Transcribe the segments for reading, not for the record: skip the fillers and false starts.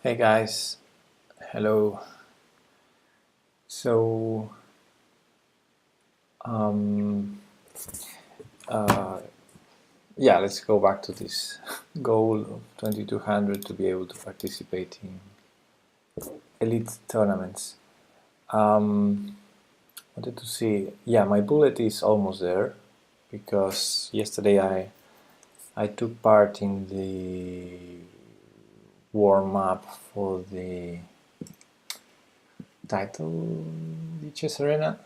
Hey guys, hello. So, um, yeah, let's go back to this goal of 2200 to be able to participate in elite tournaments. Wanted to see, yeah, my bullet is almost there because yesterday I took part in the warm up for the title chess arena,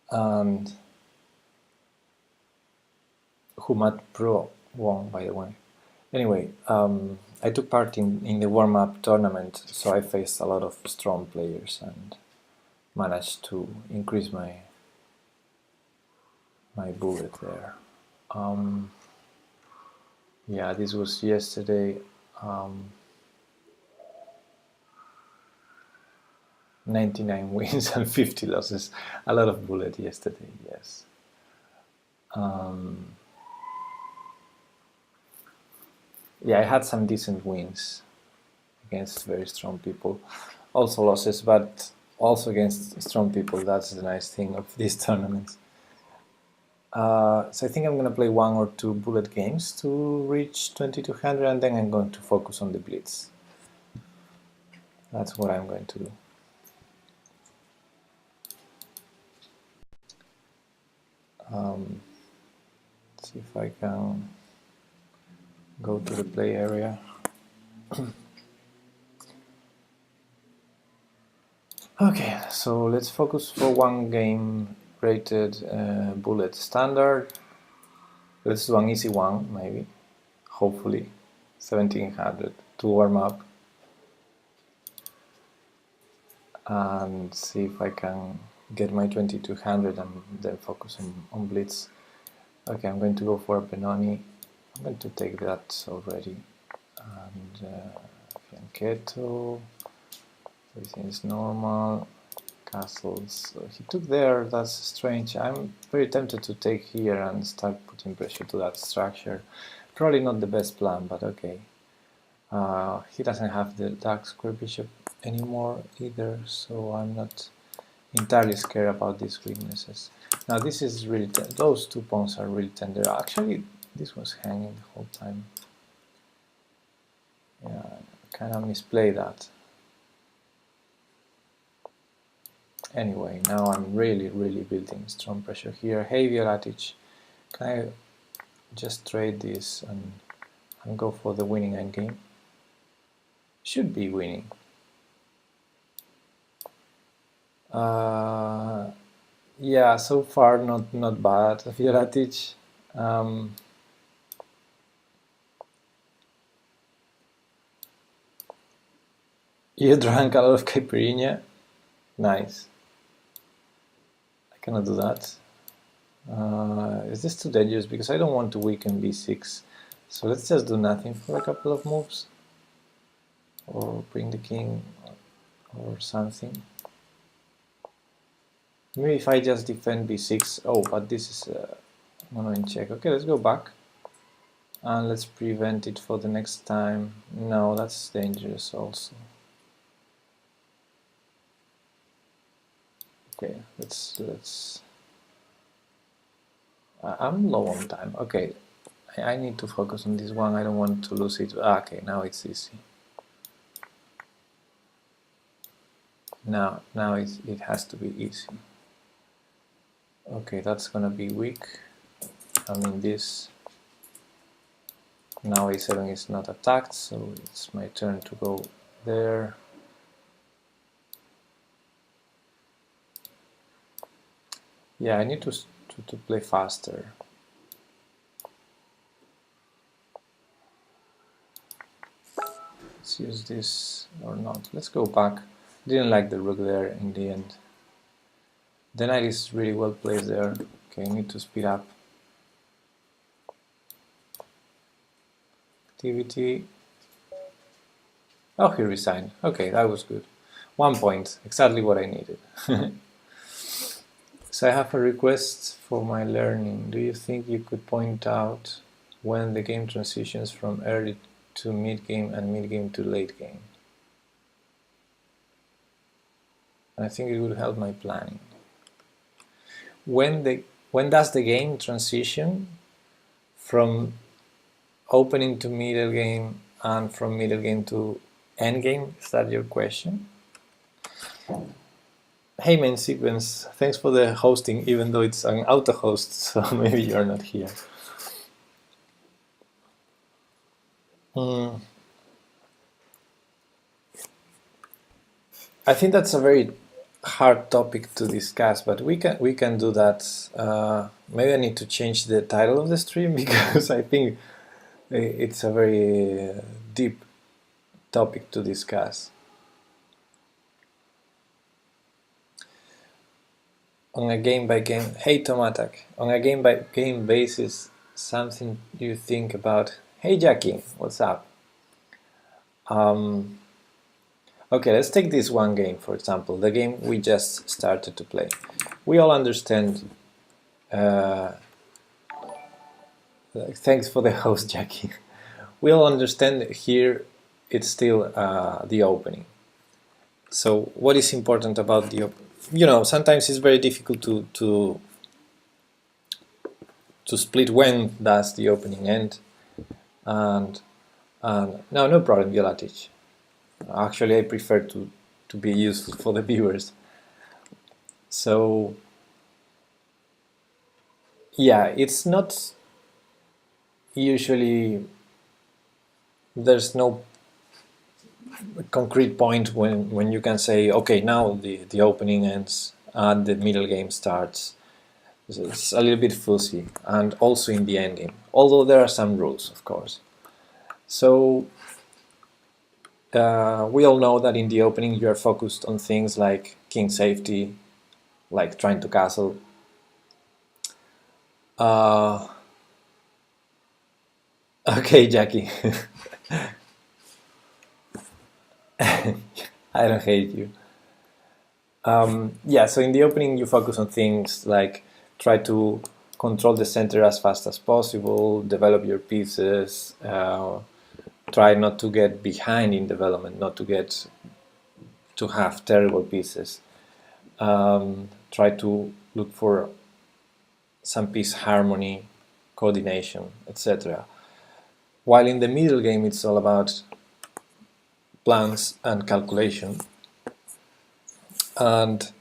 and Humat Pro won, by the way. Anyway, I took part in the warm-up tournament, so I faced a lot of strong players and managed to increase my bullet there. Yeah, this was yesterday. 99 wins and 50 losses. A lot of bullet yesterday, yes. Yeah, I had some decent wins against very strong people. Also losses, but also against strong people. That's the nice thing of these tournaments. So I think I'm going to play one or two bullet games to reach 2200, and then I'm going to focus on the Blitz. That's what I'm going to do. See if I can go to the play area. Okay, so let's focus for one game rated bullet standard. Let's do an easy one, maybe, hopefully, 1700 to warm up and see if I can get my 2200 and then focus on Blitz. Okay, I'm going to go for a Benoni. I'm going to take that already. And Fianchetto, everything is normal. Castles, he took there, that's strange. I'm very tempted to take here and start putting pressure to that structure. Probably not the best plan, but okay. He doesn't have the dark square bishop anymore either, so I'm not entirely scared about these weaknesses. Now this is really, those two pawns are really tender. Actually, this was hanging the whole time. Yeah, I kind of misplayed that. Anyway, now I'm really building strong pressure here. Hey Violatic, can I just trade this and go for the winning endgame? Should be winning. Yeah, so far not bad, Violatic. You drank a lot of caipirinha. Nice. I cannot do that. Is this too dangerous? Because I don't want to weaken b6. So let's just do nothing for a couple of moves. Or bring the king or something. Maybe if I just defend b6. Oh, but this is mono in check. Okay, let's go back. And let's prevent it for the next time. No, that's dangerous also. Okay, let's. I'm low on time. Okay, I need to focus on this one. I don't want to lose it. Okay, now it's easy. Now it has to be easy. Okay, that's gonna be weak. I mean this. Now a7 is not attacked, so it's my turn to go there. Yeah, I need to play faster. Let's use this or not. Let's go back. Didn't like the rook there in the end. The knight is really well placed there. Okay, I need to speed up. Activity. Oh, he resigned. Okay, that was good. 1 point, exactly what I needed. So I have a request for my learning. Do you think you could point out when the game transitions from early to mid game and mid game to late game? and I think it would help my planning. When does the game transition from opening to middle game and from middle game to end game? Is that your question? Hey main sequence, thanks for the hosting, even though it's an auto host, so maybe you're not here. I think that's a very hard topic to discuss, but we can do that. Maybe I need to change the title of the stream because I think it's a very deep topic to discuss. On a game by game, hey Tomatak, on a game by game basis, something you think about. Hey Jackie, what's up? Okay, let's take this one game, for example, the game we just started to play. We all understand. Thanks for the host, Jackie. We all understand here it's still the opening. So what is important about the sometimes it's very difficult to split when does the opening end, and no problem, Violatic. Actually, I prefer to be useful for the viewers. So yeah, it's not usually, there's no concrete point when you can say, okay, now the opening ends and the middle game starts. It's a little bit fuzzy, and also in the end game, although there are some rules, of course. So we all know that in the opening you are focused on things like king safety, like trying to castle. Okay, Jackie. I don't hate you. Yeah, so in the opening you focus on things like try to control the center as fast as possible, develop your pieces, try not to get behind in development, not to have terrible pieces. Try to look for some piece harmony, coordination, etc. While in the middle game it's all about plans and calculation. And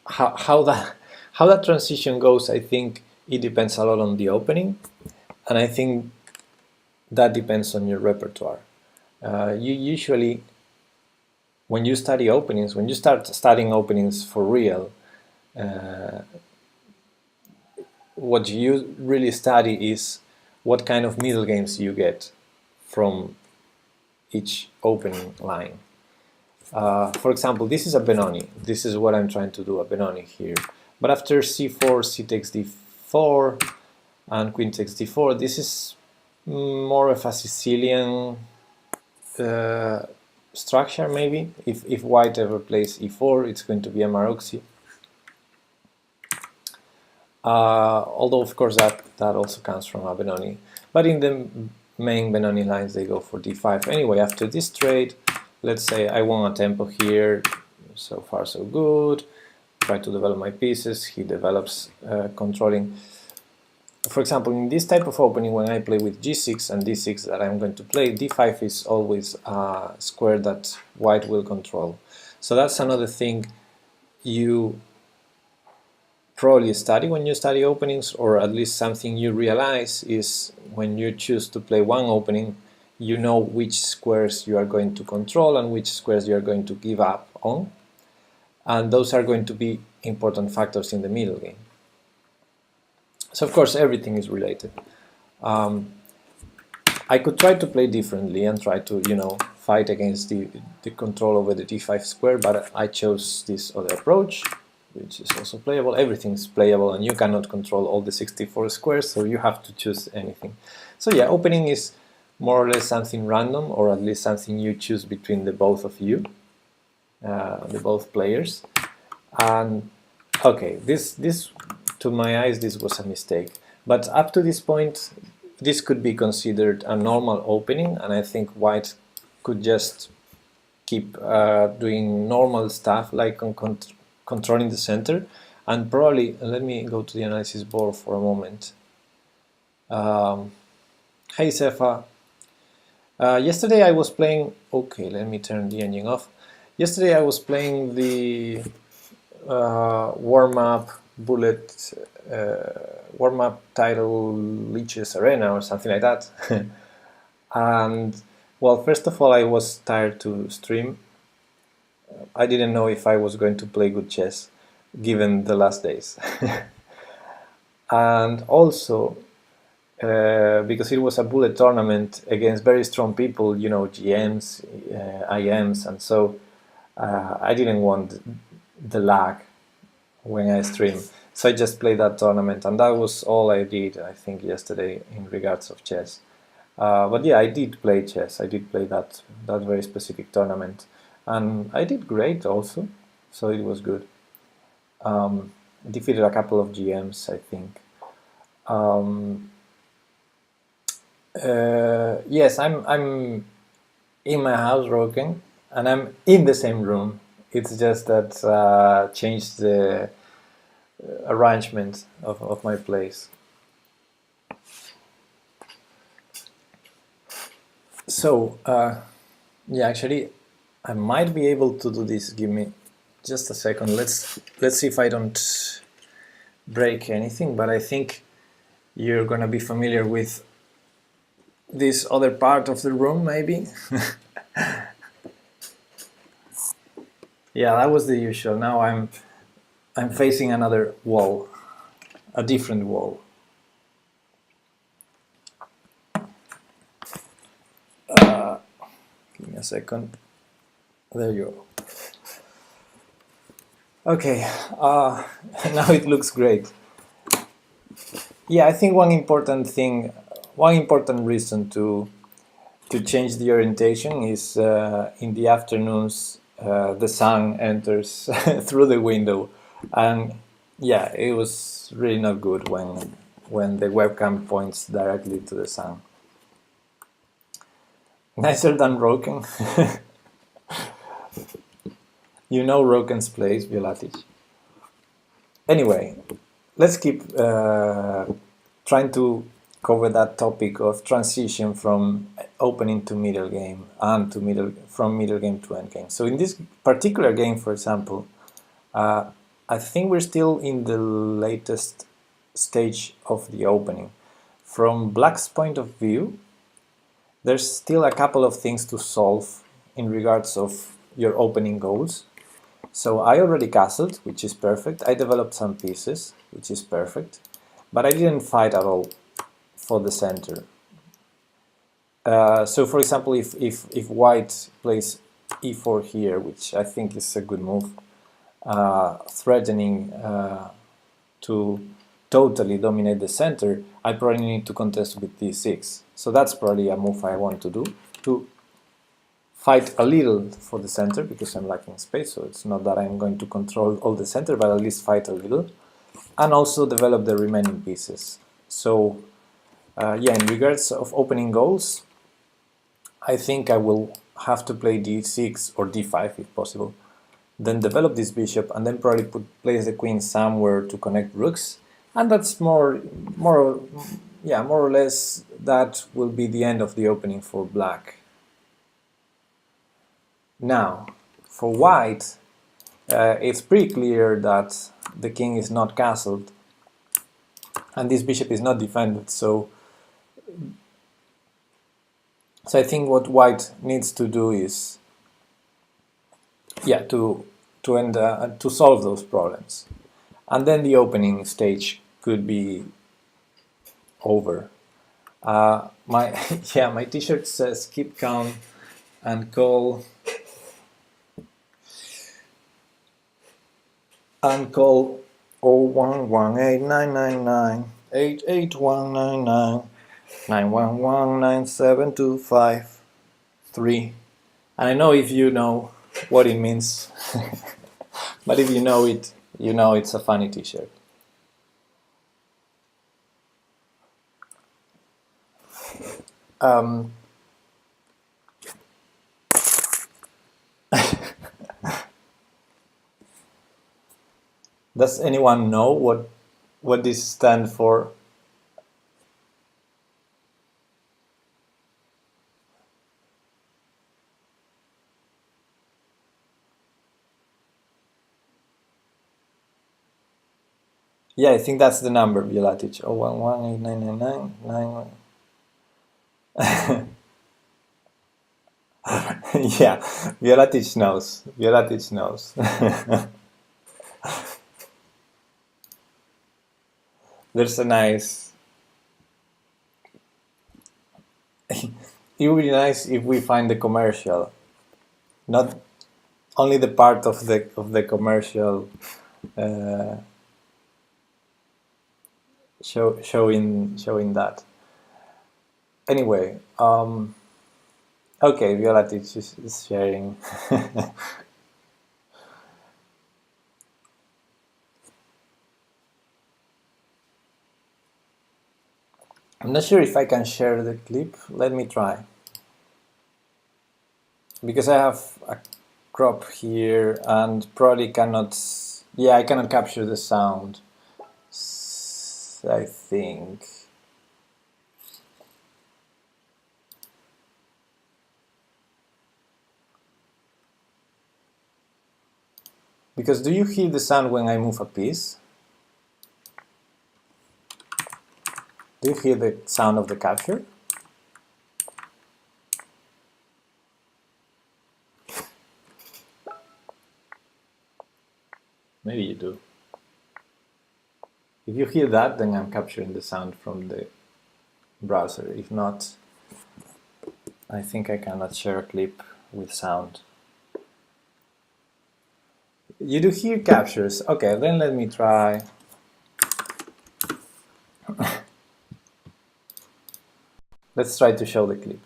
how that transition goes, I think it depends a lot on the opening, and I think that depends on your repertoire. You usually, when you study openings, when you start studying openings for real, what you really study is what kind of middle games you get from each opening line. For example, this is a Benoni. This is what I'm trying to do, a Benoni here. But after c4, c takes d4, and queen takes d4, this is more of a Sicilian structure, maybe. If white ever plays e4, it's going to be a Maroczy. Although, of course, that also comes from a Benoni. But in the main Benoni lines, they go for d5. Anyway, after this trade, let's say I want a tempo here. So far, so good. Try to develop my pieces. He develops controlling. For example, in this type of opening, when I play with g6 and d6 that I'm going to play, d5 is always a square that white will control. So that's another thing you probably study when you study openings, or at least something you realize is when you choose to play one opening, you know which squares you are going to control and which squares you are going to give up on, and those are going to be important factors in the middle game. So of course everything is related. I could try to play differently and try to, fight against the control over the d5 square, but I chose this other approach, which is also playable. Everything's playable, and you cannot control all the 64 squares, so you have to choose anything. So yeah, opening is more or less something random, or at least something you choose between the both of you, the both players. And okay, this to my eyes, this was a mistake. But up to this point, this could be considered a normal opening, and I think white could just keep doing normal stuff like controlling the center, and probably let me go to the analysis board for a moment. Hey Sefa, yesterday I was playing, okay, let me turn the engine off. Yesterday I was playing the warm-up bullet, warm-up title Leeches Arena or something like that. And well, first of all, I was tired to stream. I didn't know if I was going to play good chess given the last days. And also because it was a bullet tournament against very strong people, you know, GMs, IMs, and so I didn't want the lag when I stream. So I just played that tournament, and that was all I did, I think, yesterday in regards of chess. But yeah, I did play chess. I did play that very specific tournament, and I did great also, so it was good. Defeated a couple of GMs, I think. Yes, I'm in my house, Roken, and I'm in the same room. It's just that changed the arrangement of my place. So, yeah, actually, I might be able to do this. Give me just a second. Let's see if I don't break anything. But I think you're gonna be familiar with this other part of the room, maybe. Yeah, that was the usual. Now I'm facing another wall, a different wall. Give me a second. There you go. Okay, now it looks great. Yeah, I think one important reason to change the orientation is in the afternoons the sun enters through the window, and yeah, it was really not good when the webcam points directly to the sun. Nicer than Roken. You know Roken's place, Violatic. Anyway, let's keep trying to cover that topic of transition from opening to middle game and from middle game to end game. So in this particular game, for example, I think we're still in the latest stage of the opening. From Black's point of view, there's still a couple of things to solve in regards of your opening goals. So I already castled, which is perfect. I developed some pieces, which is perfect. But I didn't fight at all for the center. So for example, if white plays e4 here, which I think is a good move, threatening to totally dominate the center, I probably need to contest with d6. So that's probably a move I want to do, to fight a little for the center, because I'm lacking space, so it's not that I'm going to control all the center, but at least fight a little, and also develop the remaining pieces. So yeah, in regards of opening goals, I think I will have to play d6 or d5 if possible, then develop this bishop, and then probably place the queen somewhere to connect rooks, and that's more or less that will be the end of the opening for black. Now, for white, it's pretty clear that the king is not castled and this bishop is not defended, so I think what white needs to do is, yeah, to solve those problems, and then the opening stage could be over. My my t-shirt says keep calm and call 011899988119991197253. And I know if you know what it means, but if you know it, you know it's a funny t-shirt. Does anyone know what this stands for? Yeah, I think that's the number, Violatic. 0118999. Yeah, Violatic knows. Violatic knows. There's a nice. It would be nice if we find the commercial, not only the part of the commercial showing that. Anyway, okay, Violatic is sharing. I'm not sure if I can share the clip. Let me try. Because I have a crop here and probably cannot. Yeah, I cannot capture the sound. I think. Because do you hear the sound when I move a piece? Do you hear the sound of the capture? Maybe you do. If you hear that, then I'm capturing the sound from the browser. If not, I think I cannot share a clip with sound. You do hear captures. Okay, then let me try. Let's try to show the clip.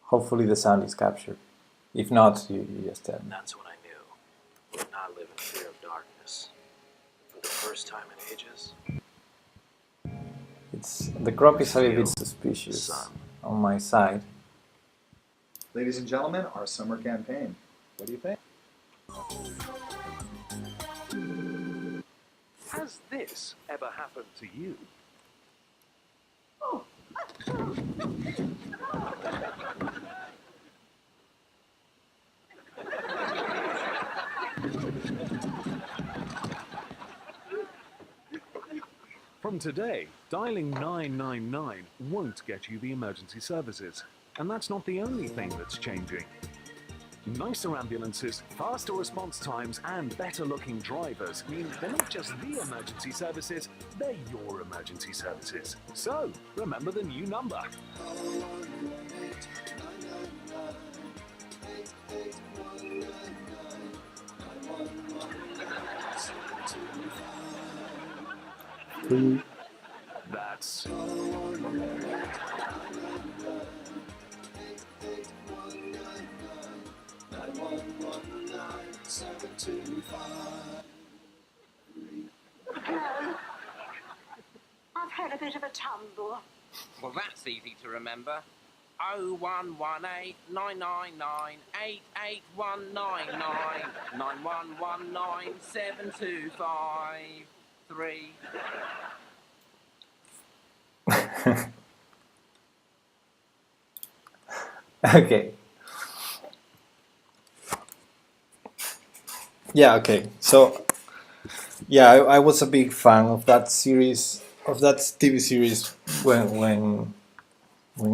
Hopefully the sound is captured. If not, you just tell me. That's what I knew. Would not live in fear of darkness. For the first time in ages. The crop is a little bit suspicious on my side. Ladies and gentlemen, our summer campaign. What do you think? Has this ever happened to you? From today, dialing 999 won't get you the emergency services. And that's not the only thing that's changing. Nicer ambulances, faster response times, and better-looking drivers mean they're not just the emergency services, they're your emergency services. So, remember the new number. That's... I've had a bit of a tumble. Well, that's easy to remember. 0118 999 88199 9119 7253. Okay. Yeah, okay. So, yeah, I was a big fan of that series, of that TV series when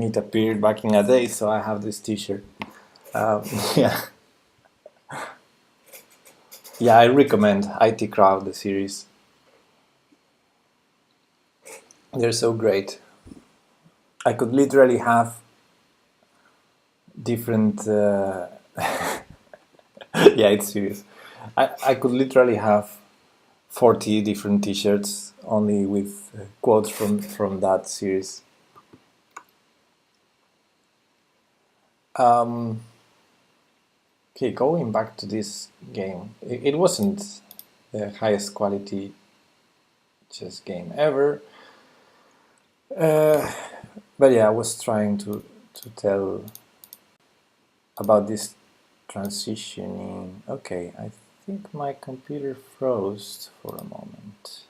it appeared back in the day, so I have this t-shirt. Yeah. Yeah, I recommend IT Crowd, the series. They're so great. I could literally have different... yeah, it's serious. I could literally have 40 different t-shirts only with quotes from that series. Okay, going back to this game, it wasn't the highest quality chess game ever, but yeah, I was trying to tell about this transitioning. Okay, I think my computer froze for a moment.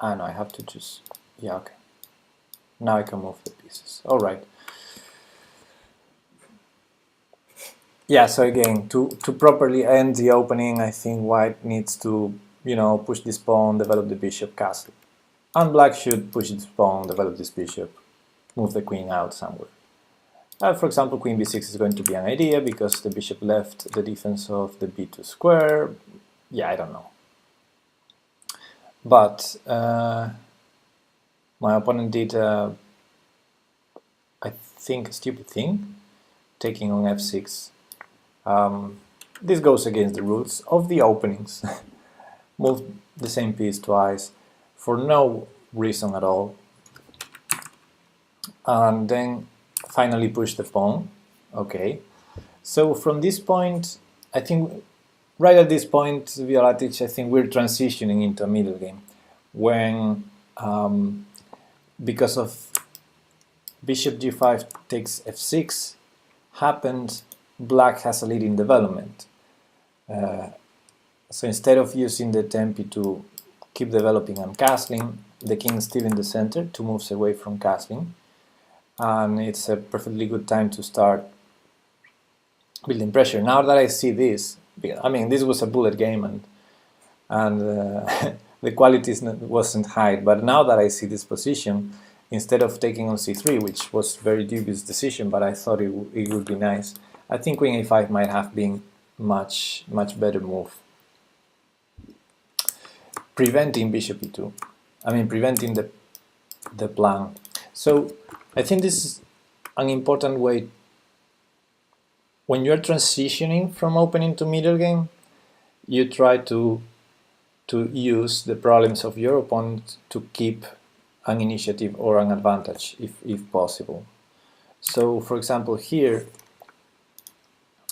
Ah, no, I have to just, yeah, okay. Now I can move the pieces. All right. Yeah, so again, to properly end the opening, I think white needs to, you know, push this pawn, develop the bishop, castle. And black should push this pawn, develop this bishop, move the queen out somewhere. For example, queen b6 is going to be an idea because the bishop left the defense of the b2 square. Yeah, I don't know. But my opponent did, I think, a stupid thing, taking on f6. This goes against the rules of the openings. Move the same piece twice for no reason at all. And then finally push the pawn. Okay. So from this point, I think, right at this point, Violatic, I think we're transitioning into a middle game. When, because of bishop g5 takes f6 happened, black has a lead in development. So instead of using the tempi to keep developing and castling, the king is still in the center, 2 moves away from castling. And it's a perfectly good time to start building pressure. Now that I see this, I mean, this was a bullet game and the quality wasn't high, but now that I see this position, instead of taking on c3, which was a very dubious decision, but I thought it would be nice, I think queen a5 might have been much better move. Preventing bishop e2, I mean preventing the plan. So I think this is an important way. When you're transitioning from opening to middle game, you try to use the problems of your opponent to keep an initiative or an advantage if possible. So for example here,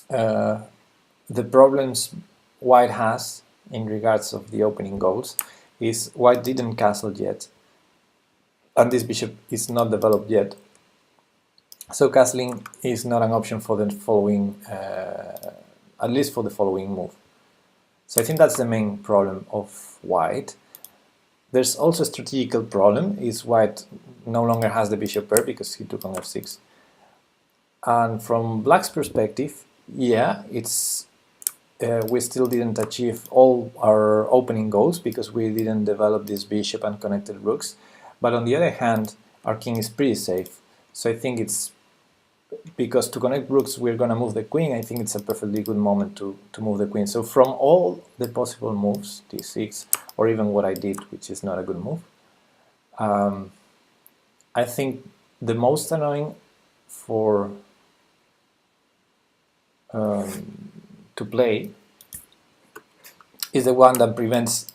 the problems white has in regards of the opening goals is white didn't castle yet, and this bishop is not developed yet. So castling is not an option for the following, at least for the following move. So I think that's the main problem of white. There's also a strategical problem, is white no longer has the bishop pair because he took on f6. And from black's perspective, yeah, it's we still didn't achieve all our opening goals because we didn't develop this bishop and connected rooks. But on the other hand, our king is pretty safe. So I think it's, because to connect rooks we're going to move the queen, I think it's a perfectly good moment to move the queen. So from all the possible moves, d6, or even what I did, which is not a good move, I think the most annoying for to play is the one that prevents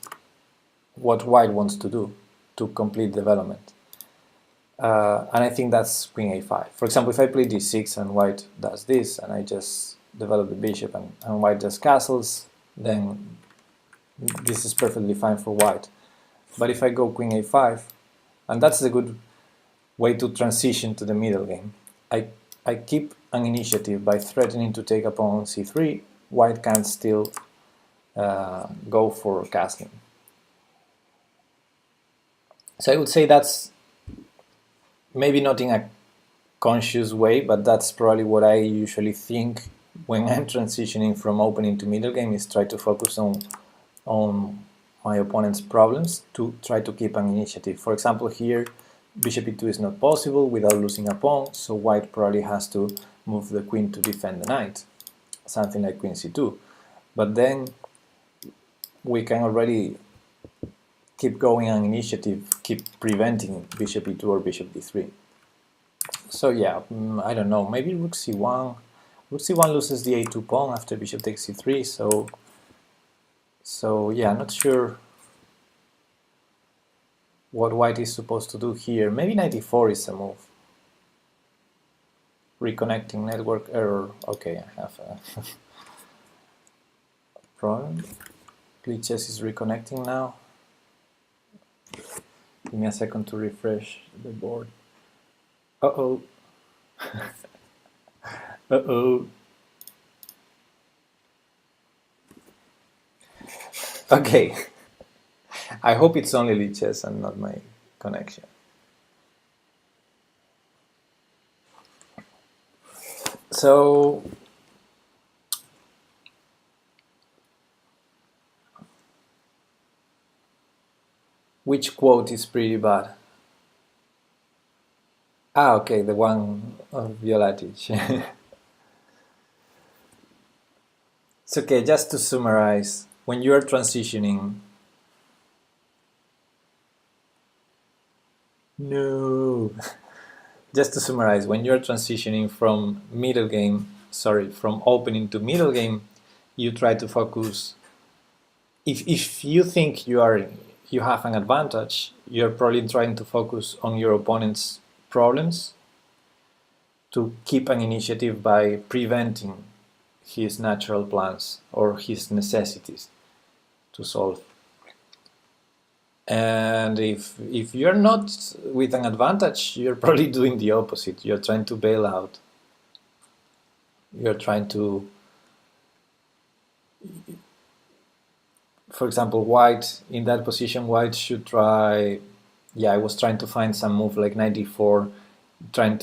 what white wants to do, to complete development. And I think that's queen a5. For example, if I play d6 and white does this, and I just develop the bishop and white just castles, then this is perfectly fine for white. But if I go queen a5, and that's a good way to transition to the middle game, I keep an initiative by threatening to take a pawn on c3, white can still go for castling. So I would say that's maybe not in a conscious way, but that's probably what I usually think when I'm transitioning from opening to middle game, is try to focus on my opponent's problems to try to keep an initiative. For example, here bishop e2 is not possible without losing a pawn, so white probably has to move the queen to defend the knight, something like queen c2. But then we can already keep going on initiative, keep preventing bishop e2 or bishop d3. So yeah, I don't know, maybe rook c1. Rook c1 loses the a2 pawn after bishop takes c3, so yeah, not sure what white is supposed to do here. Maybe knight e4 is a move. Reconnecting, network error. Okay, I have a problem. Glitches is reconnecting now. Give me a second to refresh the board. Uh-oh. Uh-oh. Okay, I hope it's only leeches and not my connection. So which quote is pretty bad? Ah, okay, the one of Violatic. It's okay, just to summarize, when you are transitioning... No! Just to summarize, when you're transitioning from from opening to middle game, you try to focus. If you think you have an advantage, you're probably trying to focus on your opponent's problems to keep an initiative by preventing his natural plans or his necessities to solve. And if you're not with an advantage, you're probably doing the opposite. You're trying to bail out. You're trying to, for example, white, in that position, white should try, I was trying to find some move like 94, trying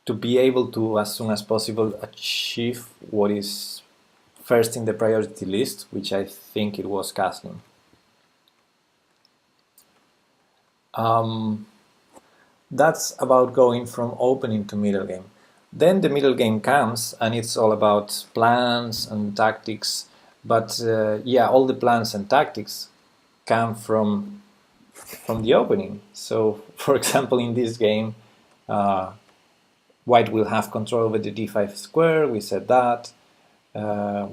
to be able to, as soon as possible, achieve what is first in the priority list, which I think it was castling. That's about going from opening to middle game. Then the middle game comes and it's all about plans and tactics, but all the plans and tactics come from the opening. So for example, in this game, white will have control over the d5 square, we said that. I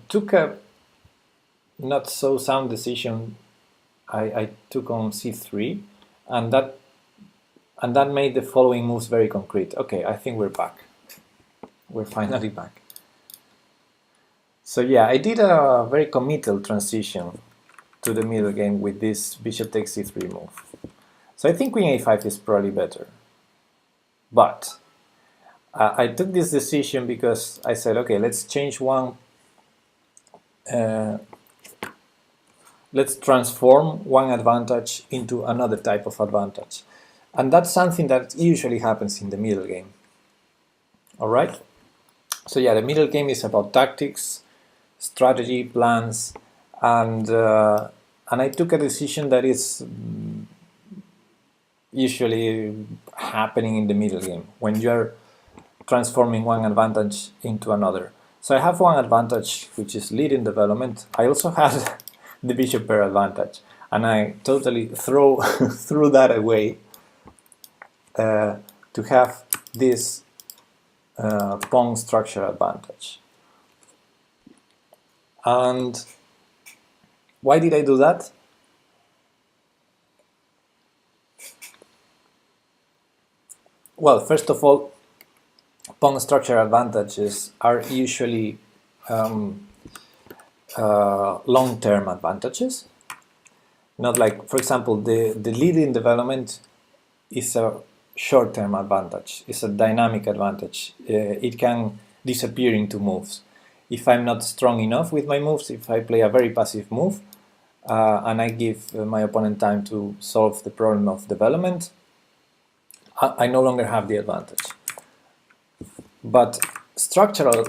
took a not so sound decision. I took on c3, and that made the following moves very concrete. Okay, I think we're back. We're finally back. So yeah, I did a very committal transition to the middle game with this bishop takes c3 move. So I think queen a5 is probably better. But I took this decision because I said, okay, let's change one. Let's transform one advantage into another type of advantage. And that's something that usually happens in the middle game. All right? So yeah, the middle game is about tactics, strategy, plans, and I took a decision that is usually happening in the middle game, when you're transforming one advantage into another. So I have one advantage, which is leading development. I also have the bishop pair advantage, and I totally threw that away to have this pawn structure advantage. And why did I do that? Well, first of all, pawn structure advantages are usually long-term advantages. Not like, for example, the leading development is a short-term advantage. It's a dynamic advantage. It can disappear into moves. If I'm not strong enough with my moves, if I play a very passive move, and I give my opponent time to solve the problem of development, I no longer have the advantage. But structural,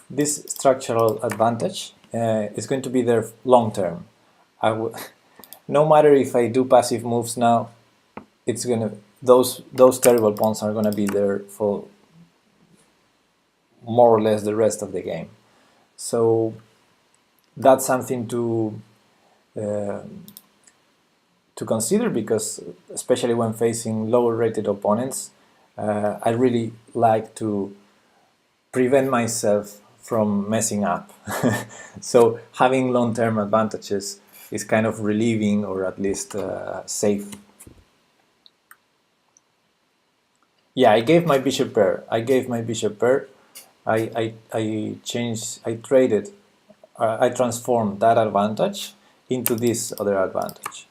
this structural advantage is going to be there long term. No matter if I do passive moves now, it's gonna those terrible pawns are gonna be there for more or less the rest of the game. So that's something to consider, because especially when facing lower rated opponents, I really like to prevent myself from messing up. So having long-term advantages is kind of relieving, or at least safe. Yeah, I gave my bishop pair. I transformed that advantage into this other advantage.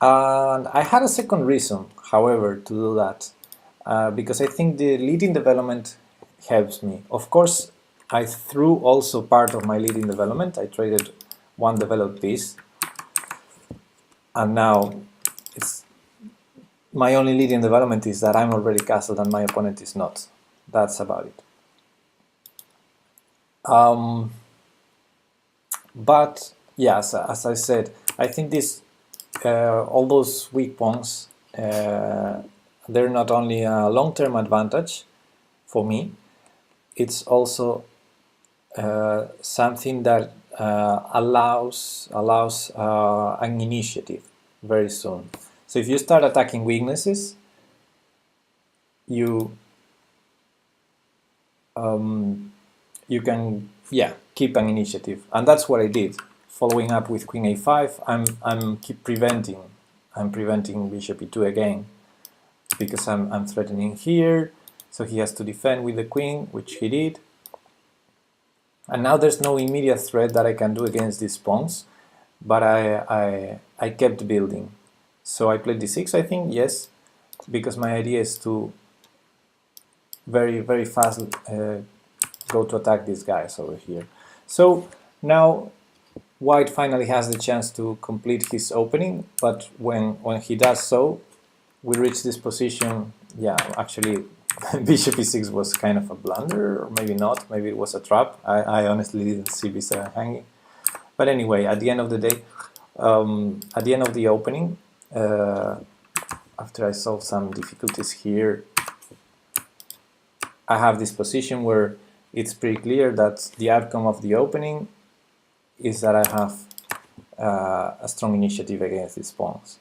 And I had a second reason, however, to do that, because I think the leading development helps me. Of course, I threw also part of my lead in development. I traded one developed piece, and now it's my only lead in development is that I'm already castled and my opponent is not. That's about it. But yes, as I said, I think this all those weak pawns, they're not only a long-term advantage for me, it's also something that allows an initiative very soon. So if you start attacking weaknesses, you can keep an initiative, and that's what I did. Following up with Queen A5, I'm preventing Bishop E2 again because I'm threatening here, so he has to defend with the Queen, which he did. And now there's no immediate threat that I can do against these pawns, but I kept building. So I played D6, I think, yes, because my idea is to very fast go to attack these guys over here. So now White finally has the chance to complete his opening, but when he does so, we reach this position. Yeah, actually Bishop E6 was kind of a blunder, or maybe not, maybe it was a trap. I honestly didn't see B7 hanging. But anyway, at the end of the day, at the end of the opening, after I solved some difficulties here, I have this position where it's pretty clear that the outcome of the opening is that I have a strong initiative against these pawns.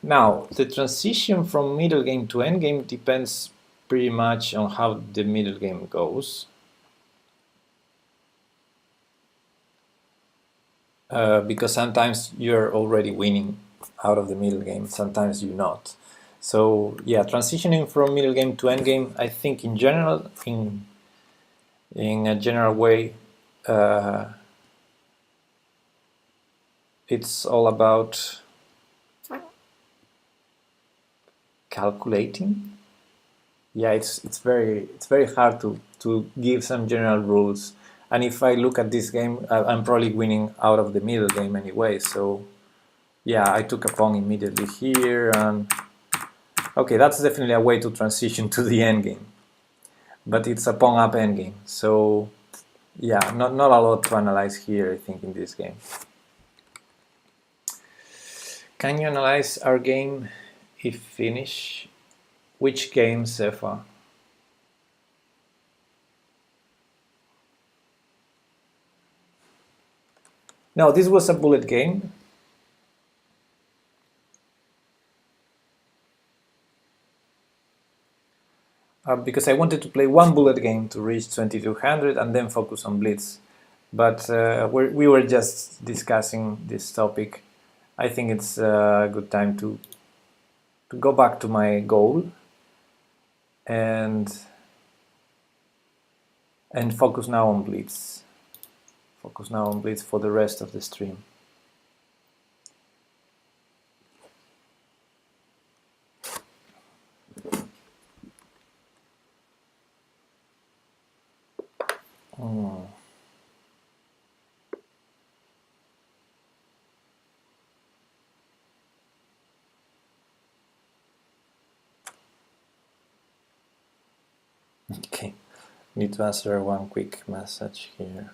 Now, the transition from middle game to end game depends pretty much on how the middle game goes. Because sometimes you're already winning out of the middle game, sometimes you're not. So yeah, transitioning from middle game to end game, I think in general, in a general way, it's all about calculating. Yeah, it's very hard to give some general rules. And if I look at this game, I'm probably winning out of the middle game anyway. So yeah, I took a pawn immediately here, and okay, that's definitely a way to transition to the end game. But it's a pawn up end game, so yeah, not a lot to analyze here, I think, in this game. Can you analyze our game if finish? Which game, Sefa? No, this was a bullet game. Because I wanted to play one bullet game to reach 2200 and then focus on Blitz. But we were just discussing this topic. I think it's a good time to go back to my goal and focus now on Blitz. Focus now on Blitz for the rest of the stream. Okay, need to answer one quick message here.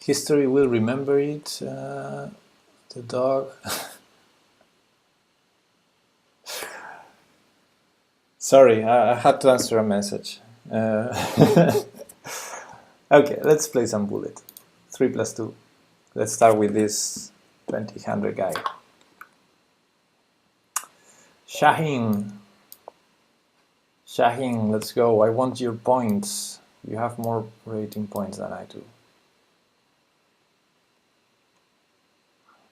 History will remember it. The dog. Sorry, I had to answer a message. Okay, let's play some bullet. 3 plus 2. Let's start with this 2000 guy. Shaheen, let's go. I want your points. You have more rating points than I do.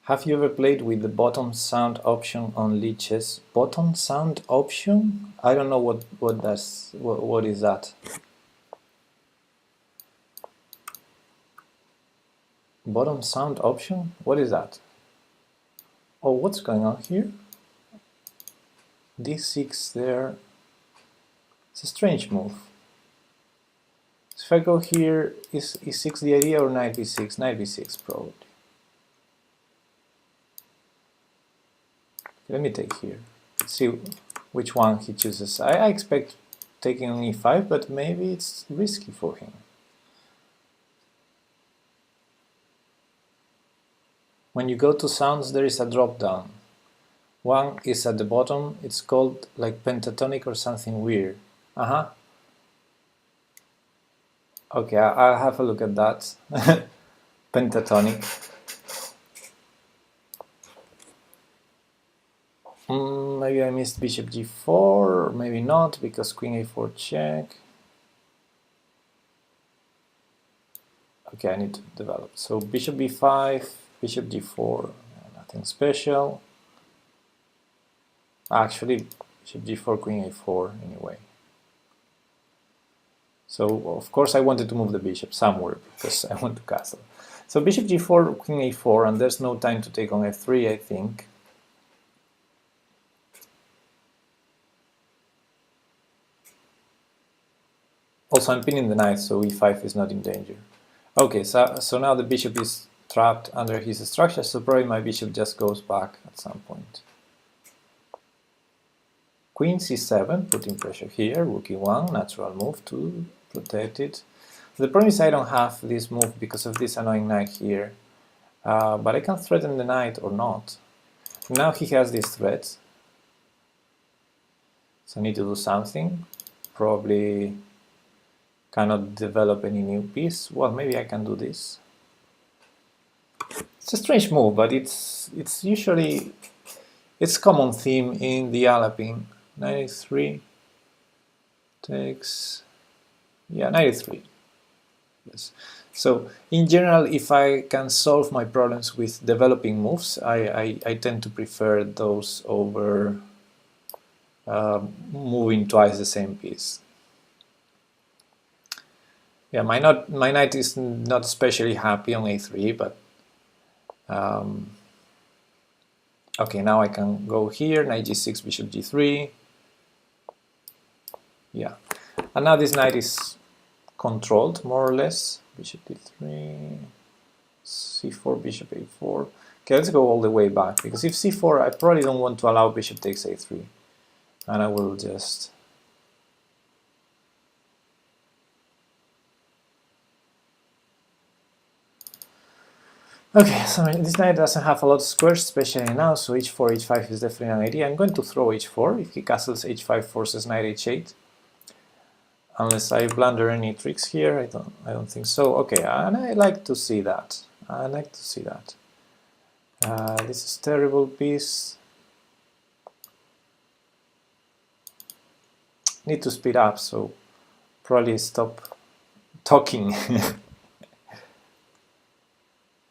Have you ever played with the bottom sound option on leeches? Bottom sound option? I don't know what is that. Bottom sound option? What is that? Oh, what's going on here? D6 there. It's a strange move. So if I go here, is E6 the idea or knight B6? Knight B6 probably. Let me take here. Let's see which one he chooses. I expect taking on E5, but maybe it's risky for him. When you go to sounds, there is a drop down. One is at the bottom. It's called like pentatonic or something weird. Okay, I'll have a look at that. Pentatonic. Maybe I missed bishop g4, or maybe not, because queen a4 check. Okay, I need to develop. So bishop b5, bishop g4, nothing special. Actually, bishop g4, queen a4 anyway. So of course I wanted to move the bishop somewhere because I want to castle. So bishop g4, queen a4, and there's no time to take on f3, I think. Also, I'm pinning the knight, so e5 is not in danger. Okay, so now the bishop is trapped under his structure, so probably my bishop just goes back at some point. Queen c7, putting pressure here, rook e1, natural move to protect it. The problem is I don't have this move because of this annoying knight here, but I can threaten the knight or not. Now he has this threat, so I need to do something. Probably cannot develop any new piece. Well, maybe I can do this. It's a strange move, but it's usually common theme in the Alapin. 93 takes, yeah, 93. Yes. So in general, if I can solve my problems with developing moves, I tend to prefer those over moving twice the same piece. Yeah, my knight is not especially happy on a3, but okay, now I can go here, knight g6, bishop g3. Yeah, and now this knight is controlled more or less. Bishop d3, c4, bishop a4. Okay, let's go all the way back, because if c4, I probably don't want to allow bishop takes a3, and I will just. Okay, so this knight doesn't have a lot of squares, especially now, so h4, h5 is definitely an idea. I'm going to throw h4. If he castles h5, forces knight h8. Unless I blunder any tricks here, I don't think so. Okay, and I like to see that. I like to see that. This is terrible piece. Need to speed up, so probably stop talking.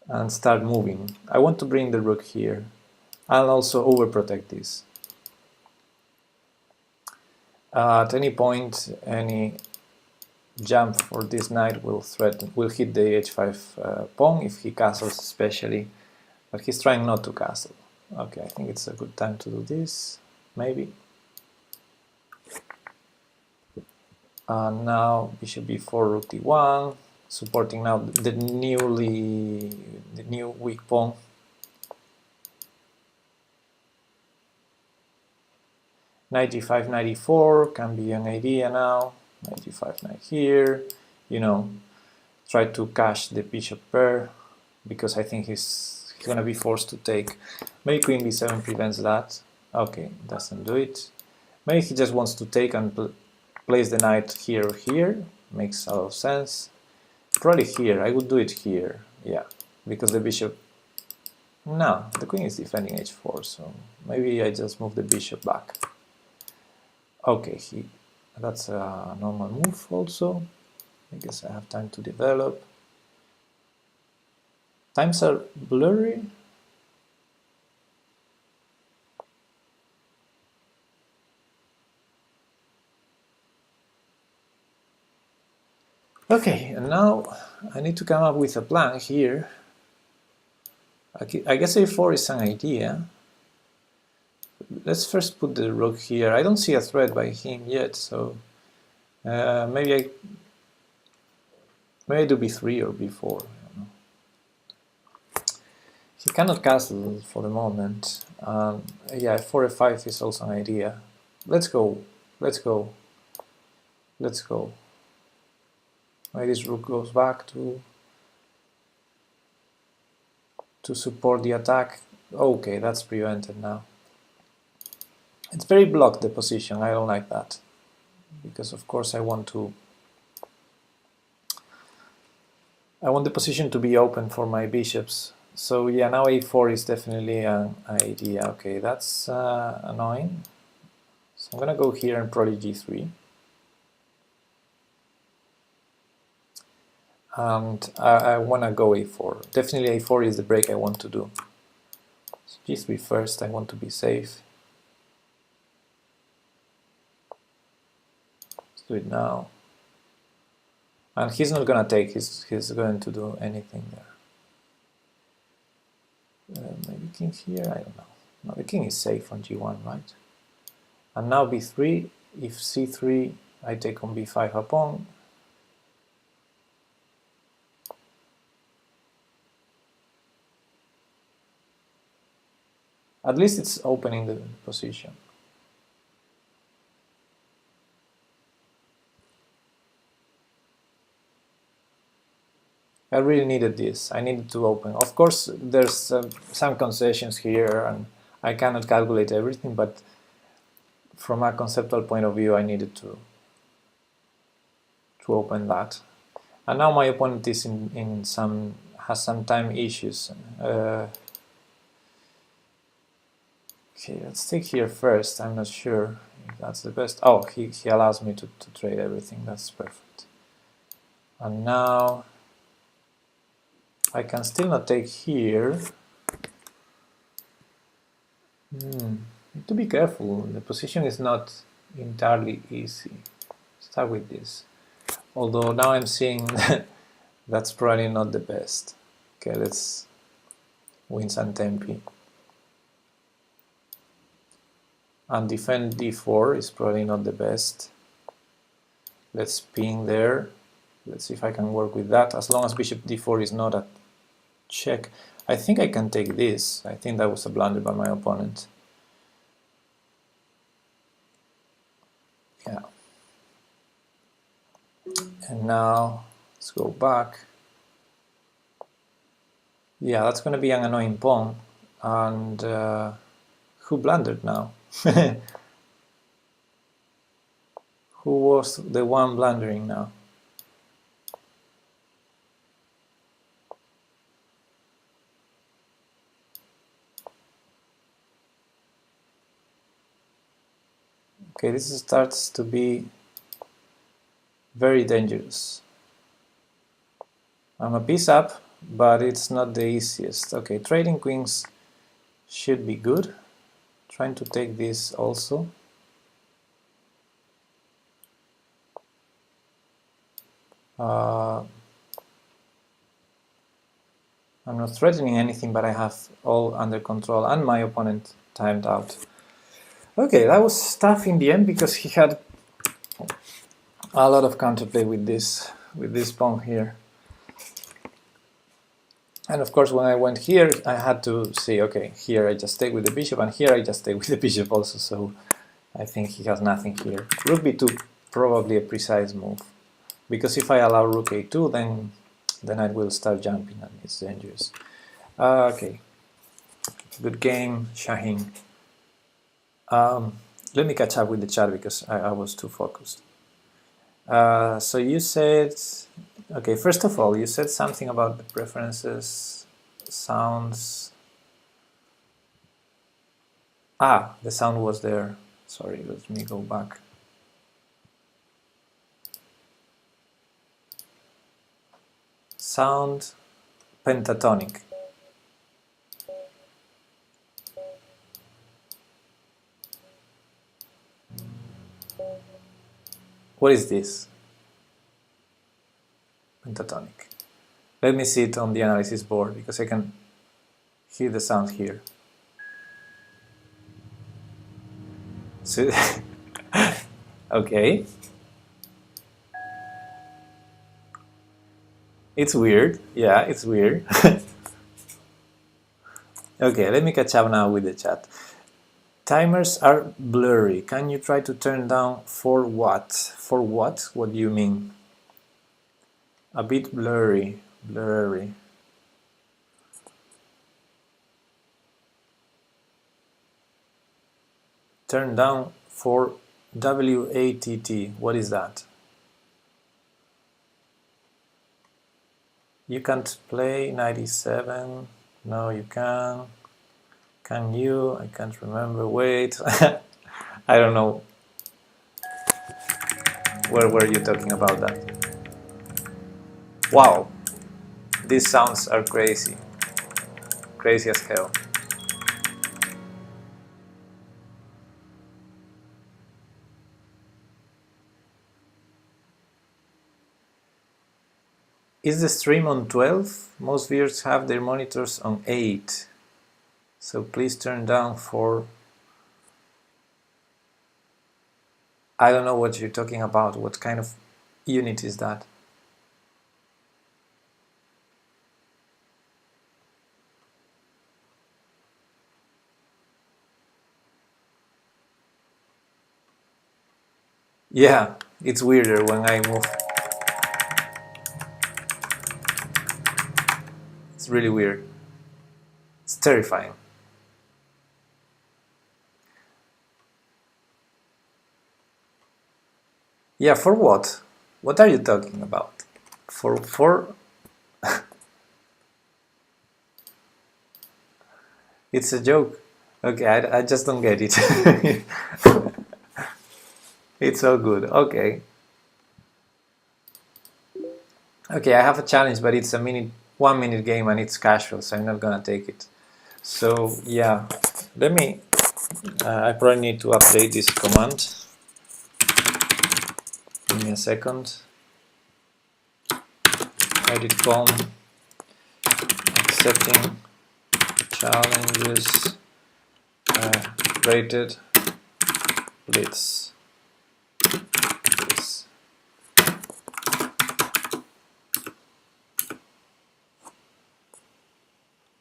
And start moving. I want to bring the rook here and also overprotect this. At any point, any jump for this knight will hit the h5 pawn if he castles especially, but he's trying not to castle. Okay, I think it's a good time to do this, maybe. Now bishop b4, rook d1. Supporting now the new weak pawn. Knight g5, knight e4 can be an idea now. Knight g5, knight here. You know, try to cash the bishop pair, because I think he's gonna be forced to take. Maybe queen b7 prevents that. Okay, doesn't do it. Maybe he just wants to take and place the knight here or here. Makes a lot of sense. Probably here, I would do it here, yeah, because the bishop, no, the queen is defending h4, so maybe I just move the bishop back. Okay, that's a normal move also. I guess I have time to develop. Times are blurry. Okay, and now I need to come up with a plan here. I guess a4 is an idea. Let's first put the rook here. I don't see a threat by him yet, so maybe I do b3 or b4. I don't know. He cannot castle for the moment. Yeah, 4 f5 is also an idea. Let's go. Let's go. Let's go. Maybe this rook goes back to support the attack. Okay, that's prevented now. It's very blocked, the position. I don't like that, because of course I want the position to be open for my bishops. So yeah, now a4 is definitely an idea. Okay, that's annoying. So I'm gonna go here and probably g3. And I wanna go a4. Definitely a4 is the break I want to do. So g3 first, I want to be safe. Let's do it now. And he's not gonna take, he's going to do anything there. Maybe king here, I don't know. No, the king is safe on g1, right? And now b3, if c3, I take on b5 a pawn. At least it's opening the position. I really needed this. I needed to open. Of course, there's some concessions here, and I cannot calculate everything, but from a conceptual point of view, I needed to open that. And now my opponent is has some time issues. Okay, let's take here first. I'm not sure if that's the best. Oh, he allows me to trade everything. That's perfect. And now I can still not take here. Need to be careful. The position is not entirely easy. Start with this. Although now I'm seeing that's probably not the best. Okay, let's win some tempi. And defend d4 is probably not the best. Let's ping there. Let's see if I can work with that. As long as bishop d4 is not a check. I think I can take this. I think that was a blunder by my opponent. Yeah. And now let's go back. Yeah, that's going to be an annoying pawn. And who blundered now? Who was the one blundering now? Okay, this starts to be very dangerous. I'm a piece up, but it's not the easiest. Okay, trading queens should be good. Trying to take this also. I'm not threatening anything, but I have all under control, and my opponent timed out. Okay, that was tough in the end because he had a lot of counterplay with this pawn here. And of course, when I went here, I had to say, okay, here I just take with the bishop, and here I just take with the bishop also. So I think he has nothing here. Rook b2, probably a precise move, because if I allow rook a2, then I will start jumping, and it's dangerous. Okay, good game, Shaheen. Let me catch up with the chat because I was too focused. So you said, okay, first of all, you said something about the preferences, sounds. Ah, the sound was there. Sorry, let me go back. Sound pentatonic. What is this? pentatonic. Let me see it on the analysis board because I can hear the sound here. So okay. It's weird. Yeah, it's weird. Okay, let me catch up now with the chat. Timers are blurry. Can you try to turn down for what? For what? What do you mean? A bit blurry. Blurry. Turn down for WATT. What is that? You can't play 97. No, you can. Can you? I can't remember. Wait. I don't know. Where were you talking about that? Wow. These sounds are crazy. Crazy as hell. Is the stream on 12? Most viewers have their monitors on 8. So please turn down for... I don't know what you're talking about. What kind of unit is that? Yeah, it's weirder when I move. It's really weird. It's terrifying. Yeah, for what? What are you talking about? For It's a joke. Okay, I just don't get it. It's all good. Okay. Okay, I have a challenge, but it's a 1 minute game and it's casual, so I'm not gonna take it. So yeah, let me. I probably need to update this command. Give me a second. Edit com. Accepting challenges. Rated Blitz.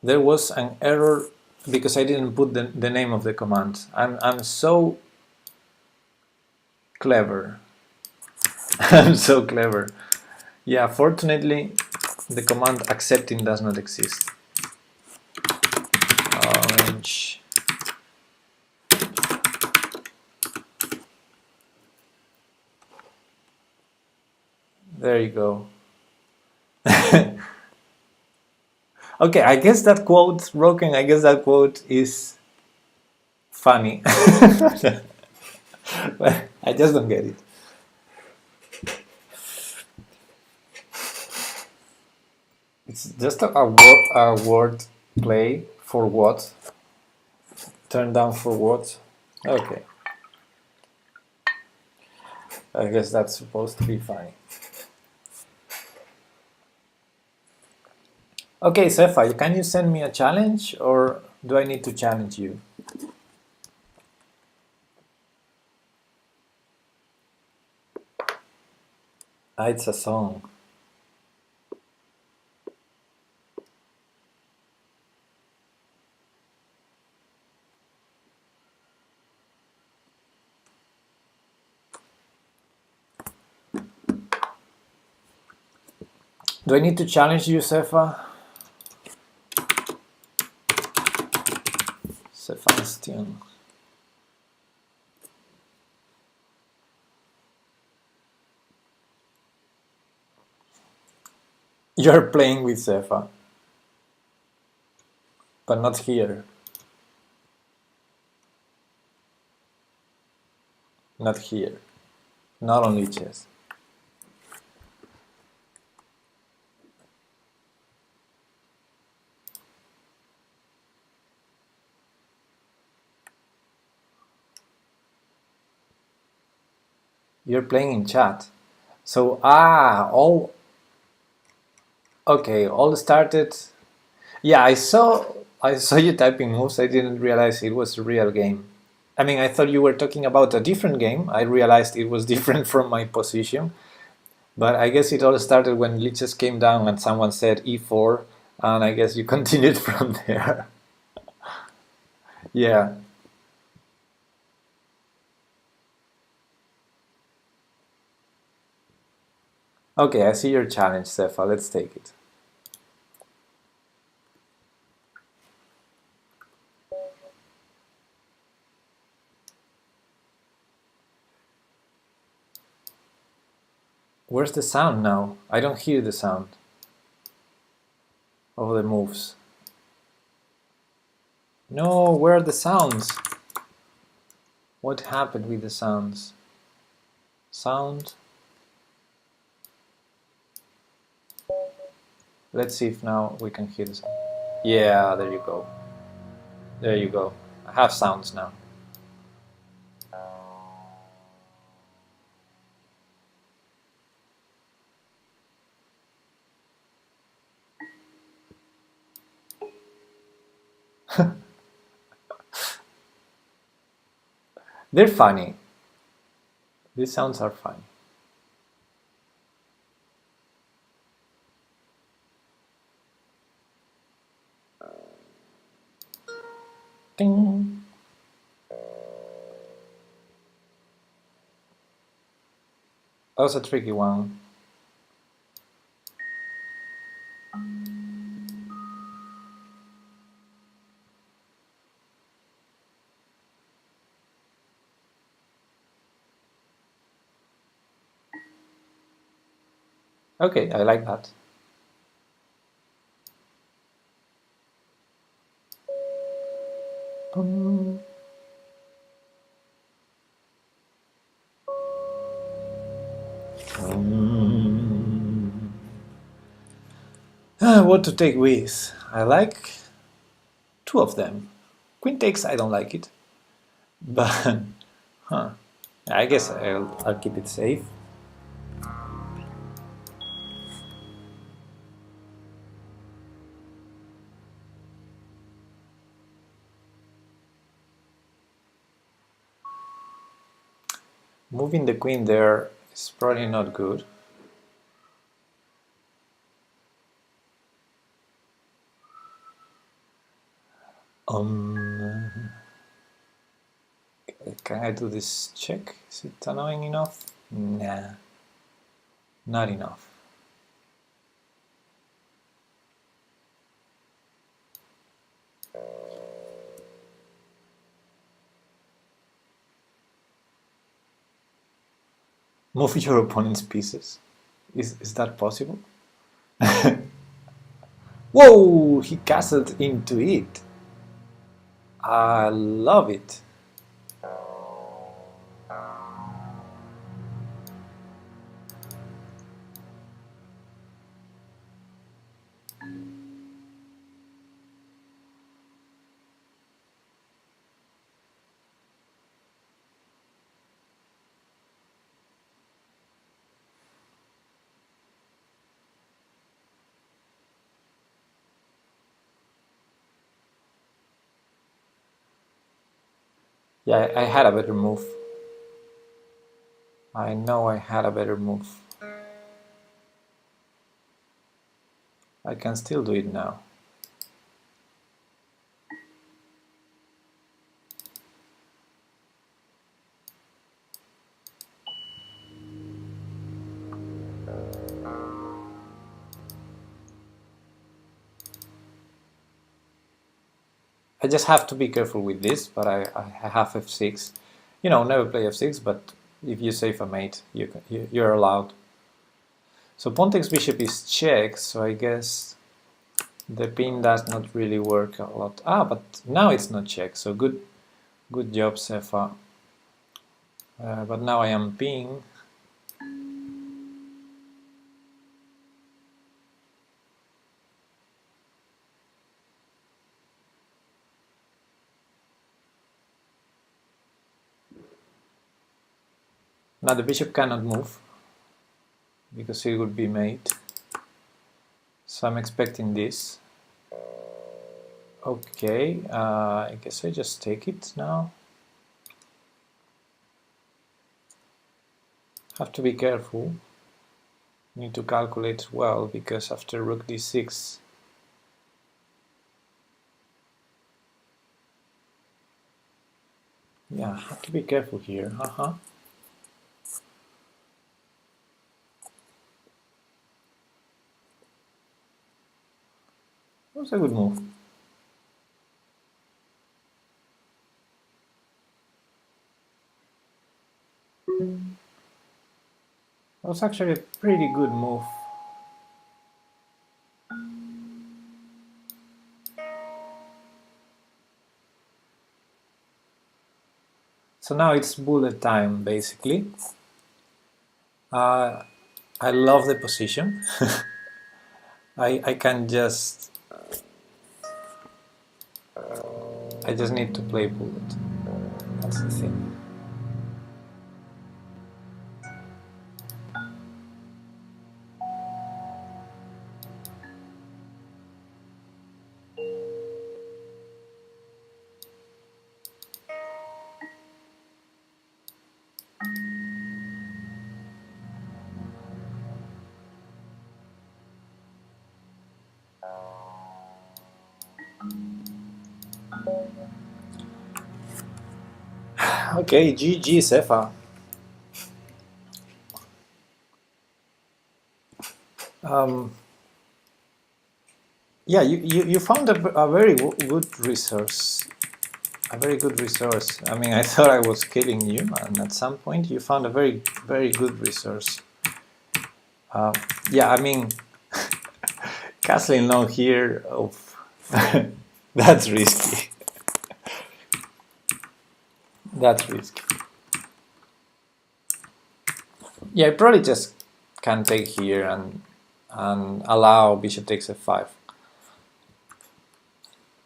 There was an error because I didn't put the name of the command. I'm so clever. I'm so clever. Yeah, fortunately the command accepting does not exist. Orange. There you go. Okay, I guess that quote, Roken, I guess that quote is funny. I just don't get it. It's just a word play for what? Turn down for what? Okay. I guess that's supposed to be funny. Okay, Sefa, can you send me a challenge or do I need to challenge you? Ah, it's a song. Do I need to challenge you, Sefa? Sebastian. You're playing with Sefa, but not here. Not here. Not only chess. You're playing in chat. So, all Okay, all started. Yeah, I saw you typing moves. I didn't realize it was a real game. I mean, I thought you were talking about a different game. I realized it was different from my position. But I guess it all started when Liches came down and someone said e4, and I guess you continued from there. Yeah. Okay, I see your challenge, Sefa. Let's take it. Where's the sound now? I don't hear the sound of the moves. No, where are the sounds? What happened with the sounds? Sound. Let's see if now we can hear the sound. Yeah, there you go. There you go. I have sounds now. They're funny. These sounds are funny. Ding. That was a tricky one. Okay, I like that. What to take with? I like two of them. Queen takes, I don't like it. But, I guess I'll keep it safe. Moving the queen there is probably not good. Can I do this check? Is it annoying enough? Nah, not enough. Move your opponent's pieces. Is that possible? Whoa! He castled into it. I love it. Yeah, I had a better move. I know I had a better move. I can still do it now. I just have to be careful with this, but I have f6. You know, never play f6, but if you save a mate, you're allowed. So pawn takes bishop is check, so I guess the pin does not really work a lot. Ah, but now it's not check, so good job, Sefa. But now I am ping. Now the bishop cannot move because it would be mate. So I'm expecting this. Okay, I guess I just take it now. Have to be careful. Need to calculate well, because after rook d6, yeah, have to be careful here. That was a good move. That was actually a pretty good move. So now it's bullet time, basically. I love the position. I can just... I just need to play bullet. That's the thing. Okay, GG, Sefa. Yeah, you found a very good resource. A very good resource. I mean, I thought I was killing you, and at some point you found a very good resource. Yeah, I mean, castling long here, that's risky. That's risky. Yeah, I probably just can take here and allow bishop takes f5.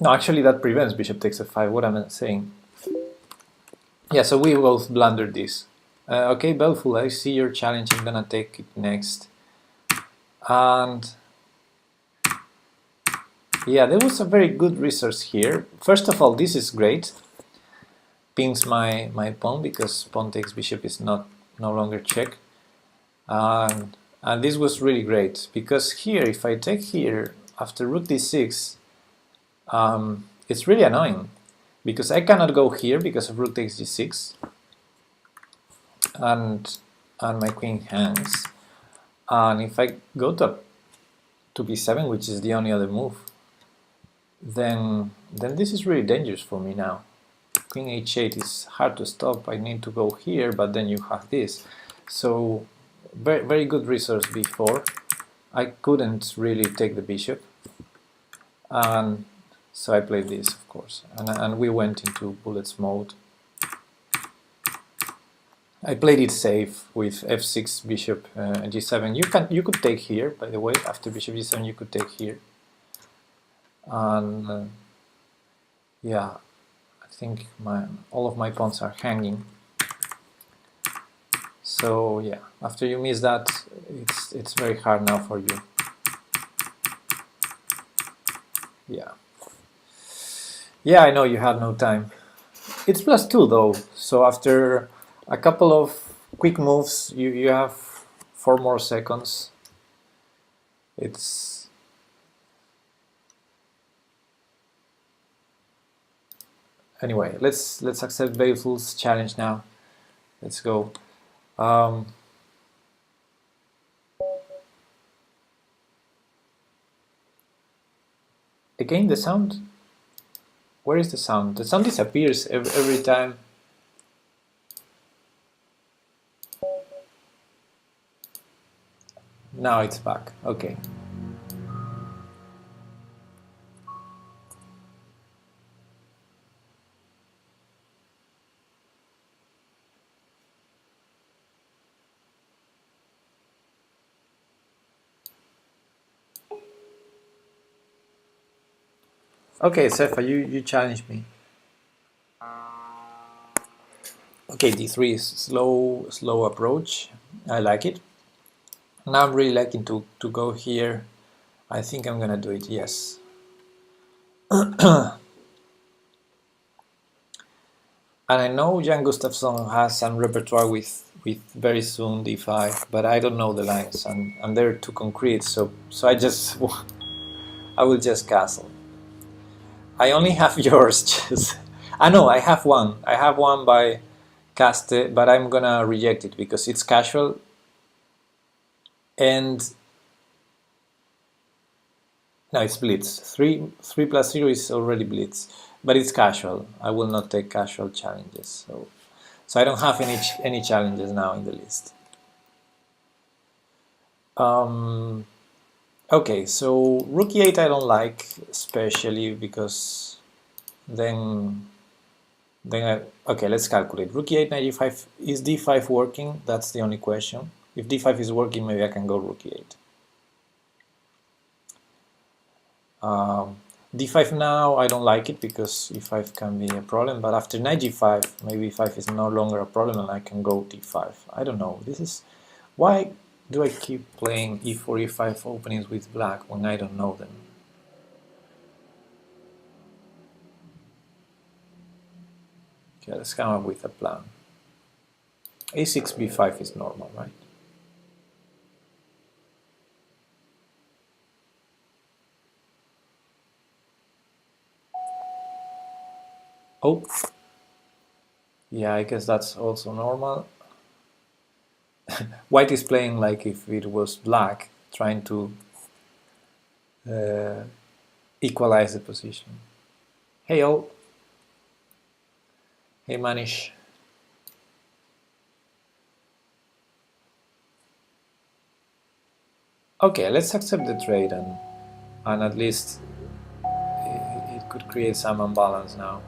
No, actually that prevents bishop takes f5. What am I saying? Yeah, so we both blundered this. Okay, Blunderful, I see your challenge. I'm gonna take it next. And yeah, there was a very good resource here. First of all, this is great. Pings my pawn, because pawn takes bishop is no longer check. And this was really great, because here, if I take here after rook d6, it's really annoying, because I cannot go here because of rook takes g6, and my queen hangs. And if I go to b7, which is the only other move, then this is really dangerous for me now. Queen h8 is hard to stop. I need to go here, but then you have this. So very good resource before. I couldn't really take the bishop, and so I played this, of course, and we went into bullets mode. I played it safe with f6, bishop g7. You could take here, by the way. After bishop g7, you could take here, and yeah, I think all of my pawns are hanging. So yeah, after you miss that, it's very hard now for you. Yeah, I know you had no time. It's +2 though, so after a couple of quick moves, you have 4 more seconds. It's... Anyway, let's accept Blunderful's challenge now. Let's go. Again, the sound. Where is the sound? The sound disappears every time. Now it's back. Okay. Okay, Sefa, you challenged me. Okay, d3 is slow approach. I like it. Now I'm really liking to go here I think I'm gonna do it, yes. And I know Jan Gustafsson has some repertoire with very soon d5, but I don't know the lines, and they're too concrete, so I just I will just castle. I only have yours. Just I know I have one. I have one by Caste, but I'm gonna reject it because it's casual, and no, it's Blitz. Three plus 0 is already Blitz, but it's casual. I will not take casual challenges, so I don't have any challenges now in the list. Okay, so rook e8 I don't like, especially because then okay, let's calculate. Rook e8, knight e5. Is d5 working? That's the only question. If d5 is working, maybe I can go rook e8. d5 now, I don't like it because e5 can be a problem, but after knight g5, maybe e5 is no longer a problem and I can go d5. I don't know. This is why do I keep playing e4, e5 openings with black when I don't know them? Okay, let's come up with a plan. a6, b5 is normal, right? Oh, yeah, I guess that's also normal. White is playing like if it was black, trying to equalize the position. Hey, oh. Hey, Manish. Okay, let's accept the trade and at least it could create some imbalance now.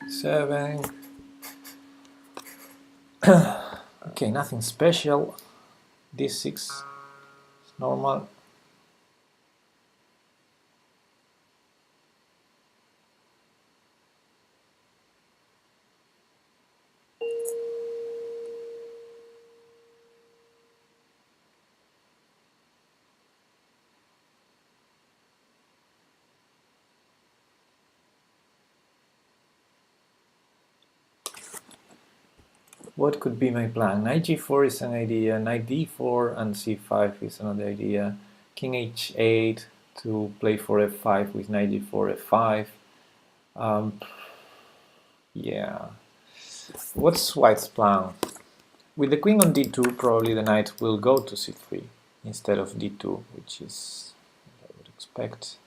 Seven. Okay, nothing special. D6 is normal. What could be my plan? Knight g4 is an idea, knight d4 and c5 is another idea, king h8 to play for f5 with knight g4, f5. Yeah. What's white's plan? With the queen on d2, probably the knight will go to c3 instead of d2, which is what I would expect.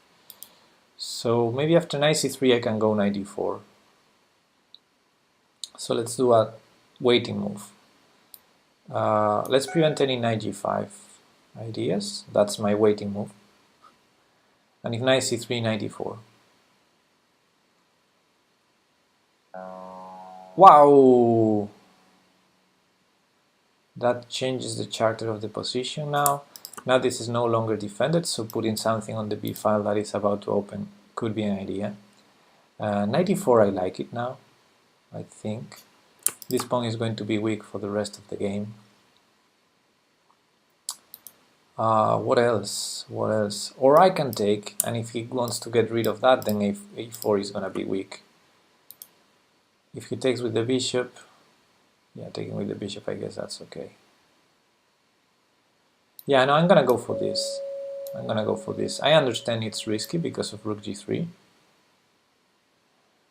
So maybe after knight c3 I can go knight d4. So let's do a waiting move. Let's prevent any knight g5 ideas. That's my waiting move. And if knight c3, knight d4. Wow! That changes the character of the position now. Now this is no longer defended, so putting something on the b file that is about to open could be an idea. Knight d4, I like it now, I think. This pawn is going to be weak for the rest of the game. What else? What else? Or I can take, and if he wants to get rid of that, then a4 is going to be weak. If he takes with the bishop, yeah, taking with the bishop, I guess that's okay. Yeah, no, I'm going to go for this. I'm going to go for this. I understand it's risky because of rook g3.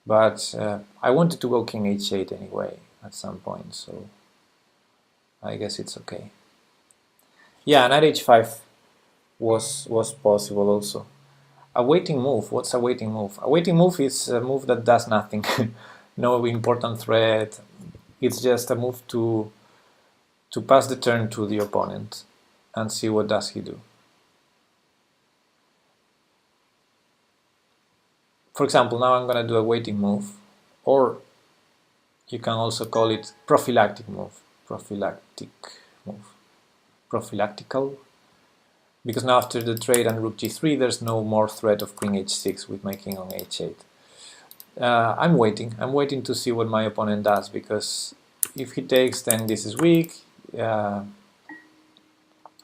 But I wanted to go king h8 anyway at some point, so I guess it's okay. Yeah, knight h5 was possible also. A waiting move. What's a waiting move? A waiting move is a move that does nothing. No important threat. It's just a move to pass the turn to the opponent and see what does he do. For example, now I'm going to do a waiting move, or you can also call it prophylactic move. Prophylactical. Because now after the trade and rook g3, there's no more threat of queen h6 with my king on h8. I'm waiting. I'm waiting to see what my opponent does, because if he takes, then this is weak.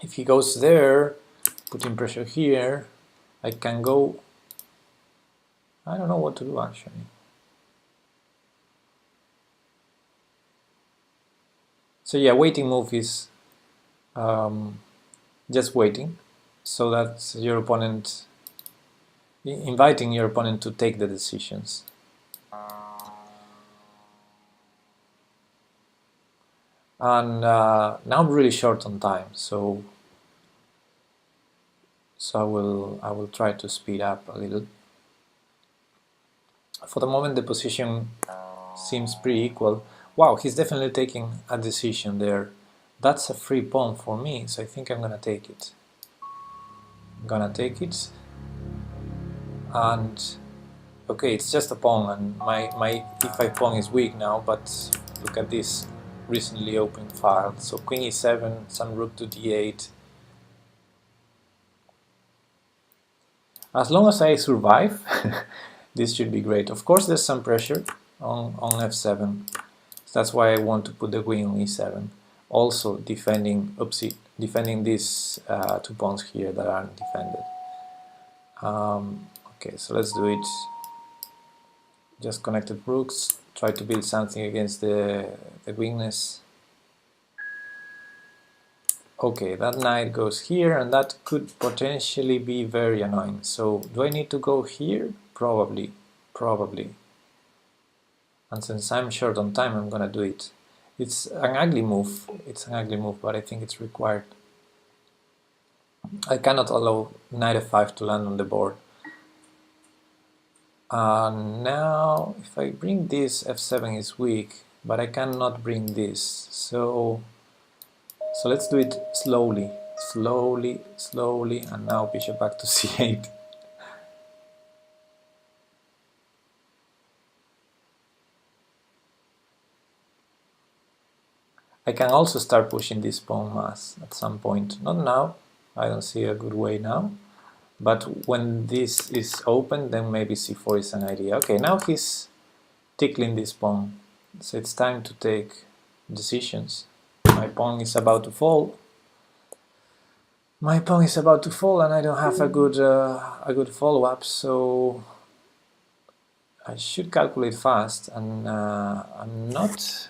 If he goes there, putting pressure here, I can go. I don't know what to do actually. So yeah, waiting move is just waiting, so that your opponent, inviting your opponent to take the decisions. And now I'm really short on time, so I will try to speed up a little. For the moment, the position seems pretty equal. Wow, he's definitely taking a decision there. That's a free pawn for me, so I think I'm gonna take it. I'm gonna take it, and okay, it's just a pawn, and my e5 pawn is weak now, but look at this recently opened file. So queen e7, some rook to d8. As long as I survive, this should be great. Of course, there's some pressure on f7. So that's why I want to put the queen on e7. Also defending, defending these 2 pawns here that aren't defended. Okay, so let's do it. Just connected rooks. Try to build something against the weakness. Okay, that knight goes here, and that could potentially be very annoying. So, do I need to go here? Probably. And since I'm short on time, I'm gonna do it. It's an ugly move. But I think it's required. I cannot allow knight f5 to land on the board. Now, if I bring this, f7 is weak, but I cannot bring this. So let's do it slowly, and now bishop back to c8. I can also start pushing this pawn mass at some point. Not now, I don't see a good way now. But when this is open, then maybe c4 is an idea. Okay, now he's tickling this pawn. So it's time to take decisions. My pawn is about to fall. And I don't have a good follow-up, so I should calculate fast, and I'm not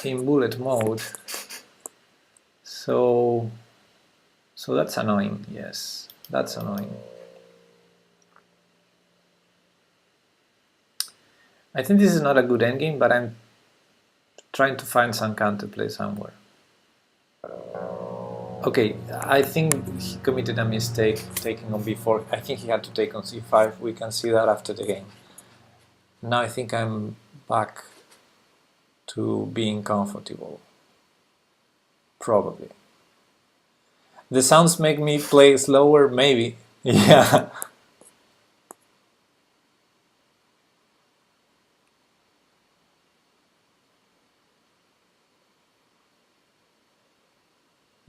in bullet mode, so that's annoying. Yes, that's annoying. I think this is not a good endgame, but I'm trying to find some counterplay somewhere. Okay, I think he committed a mistake taking on b4. I think he had to take on c5. We can see that after the game. Now I think I'm back to being comfortable. Probably. The sounds make me play slower, maybe. Yeah.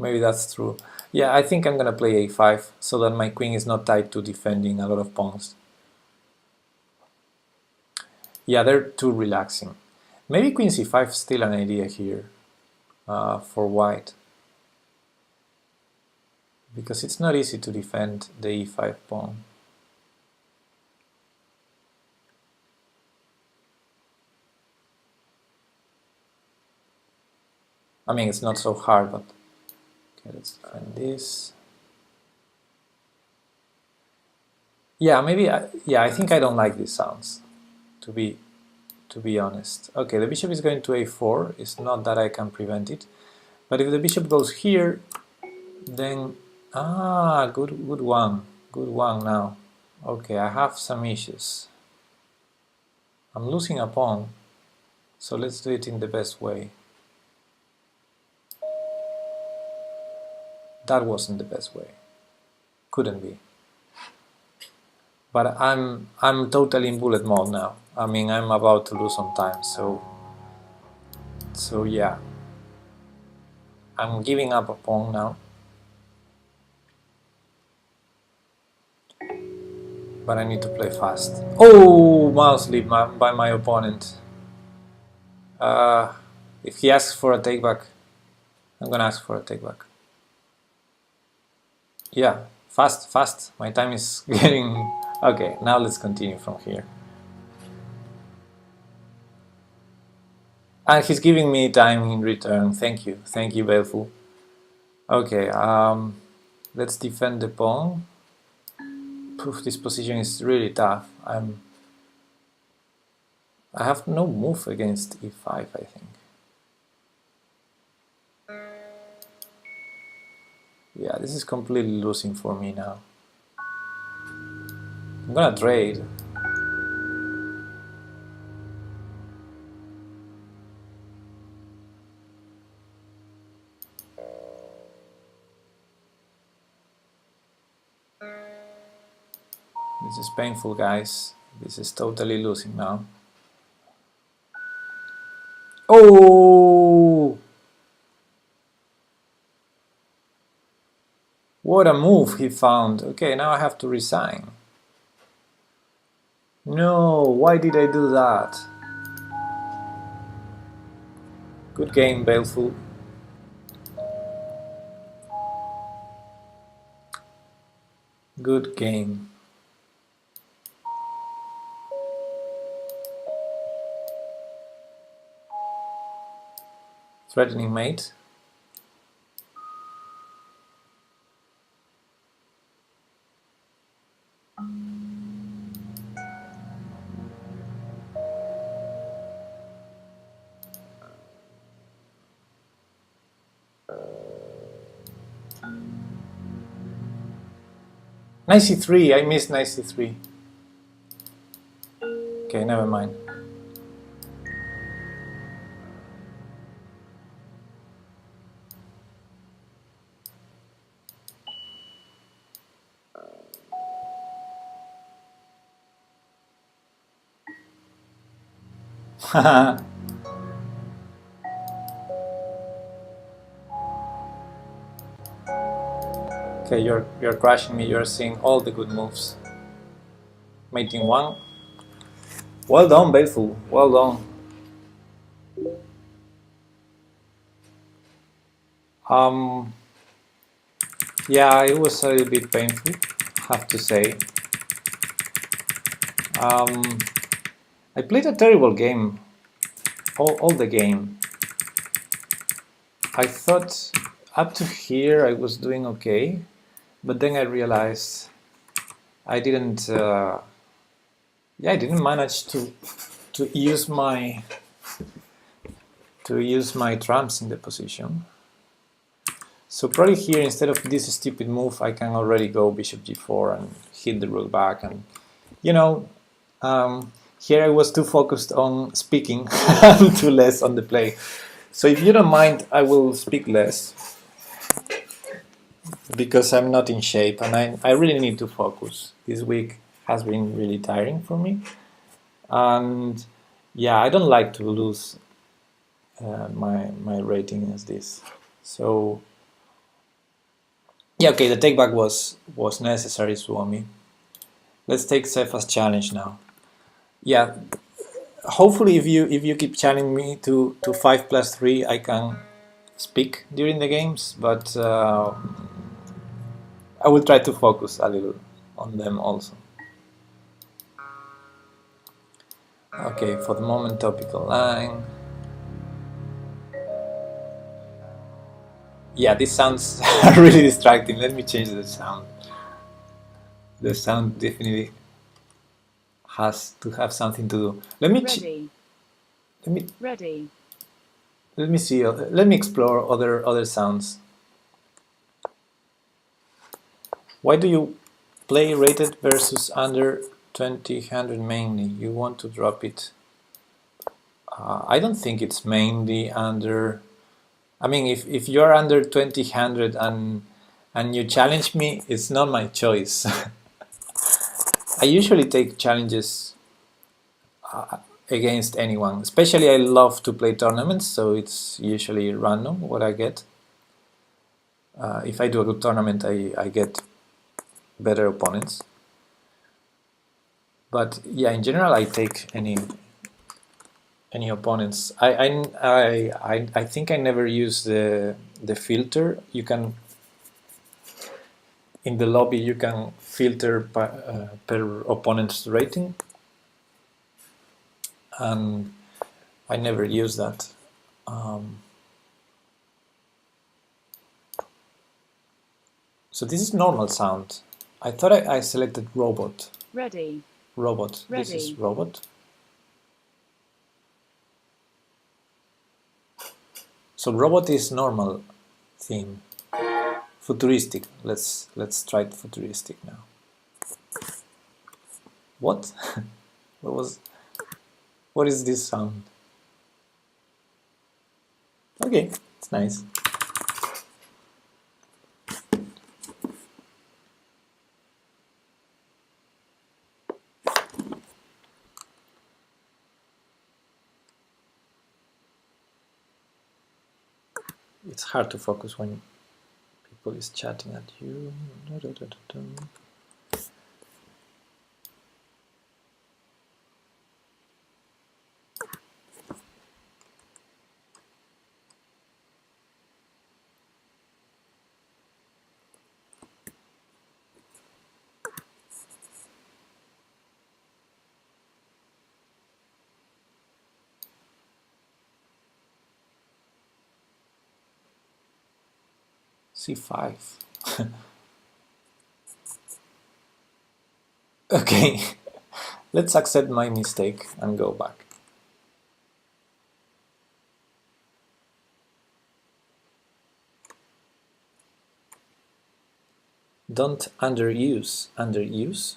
Maybe that's true. Yeah, I think I'm gonna play a5 so that my queen is not tied to defending a lot of pawns. Yeah, they're too relaxing. Maybe queen c5 is still an idea here for white, because it's not easy to defend the e5 pawn. I mean, it's not so hard, but okay, let's defend this. Yeah, maybe. I think I don't like these sounds, to be honest. Okay, the bishop is going to a4. It's not that I can prevent it, but if the bishop goes here, then good one now. Okay, I have some issues. I'm losing a pawn, so let's do it in the best way. That wasn't the best way. Couldn't be. But I'm totally in bullet mode now. I mean, I'm about to lose on time, so yeah. I'm giving up a pawn now. but I need to play fast. Oh, mouse lead by my opponent. If he asks for a take back, I'm gonna ask for a take back. Yeah, fast, fast. My time is getting... Okay, now let's continue from here. And he's giving me time in return. Thank you, Baleful. Okay, let's defend the pawn. Poof, this position is really tough. I have no move against e5, I think. Yeah, this is completely losing for me now. I'm gonna trade. This is painful, guys. This is totally losing now. Oh! What a move he found. Okay, now I have to resign. No, why did I do that? Good game, Baleful. Good game. Threatening mate. Knight c3, I missed knight c3. Okay, never mind. Okay, you're crushing me. You're seeing all the good moves. Mating one. Well done, Baleful. Well done. Yeah, it was a little bit painful, I have to say. I played a terrible game. All the game. I thought up to here I was doing okay, but then I realized I didn't. I didn't manage to use my trumps in the position. So probably here, instead of this stupid move, I can already go bishop g4 and hit the rook back. And you know, here I was too focused on speaking and too less on the play. So if you don't mind, I will speak less because I'm not in shape and I really need to focus. This week has been really tiring for me. And yeah, I don't like to lose my rating as this. So yeah, okay, the take back was necessary, Suomi. Let's take Sefa's challenge now. Yeah, hopefully if you keep challenging me to 5+3, I can speak during the games, but I will try to focus a little on them also. Okay, for the moment, topical line. Yeah, this sounds really distracting. Let me change the sound. The sound definitely has to have something to do. Let me see. Let me explore other sounds. Why do you play rated versus under 2000 mainly? You want to drop it. I don't think it's mainly under. I mean, if you're under 2000 and you challenge me, it's not my choice. I usually take challenges against anyone. Especially I love to play tournaments, so it's usually random what I get. If I do a good tournament, I get better opponents. But yeah, in general, I take any opponents. I think I never use the filter. You can in the lobby you can filter per opponent's rating, and I never use that. So this is normal sound. I thought I selected robot. Ready. Robot. Ready. This is robot. So robot is normal theme. Futuristic. Let's try it futuristic now. What? What is this sound? Okay, it's nice. It's hard to focus when people is chatting at you. C5. Okay, let's accept my mistake and go back. Don't underuse. Underuse?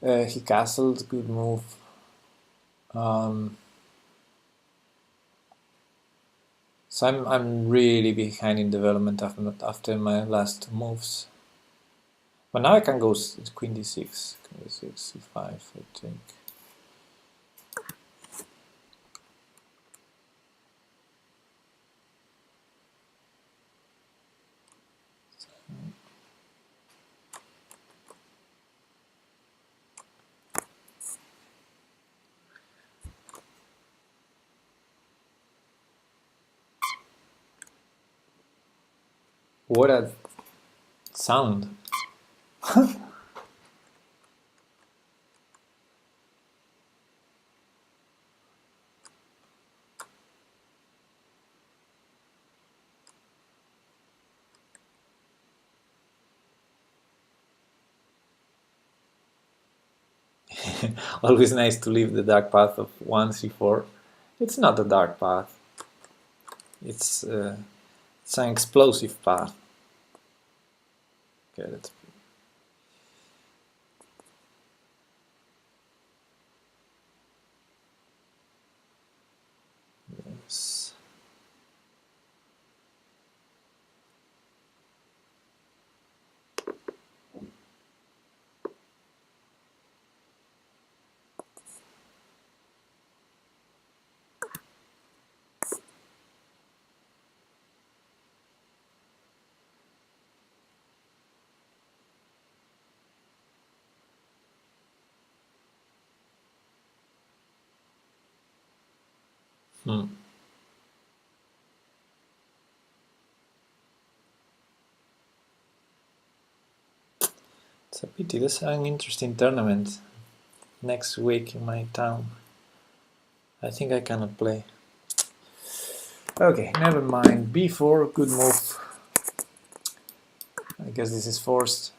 He castled, good move. So I'm really behind in development after my last moves. But now I can go queen d6, queen d6, c5, I think. What a sound! Always nice to leave the dark path of 1c4. It's not a dark path. It's an explosive path. Okay, let's. Yes. It's a pity. This is an interesting tournament next week in my town. I think I cannot play. Okay, never mind. b4, good move. I guess this is forced.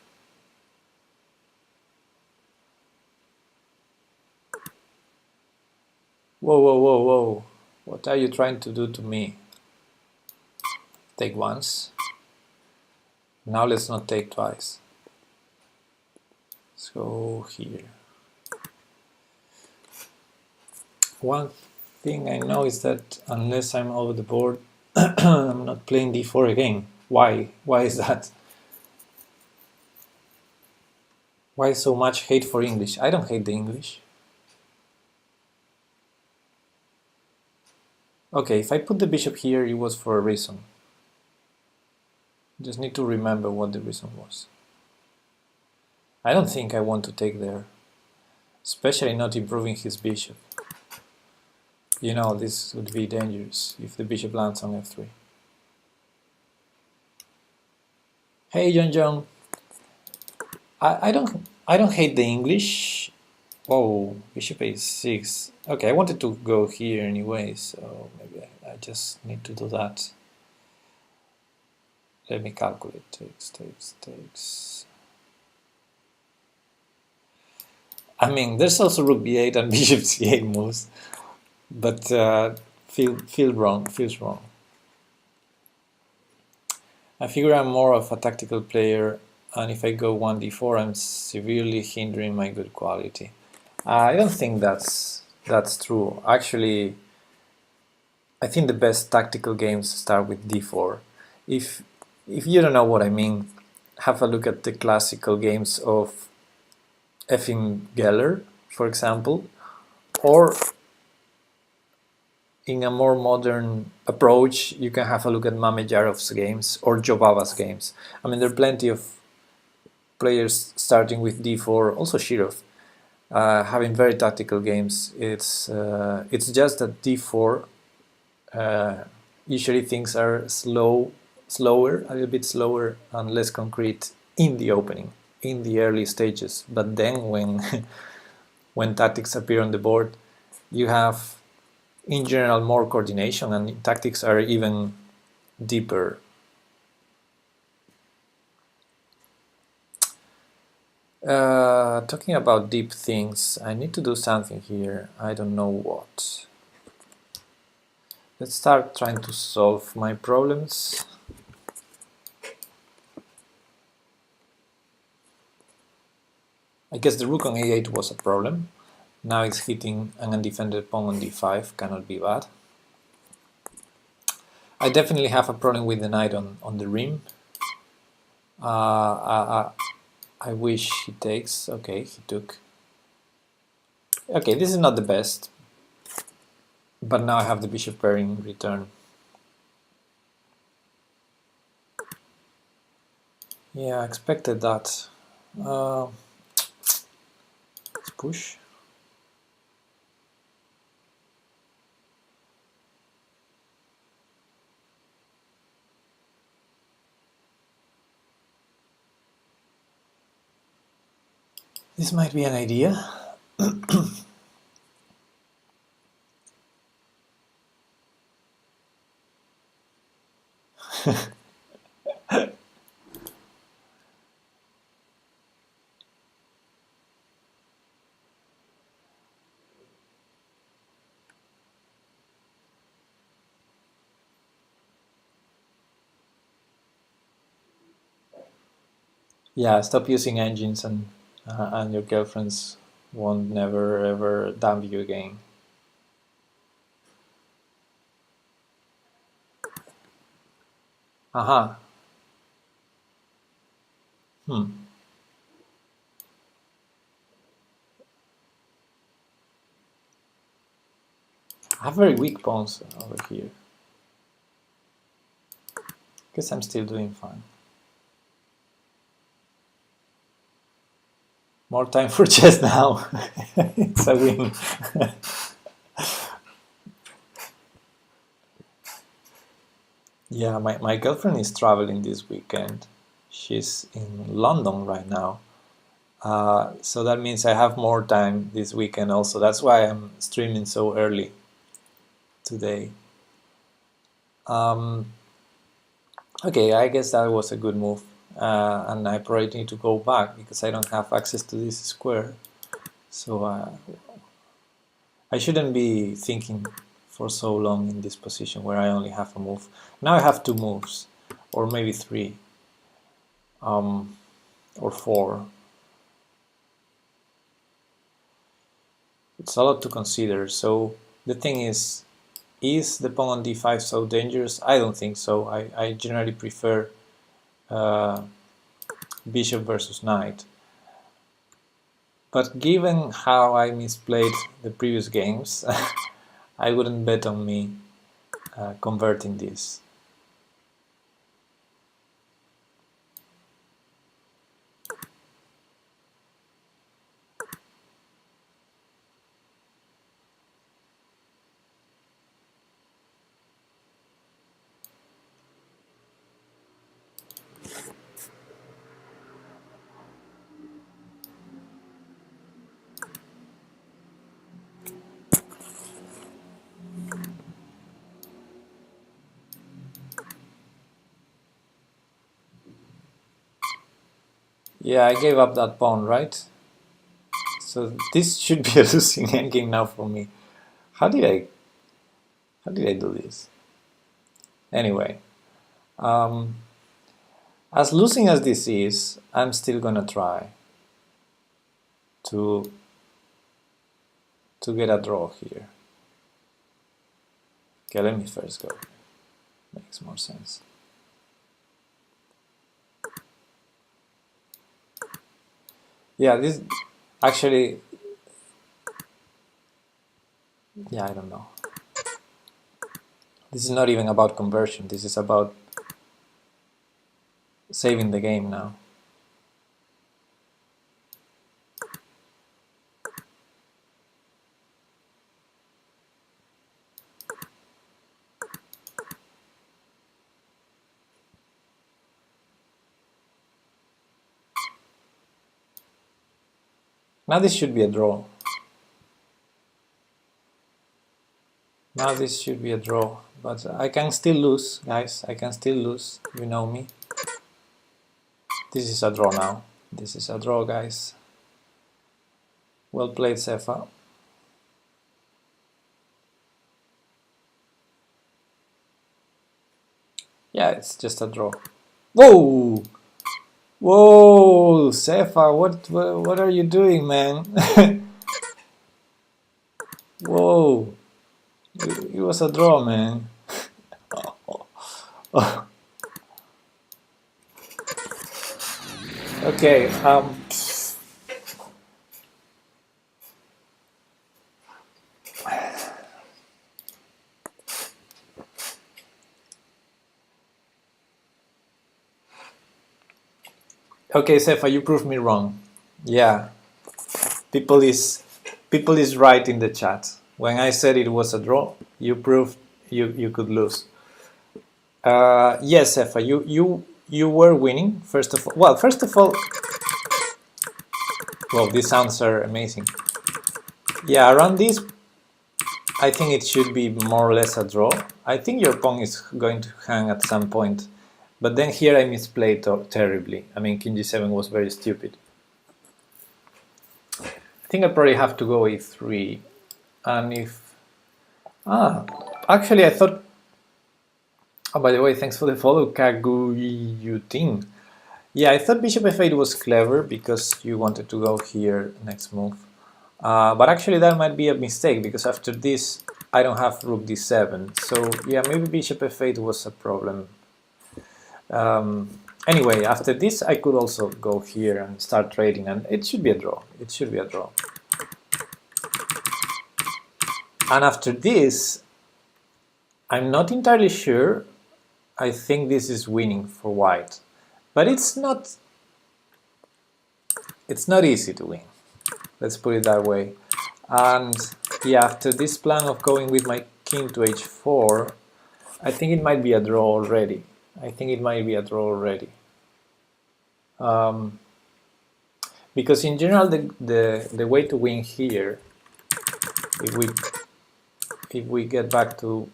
Whoa, whoa, whoa, whoa. What are you trying to do to me? Take once. Now let's not take twice. Let's go here. One thing I know is that unless I'm over the board, I'm not playing d4 again. Why? Why is that? Why so much hate for English? I don't hate the English. Okay, if I put the bishop here, it was for a reason. Just need to remember what the reason was. I don't think I want to take there, especially not improving his bishop. You know, this would be dangerous if the bishop lands on f3. Hey, John. I don't hate the English. Oh, bishop a6. Okay, I wanted to go here anyway, so maybe I just need to do that. Let me calculate. Takes. I mean, there's also rook b8 and bishop c8 moves, but feels wrong. I figure I'm more of a tactical player, and if I go 1d4, I'm severely hindering my good quality. I don't think that's true. Actually, I think the best tactical games start with d4. If you don't know what I mean, have a look at the classical games of Efim Geller, for example, or in a more modern approach, you can have a look at Mamedyrov's games or Jobaba's games. I mean, there are plenty of players starting with d4, also Shirov, having very tactical games. It's just that d4 usually things are slower, a little bit slower and less concrete in the opening, in the early stages. But then when when tactics appear on the board, you have in general more coordination, and tactics are even deeper. Talking about deep things, I need to do something here. I don't know what. Let's start trying to solve my problems. I guess the rook on a8 was a problem. Now it's hitting an undefended pawn on d5, cannot be bad. I definitely have a problem with the knight on the rim. I wish he takes. Okay, he took. Okay, this is not the best, but now I have the bishop pair in return. Yeah, I expected that. Let's push. This might be an idea. Yeah, stop using engines and your girlfriends won't never ever dump you again. Aha. I have very weak pawns over here. Guess I'm still doing fine. More time for chess now. It's a win. Yeah, my girlfriend is traveling this weekend. She's in London right now. So that means I have more time this weekend also. That's why I'm streaming so early today. Okay, I guess that was a good move. And I probably need to go back because I don't have access to this square. So I shouldn't be thinking for so long in this position where I only have a move. Now I have two moves, or maybe three, or four. It's a lot to consider. So the thing is the pawn on d5 so dangerous? I don't think so. I generally prefer bishop versus knight. But given how I misplayed the previous games, I wouldn't bet on me converting this. Yeah, I gave up that pawn, right? So this should be a losing endgame now for me. How did I do this? Anyway, as losing as this is, I'm still gonna try to get a draw here. Okay, let me first go. Makes more sense. Yeah, this actually, yeah, I don't know. This is not even about conversion. This is about saving the game now. Now this should be a draw. Now this should be a draw, but I can still lose, guys. I can still lose, you know me. This is a draw now. This is a draw, guys. Well played, Sefa. Yeah, it's just a draw. Whoa! Whoa, Sefa, what are you doing, man? Whoa! It was a draw, man. Okay, okay, Sefa, you proved me wrong. Yeah, people is right in the chat. When I said it was a draw, you proved you could lose. Yes, Sefa, you were winning. First of all, well, these sounds are amazing. Yeah, around this, I think it should be more or less a draw. I think your pawn is going to hang at some point. But then here I misplayed terribly. I mean, king g7 was very stupid. I think I probably have to go e3. And if... actually I thought... Oh, by the way, thanks for the follow, Kaguyutin. Yeah, I thought bishop f8 was clever because you wanted to go here next move. But actually that might be a mistake because after this I don't have rook d7. So yeah, maybe bishop f8 was a problem. Anyway, after this I could also go here and start trading, and it should be a draw. It should be a draw. And after this, I'm not entirely sure. I think this is winning for white, but it's not easy to win. Let's put it that way. And yeah, after this plan of going with my king to h4, I think it might be a draw already. Because in general, the way to win here, if we get back to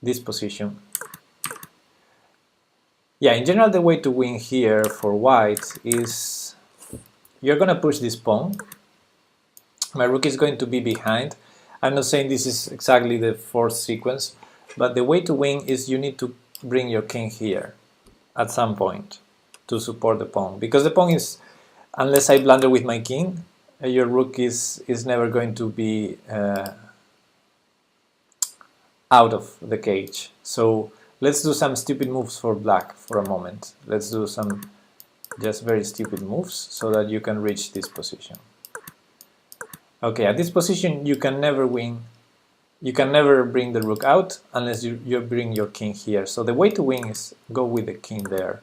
this position, yeah, in general the way to win here for white is you're gonna push this pawn. My rook is going to be behind. I'm not saying this is exactly the fourth sequence, but the way to win is you need to bring your king here at some point to support the pawn, because the pawn is, unless I blunder with my king, your rook is never going to be out of the cage. So let's do some stupid moves for black for a moment. Let's do some just very stupid moves so that you can reach this position. Okay, at this position you can never win. You can never bring the rook out unless you bring your king here. So the way to win is go with the king there.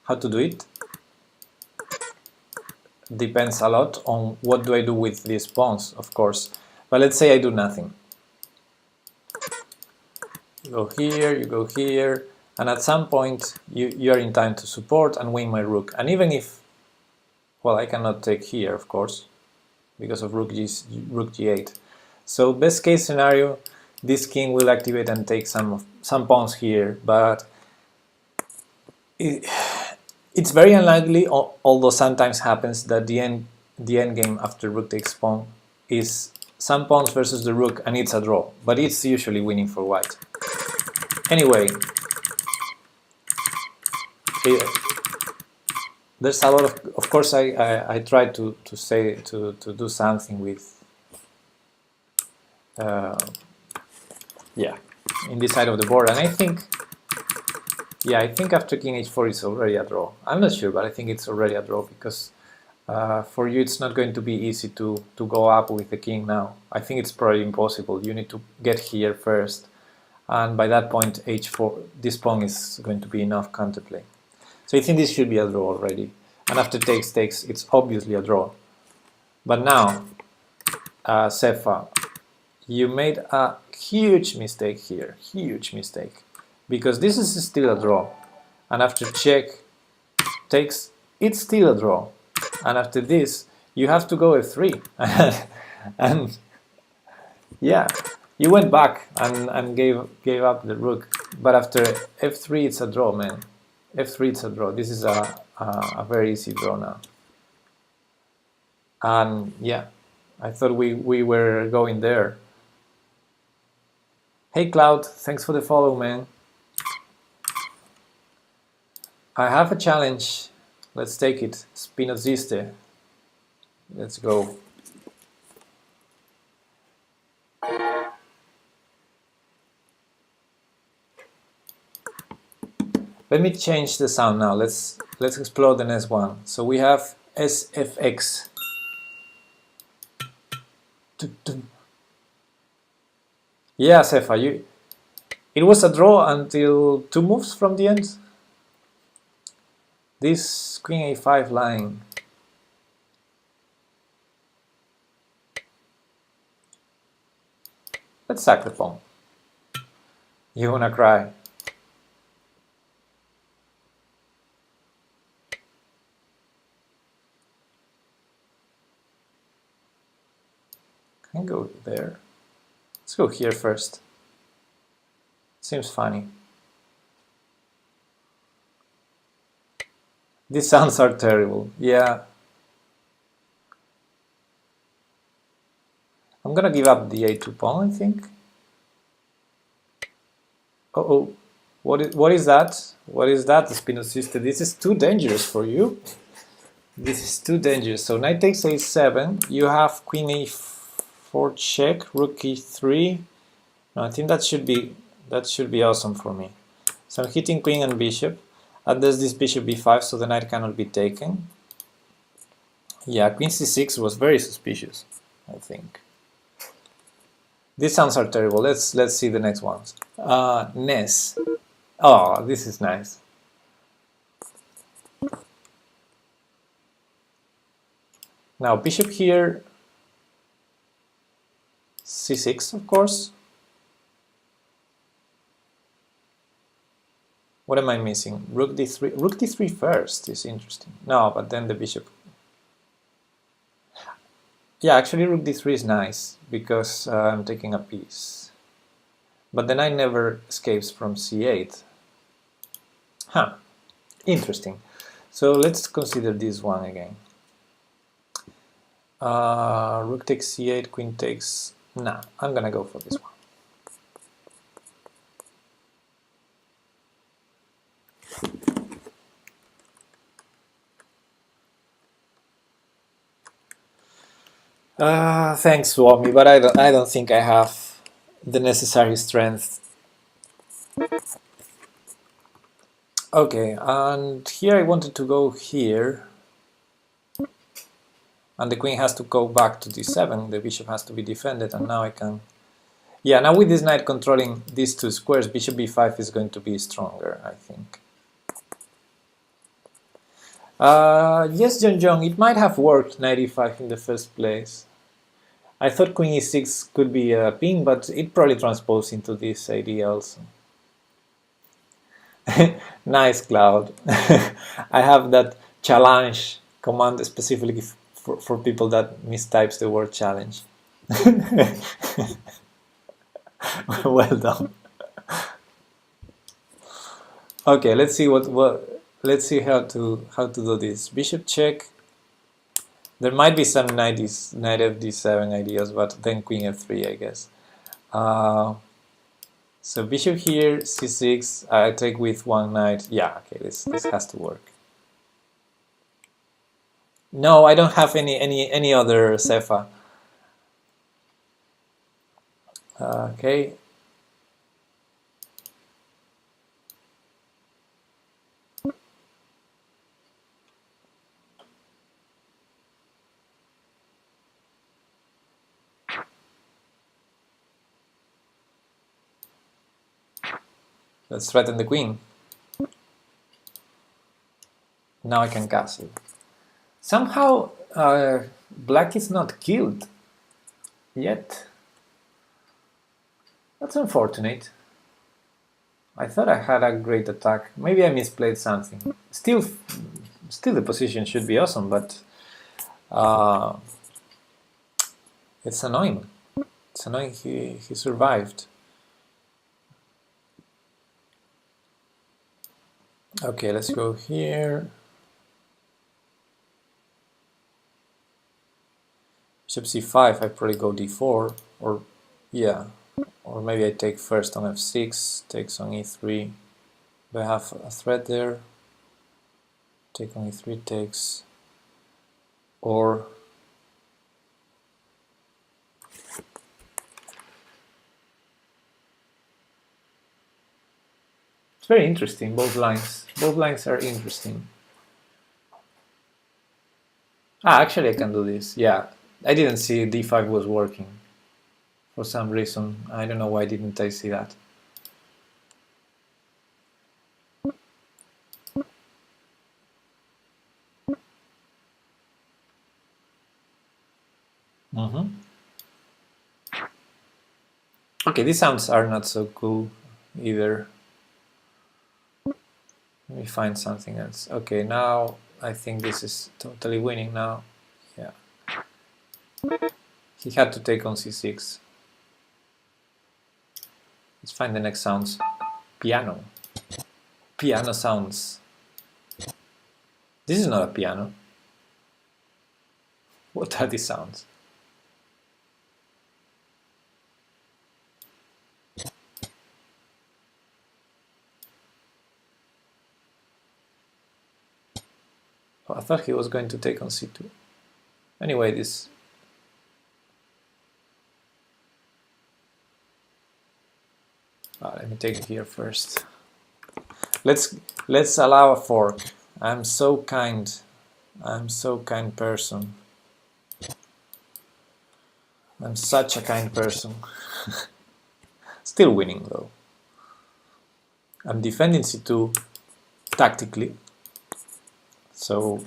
How to do it? Depends a lot on what do I do with these pawns, of course. But let's say I do nothing. You go here, and at some point you are in time to support and win my rook. And even if, well, I cannot take here, of course, because of rook g8. So best case scenario, this king will activate and take some pawns here, but It's very unlikely, although sometimes happens, that the end game after rook takes pawn is some pawns versus the rook and it's a draw, but it's usually winning for white. Anyway, there's a lot of course I try to do something with yeah, in this side of the board, and I think after king h4 it's already a draw. I'm not sure, but I think it's already a draw because for you it's not going to be easy to go up with the king now. I think it's probably impossible. You need to get here first, and by that point h4, this pawn is going to be enough counterplay. So I think this should be a draw already, and after takes, it's obviously a draw. But now, Sefa, you made a huge mistake here, huge mistake, because this is still a draw, and after check takes, it's still a draw, and after this you have to go f3, and yeah, you went back and gave up the rook, but after f3 it's a draw, man. f3 it's a draw. This is a very easy draw now, and yeah, I thought we were going there. Hey Cloud, thanks for the follow, man. I have a challenge. Let's take it. Spinoziste. Let's go. Let me change the sound now. Let's explore the next one. So we have SFX. Yeah, Sefa, it was a draw until 2 moves from the end. This queen a5 line. Let's sack the pawn. You wanna cry? Can go there. Let's go here first. Seems funny. These sounds are terrible. Yeah. I'm gonna give up the a2 pawn, I think. Uh-oh. What is that? What is that, Spinoziste? This is too dangerous for you. This is too dangerous. So knight takes a7. You have queen a4 check, rook e3. No, I think that should be awesome for me. So I'm hitting queen and bishop. And there's this bishop b5, so the knight cannot be taken. Yeah, queen c6 was very suspicious, I think. These sounds are terrible. Let's see the next ones. Ness. Oh, this is nice. Now bishop here. c6, of course. What am I missing? Rook d3. Rook d3 first is interesting. No, but then the bishop. Yeah, actually rook d3 is nice because I'm taking a piece. But the knight never escapes from c8. Huh. Interesting. So let's consider this one again. Rook takes c8, queen takes... Nah, I'm gonna go for this one. Thanks, Swami, but I don't think I have the necessary strength. Okay, and here I wanted to go here, and the queen has to go back to d7. The bishop has to be defended, and now I can. Yeah, now with this knight controlling these two squares, bishop b5 is going to be stronger, I think. Yes, John, it might have worked knight e5 in the first place. I thought queen e6 could be a ping, but it probably transposed into this idea also. Nice, Cloud. I have that challenge command specifically for people that mistypes the word challenge. Well done. Okay, let's see what let's see how to do this. Bishop check. There might be some knight fd7 ideas, but then queen f3, I guess. So bishop here, c6. I take with one knight. Yeah, okay, this has to work. No, I don't have any other Cefa. Okay. Let's threaten the queen. Now I can castle. Somehow black is not killed yet. That's unfortunate. I thought I had a great attack. Maybe I misplayed something. Still the position should be awesome, but it's annoying. It's annoying he survived. Okay, let's go here. Bishop c5, I probably go d4, or yeah, or maybe I take first on f6, takes on e3. Do I have a threat there? Take on e3 takes, or it's very interesting, both lines. Both lines are interesting. Ah, actually I can do this, yeah. I didn't see d5 was working for some reason. I don't know why didn't I see that. Okay, these sounds are not so cool either. Let me find something else. Okay, now I think this is totally winning now. Yeah. He had to take on c6. Let's find the next sounds. Piano. Piano sounds. This is not a piano. What are these sounds? Oh, I thought he was going to take on c2. Anyway, this... let me take it here first. Let's allow a fork. I'm so kind. I'm so kind person. I'm such a kind person. Still winning though. I'm defending c2 tactically. So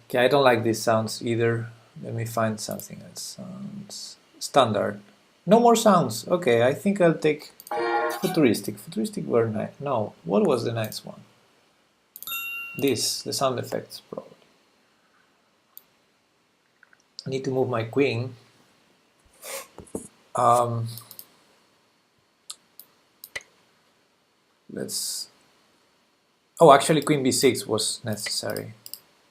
okay, I don't like these sounds either. Let me find something else. Sounds standard. No more sounds. Okay, I think I'll take futuristic. Futuristic were nice. No, what was the nice one? This, the sound effects probably. I need to move my queen. Let's... Oh, actually queen b6 was necessary.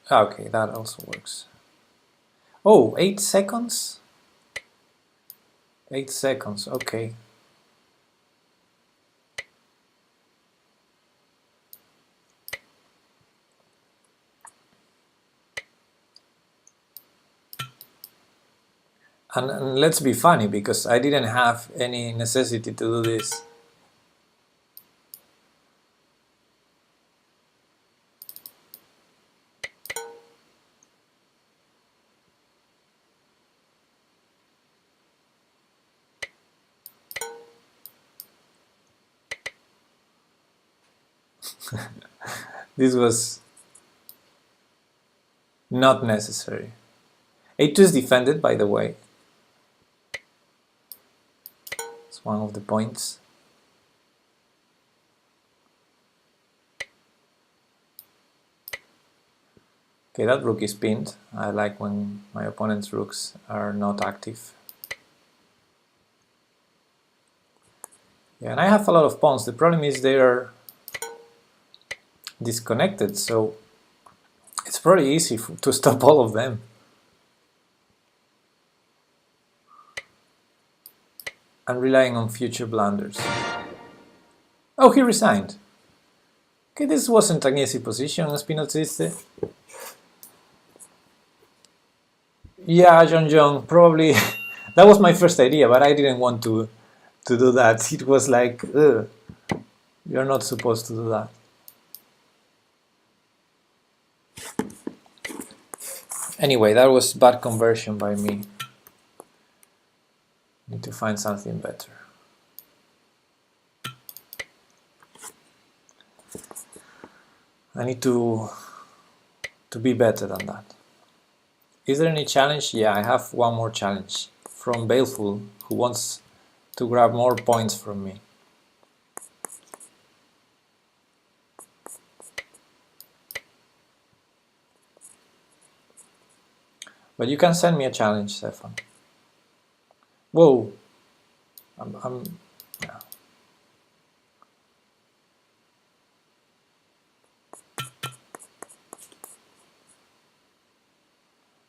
Okay, that also works. Oh, 8 seconds? 8 seconds, okay. And let's be funny, because I didn't have any necessity to do this. This was not necessary. A2 is defended, by the way. It's one of the points. Okay, that rook is pinned. I like when my opponent's rooks are not active. Yeah, and I have a lot of pawns. The problem is they are disconnected, so it's pretty easy to stop all of them. I'm relying on future blunders. Oh, he resigned. Okay, this wasn't an easy position, Spinoziste. Yeah, John, probably that was my first idea, but I didn't want to do that. It was like, ugh, you're not supposed to do that. Anyway, that was bad conversion by me. Need to find something better. I need to be better than that. Is there any challenge? Yeah, I have one more challenge from Baleful, who wants to grab more points from me. But you can send me a challenge, Stefan. Whoa. Yeah.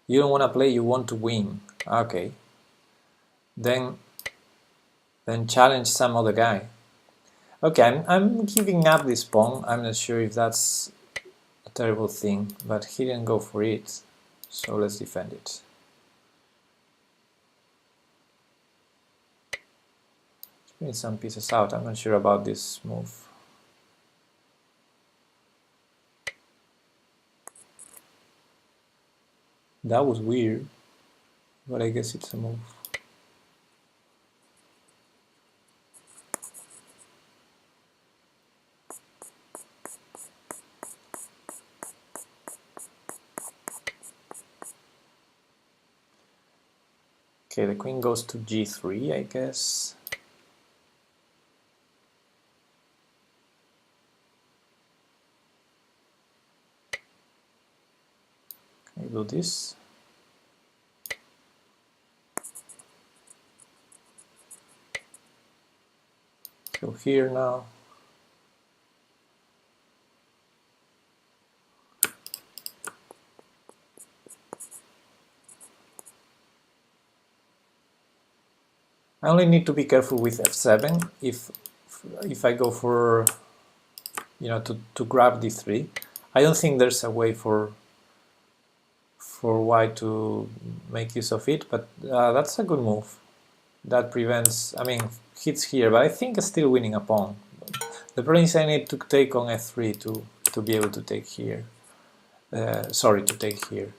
You don't want to play, you want to win. Okay. Then challenge some other guy. Okay, I'm giving up this pawn. I'm not sure if that's a terrible thing, but he didn't go for it. So let's defend it. Bring some pieces out. I'm not sure about this move. That was weird, but I guess it's a move. Okay, the queen goes to g3, I guess. Can I do this? So here now. I only need to be careful with f7 if I go for, you know, to grab d3. I don't think there's a way for white to make use of it, but that's a good move. That prevents, I mean, hits here, but I think it's still winning a pawn. The problem is I need to take on f3 to be able to take here. Sorry, to take here.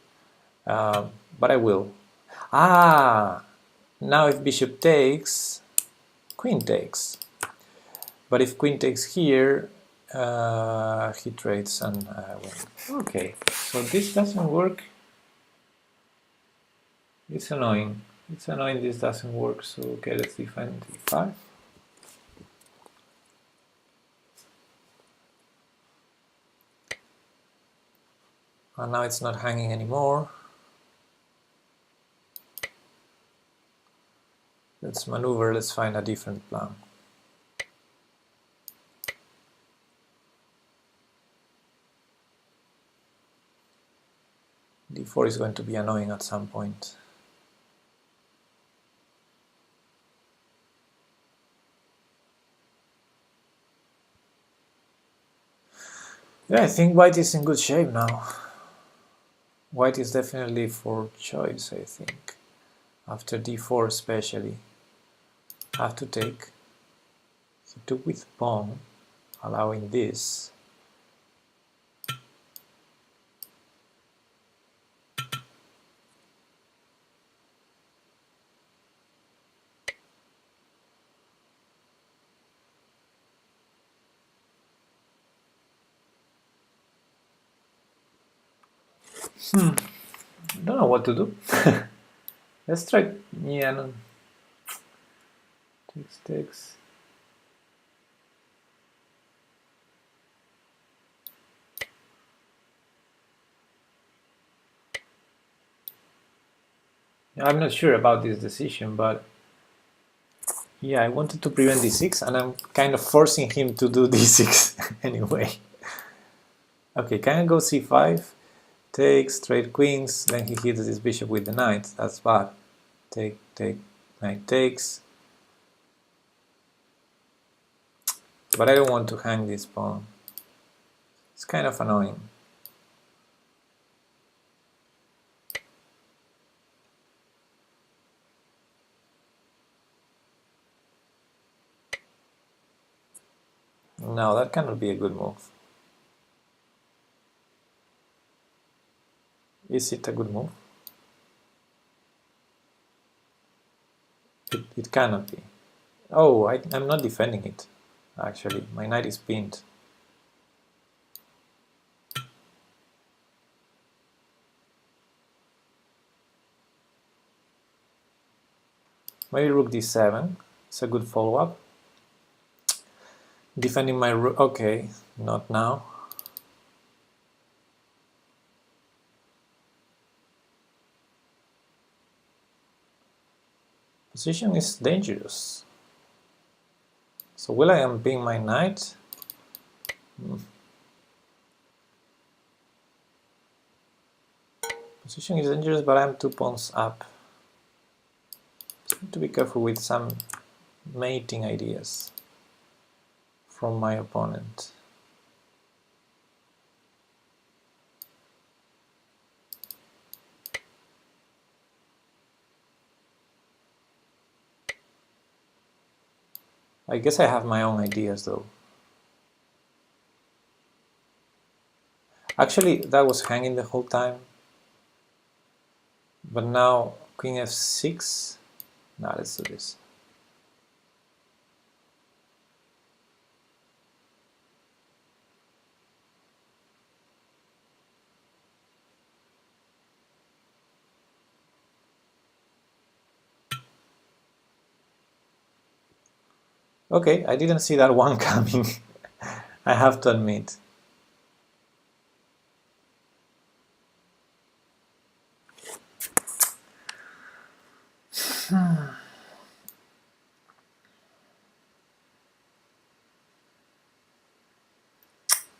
But I will. Now if bishop takes, queen takes. But if queen takes here, he trades and wins. Okay, so this doesn't work. It's annoying. It's annoying this doesn't work, so okay, let's defend d5. And now it's not hanging anymore. Let's maneuver, let's find a different plan. d4 is going to be annoying at some point. Yeah, I think white is in good shape now. White is definitely for choice, I think. After d4 especially. Have to take. He took with pawn, allowing this. I don't know what to do. Let's try. Yeah, no. Takes. I'm not sure about this decision, but Yeah, I wanted to prevent d6, and I'm kind of forcing him to do d6 anyway. Okay, can I go c5? Takes, trade queens, then he hits this bishop with the knight. That's bad. Take, take, knight takes. But I don't want to hang this pawn. It's kind of annoying. No, that cannot be a good move. Is it a good move? It cannot be. Oh, I'm not defending it, actually. My knight is pinned. Maybe rook d7. It's a good follow-up. Defending my rook. Okay, not now. Position is dangerous. So will I unpin my knight? Position is dangerous, but I'm 2 pawns up. Just need to be careful with some mating ideas from my opponent. I guess I have my own ideas though. Actually, that was hanging the whole time. But now, queen f6. Now let's do this. Okay, I didn't see that one coming. I have to admit.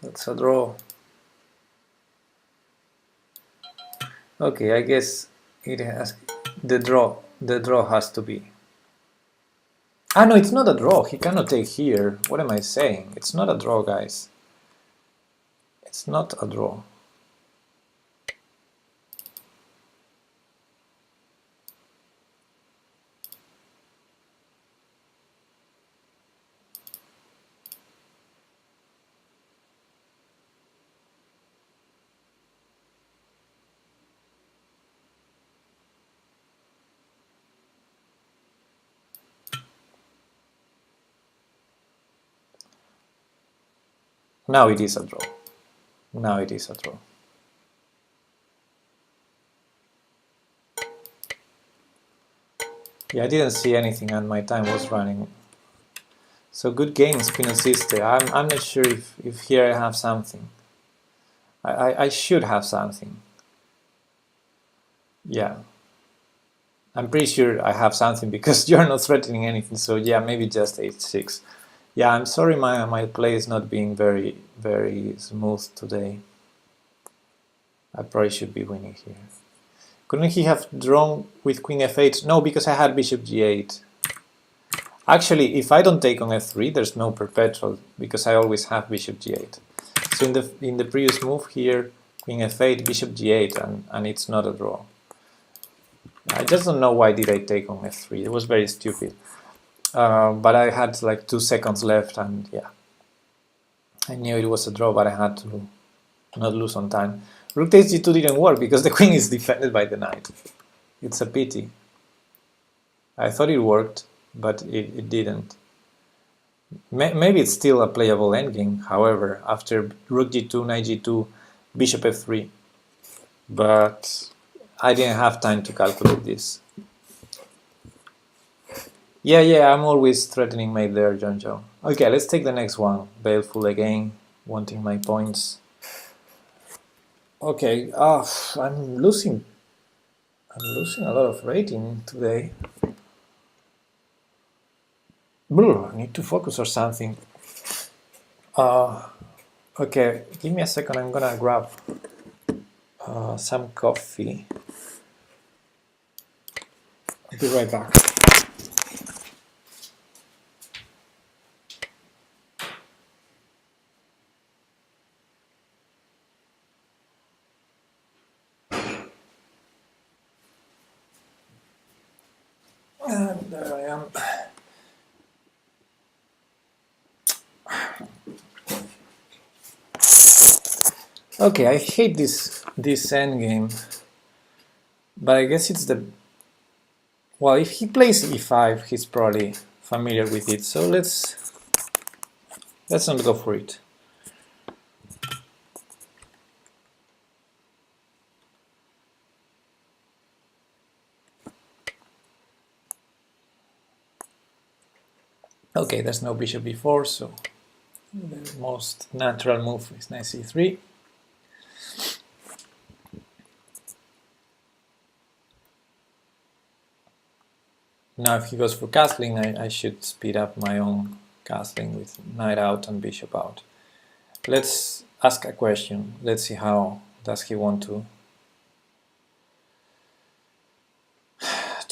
That's a draw. Okay, I guess it has the draw. The draw has to be. Ah, no, it's not a draw. He cannot take here. What am I saying? It's not a draw, guys. It's not a draw. Now it is a draw. Now it is a draw. Yeah, I didn't see anything and my time was running. So good game, Spinosiste. I'm not sure if here I have something. I should have something. Yeah. I'm pretty sure I have something because you're not threatening anything. So yeah, maybe just h6. Yeah, I'm sorry my play is not being very smooth today. I probably should be winning here. Couldn't he have drawn with queen f8? No, because I had bishop g8. Actually, if I don't take on f3, there's no perpetual, because I always have bishop g8. So in the previous move here, queen f8, bishop g8, and it's not a draw. I just don't know why did I take on f3. It was very stupid. But I had like 2 seconds left, and yeah. I knew it was a draw, but I had to not lose on time. Rook takes g2 didn't work because the queen is defended by the knight. It's a pity. I thought it worked, but it didn't. Maybe it's still a playable endgame, however, after rook g2, knight g2, bishop f3. But I didn't have time to calculate this. Yeah, I'm always threatening mate there, Jonjo. Okay, let's take the next one. Baleful again, wanting my points. Okay, I'm losing a lot of rating today. I need to focus or something. Okay, give me a second. I'm gonna grab some coffee. I'll be right back. And there I am. Okay, I hate this endgame, but I guess it's the... Well, if he plays e5, he's probably familiar with it, so let's not go for it. Okay, there's no bishop b4, so the most natural move is knight c3. Now if he goes for castling, I should speed up my own castling with knight out and bishop out. Let's ask a question. Let's see how does he want to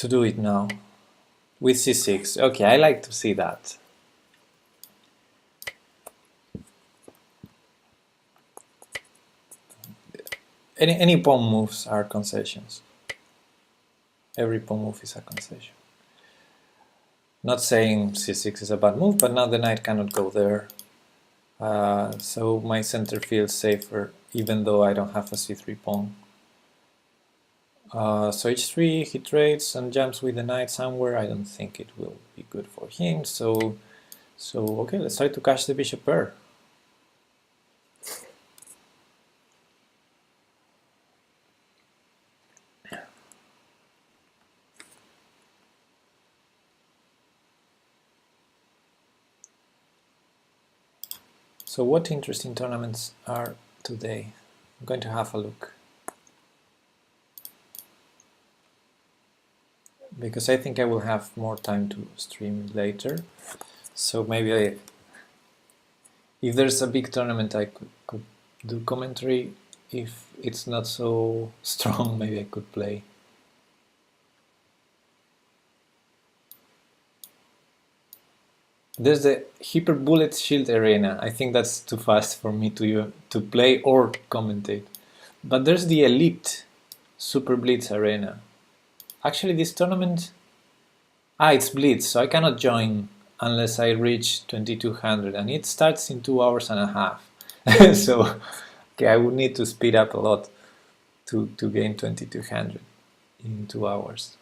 do it now. With c6. Okay, I like to see that. Any pawn moves are concessions. Every pawn move is a concession. Not saying c6 is a bad move, but now the knight cannot go there. So my center feels safer, even though I don't have a c3 pawn. So h3, he trades and jumps with the knight somewhere. I don't think it will be good for him. So okay, let's try to catch the bishop pair. So what interesting tournaments are today? I'm going to have a look, because I think I will have more time to stream later. So maybe if there's a big tournament, I could do commentary. If it's not so strong, maybe I could play. There's the Hyper Bullet Shield Arena. I think that's too fast for me to play or commentate. But there's the Elite Super Blitz Arena. Actually, this tournament... it's Blitz, so I cannot join unless I reach 2200, and it starts in 2 hours and a half. So, okay, I would need to speed up a lot to gain 2200 in 2 hours.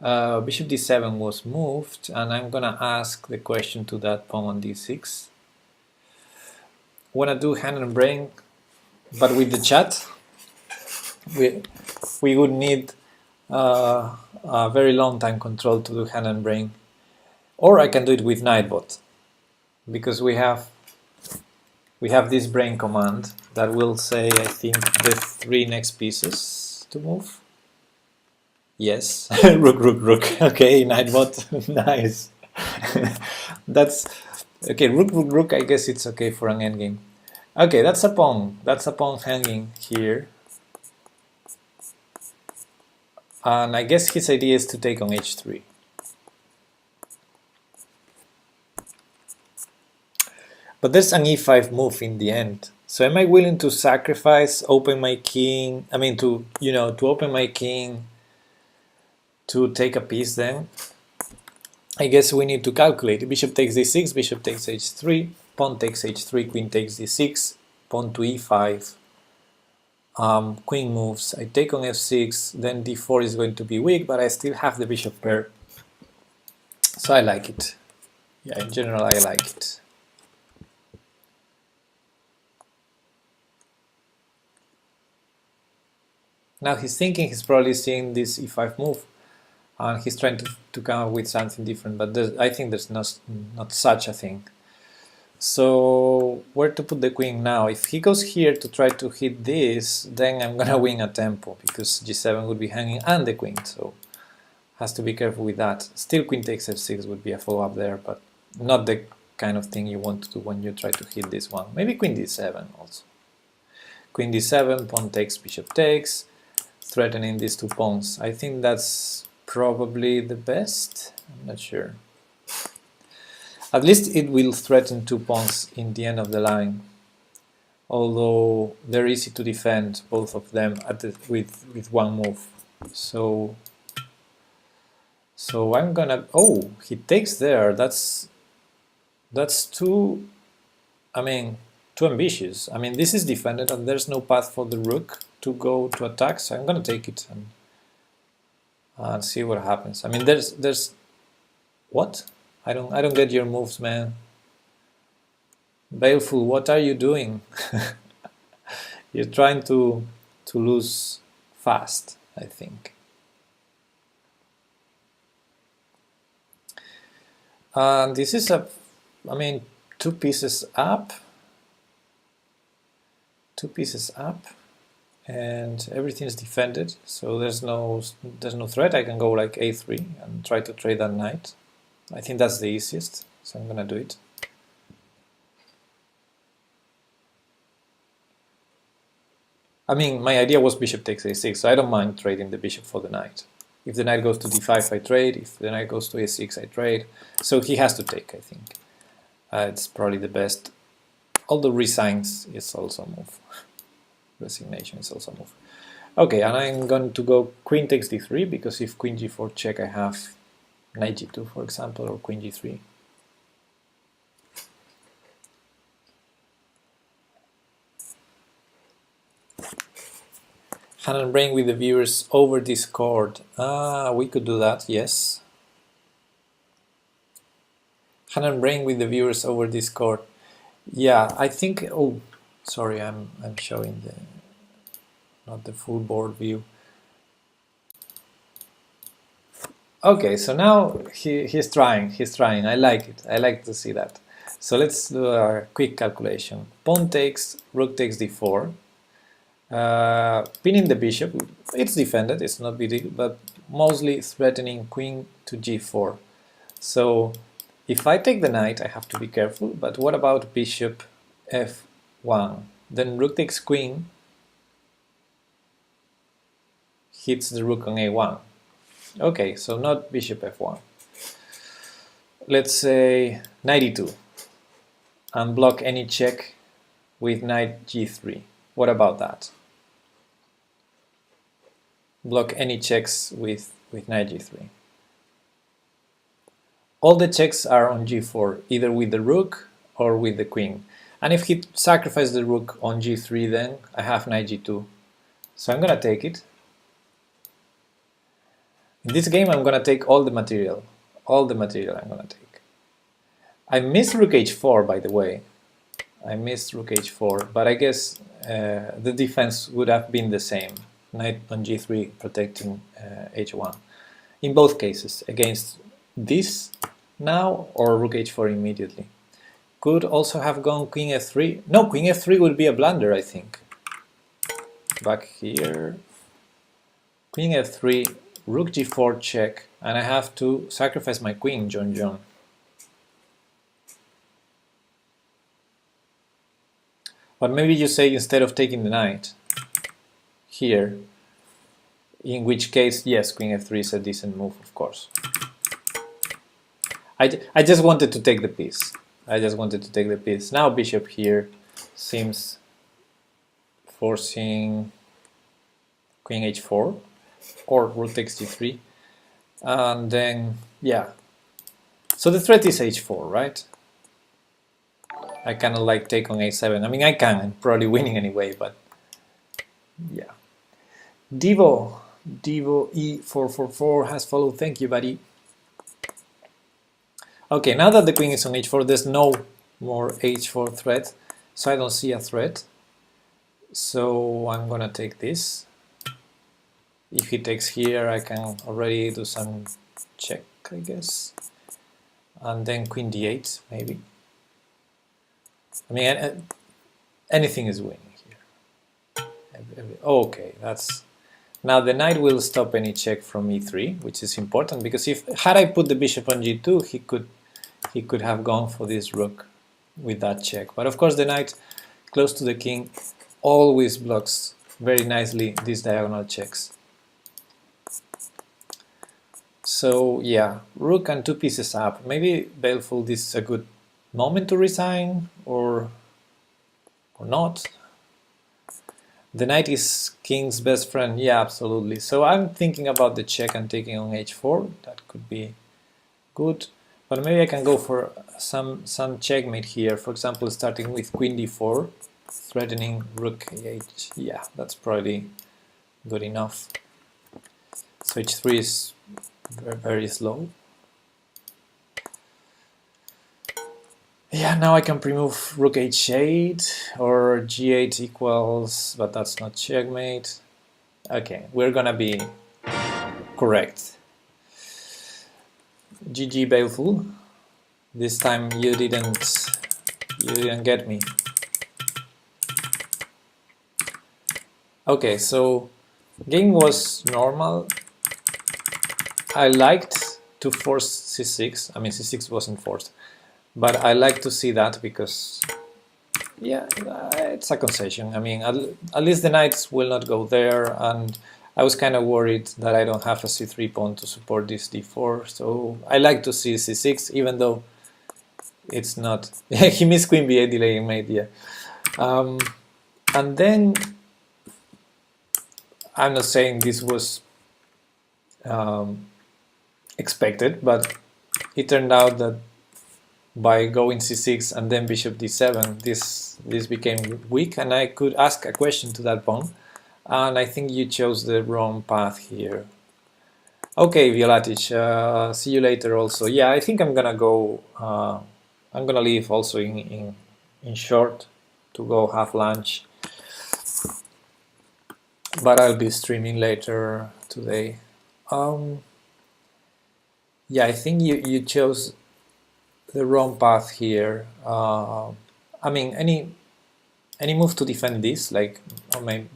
Bishop d7 was moved, and I'm gonna ask the question to that pawn on d6. Wanna do hand and brain, but with the chat, we would need a very long time control to do hand and brain, or I can do it with Nightbot, because we have this brain command that will say, I think, the 3 next pieces to move. Yes, rook, rook, rook. Okay, Nightbot, nice. That's okay. Rook, rook, rook. I guess it's okay for an endgame. Okay, that's a pawn. That's a pawn hanging here. And I guess his idea is to take on h3. But there's an e5 move in the end. So am I willing to sacrifice, open my king? I mean, to open my king to take a piece then? I guess we need to calculate. Bishop takes d6, bishop takes h3, pawn takes h3, queen takes d6, pawn to e5, queen moves, I take on f6, then d4 is going to be weak, but I still have the bishop pair. So I like it. Yeah, in general I like it. Now he's thinking, he's probably seeing this e5 move, and he's trying to come up with something different, but I think there's not such a thing. So where to put the queen now? If he goes here to try to hit this, then I'm gonna win a tempo, because g7 would be hanging and the queen, so Has to be careful with that. Still queen takes f6 would be a follow-up there, but not the kind of thing you want to do when you try to hit this one. Maybe queen d7 also. Queen d7, pawn takes, bishop takes, threatening these two pawns. I think that's probably the best. I'm not sure. At least it will threaten two pawns in the end of the line. Although they're easy to defend, both of them, with one move. So I'm gonna... Oh, he takes there. That's too... I mean, too ambitious. I mean, this is defended and there's no path for the rook to go to attack, so I'm gonna take it and see what happens. I mean, there's... What? I don't get your moves, man. Baleful, what are you doing? You're trying to lose fast, I think. And this is I mean, 2 pieces up. 2 pieces up, and everything is defended, so there's no threat. I can go like a3 and try to trade that knight. I think that's the easiest, so I'm gonna do it. I mean, my idea was bishop takes a6, so I don't mind trading the bishop for the knight. If the knight goes to d5, I trade. If the knight goes to a6, I trade. So he has to take, I think. It's probably the best. Although resigns is also a move. Resignation is also a move. Okay, and I'm going to go queen takes d3, because if queen g4 check, I have knight g2, for example, or queen g3. Hand and brain with the viewers over Discord. We could do that, yes. Hand and brain with the viewers over Discord. Yeah, I think. Oh, sorry, I'm showing not the full board view. Okay, so now he's trying. I like it. I like to see that. So let's do a quick calculation. Pawn takes, rook takes d4. Pinning the bishop, it's defended, it's not big, but mostly threatening queen to g4. So if I take the knight, I have to be careful, but what about bishop f1? Then rook takes queen, hits the rook on a1. Okay, so not bishop f1. Let's say knight e2, and block any check with knight g3. What about that? Block any checks with knight g3. All the checks are on g4, either with the rook or with the queen. And if he sacrifices the rook on g3, then I have knight g2. So I'm gonna take it. In this game, I'm gonna take all the material. All the material I'm gonna take. I missed rook h4, by the way. I missed rook h4, but I guess the defense would have been the same. Knight on g3 protecting h1. In both cases, against this now or rook h4 immediately. Could also have gone queen f3. No, queen f3 would be a blunder, I think. Back here. Queen f3, rook g4 check, and I have to sacrifice my queen, John. But maybe you say instead of taking the knight here, in which case, yes, queen f3 is a decent move, of course. I just wanted to take the piece. Now bishop here seems forcing queen h4 or rook takes g3. And then, yeah. So the threat is h4, right? I cannot like take on a7. I mean, I can, I'm probably winning anyway, but yeah. Devo E444 has followed. Thank you, buddy. Okay, now that the queen is on h4, there's no more h4 threat, so I don't see a threat. So I'm gonna take this. If he takes here, I can already do some check, I guess. And then queen d8, maybe. I mean, anything is winning here. Okay, that's Now the knight will stop any check from e3, which is important because if had I put the bishop on g2, he could have gone for this rook with that check. But of course the knight close to the king always blocks very nicely these diagonal checks. So yeah, rook and 2 pieces up. Maybe Baleful, this is a good moment to resign or not. The knight is king's best friend. Yeah, absolutely. So I'm thinking about the check and taking on h4. That could be good. But maybe I can go for some checkmate here. For example, starting with queen d4, threatening rook ah. Yeah, that's probably good enough. So h3 is very, very slow. Yeah, now I can pre-move rook h8 or g8 equals, but that's not checkmate. Okay, we're gonna be correct. GG Baleful. This time you didn't get me. Okay, so game was normal. I liked to force c6. I mean, c6 wasn't forced. But I like to see that because, yeah, it's a concession. I mean, at least the knights will not go there, and I was kind of worried that I don't have a c3 pawn to support this d4, so I like to see c6, even though it's not... he missed queen b8 delaying mate, yeah. And then, I'm not saying this was expected, but it turned out that by going c6 and then bishop d7, this became weak, and I could ask a question to that pawn, and I think you chose the wrong path here. Okay, Violatic, see you later also. Yeah, I think I'm gonna go, I'm gonna leave also in short to go have lunch, but I'll be streaming later today. Yeah, I think you chose the wrong path here. I mean, any move to defend this, like, or maybe,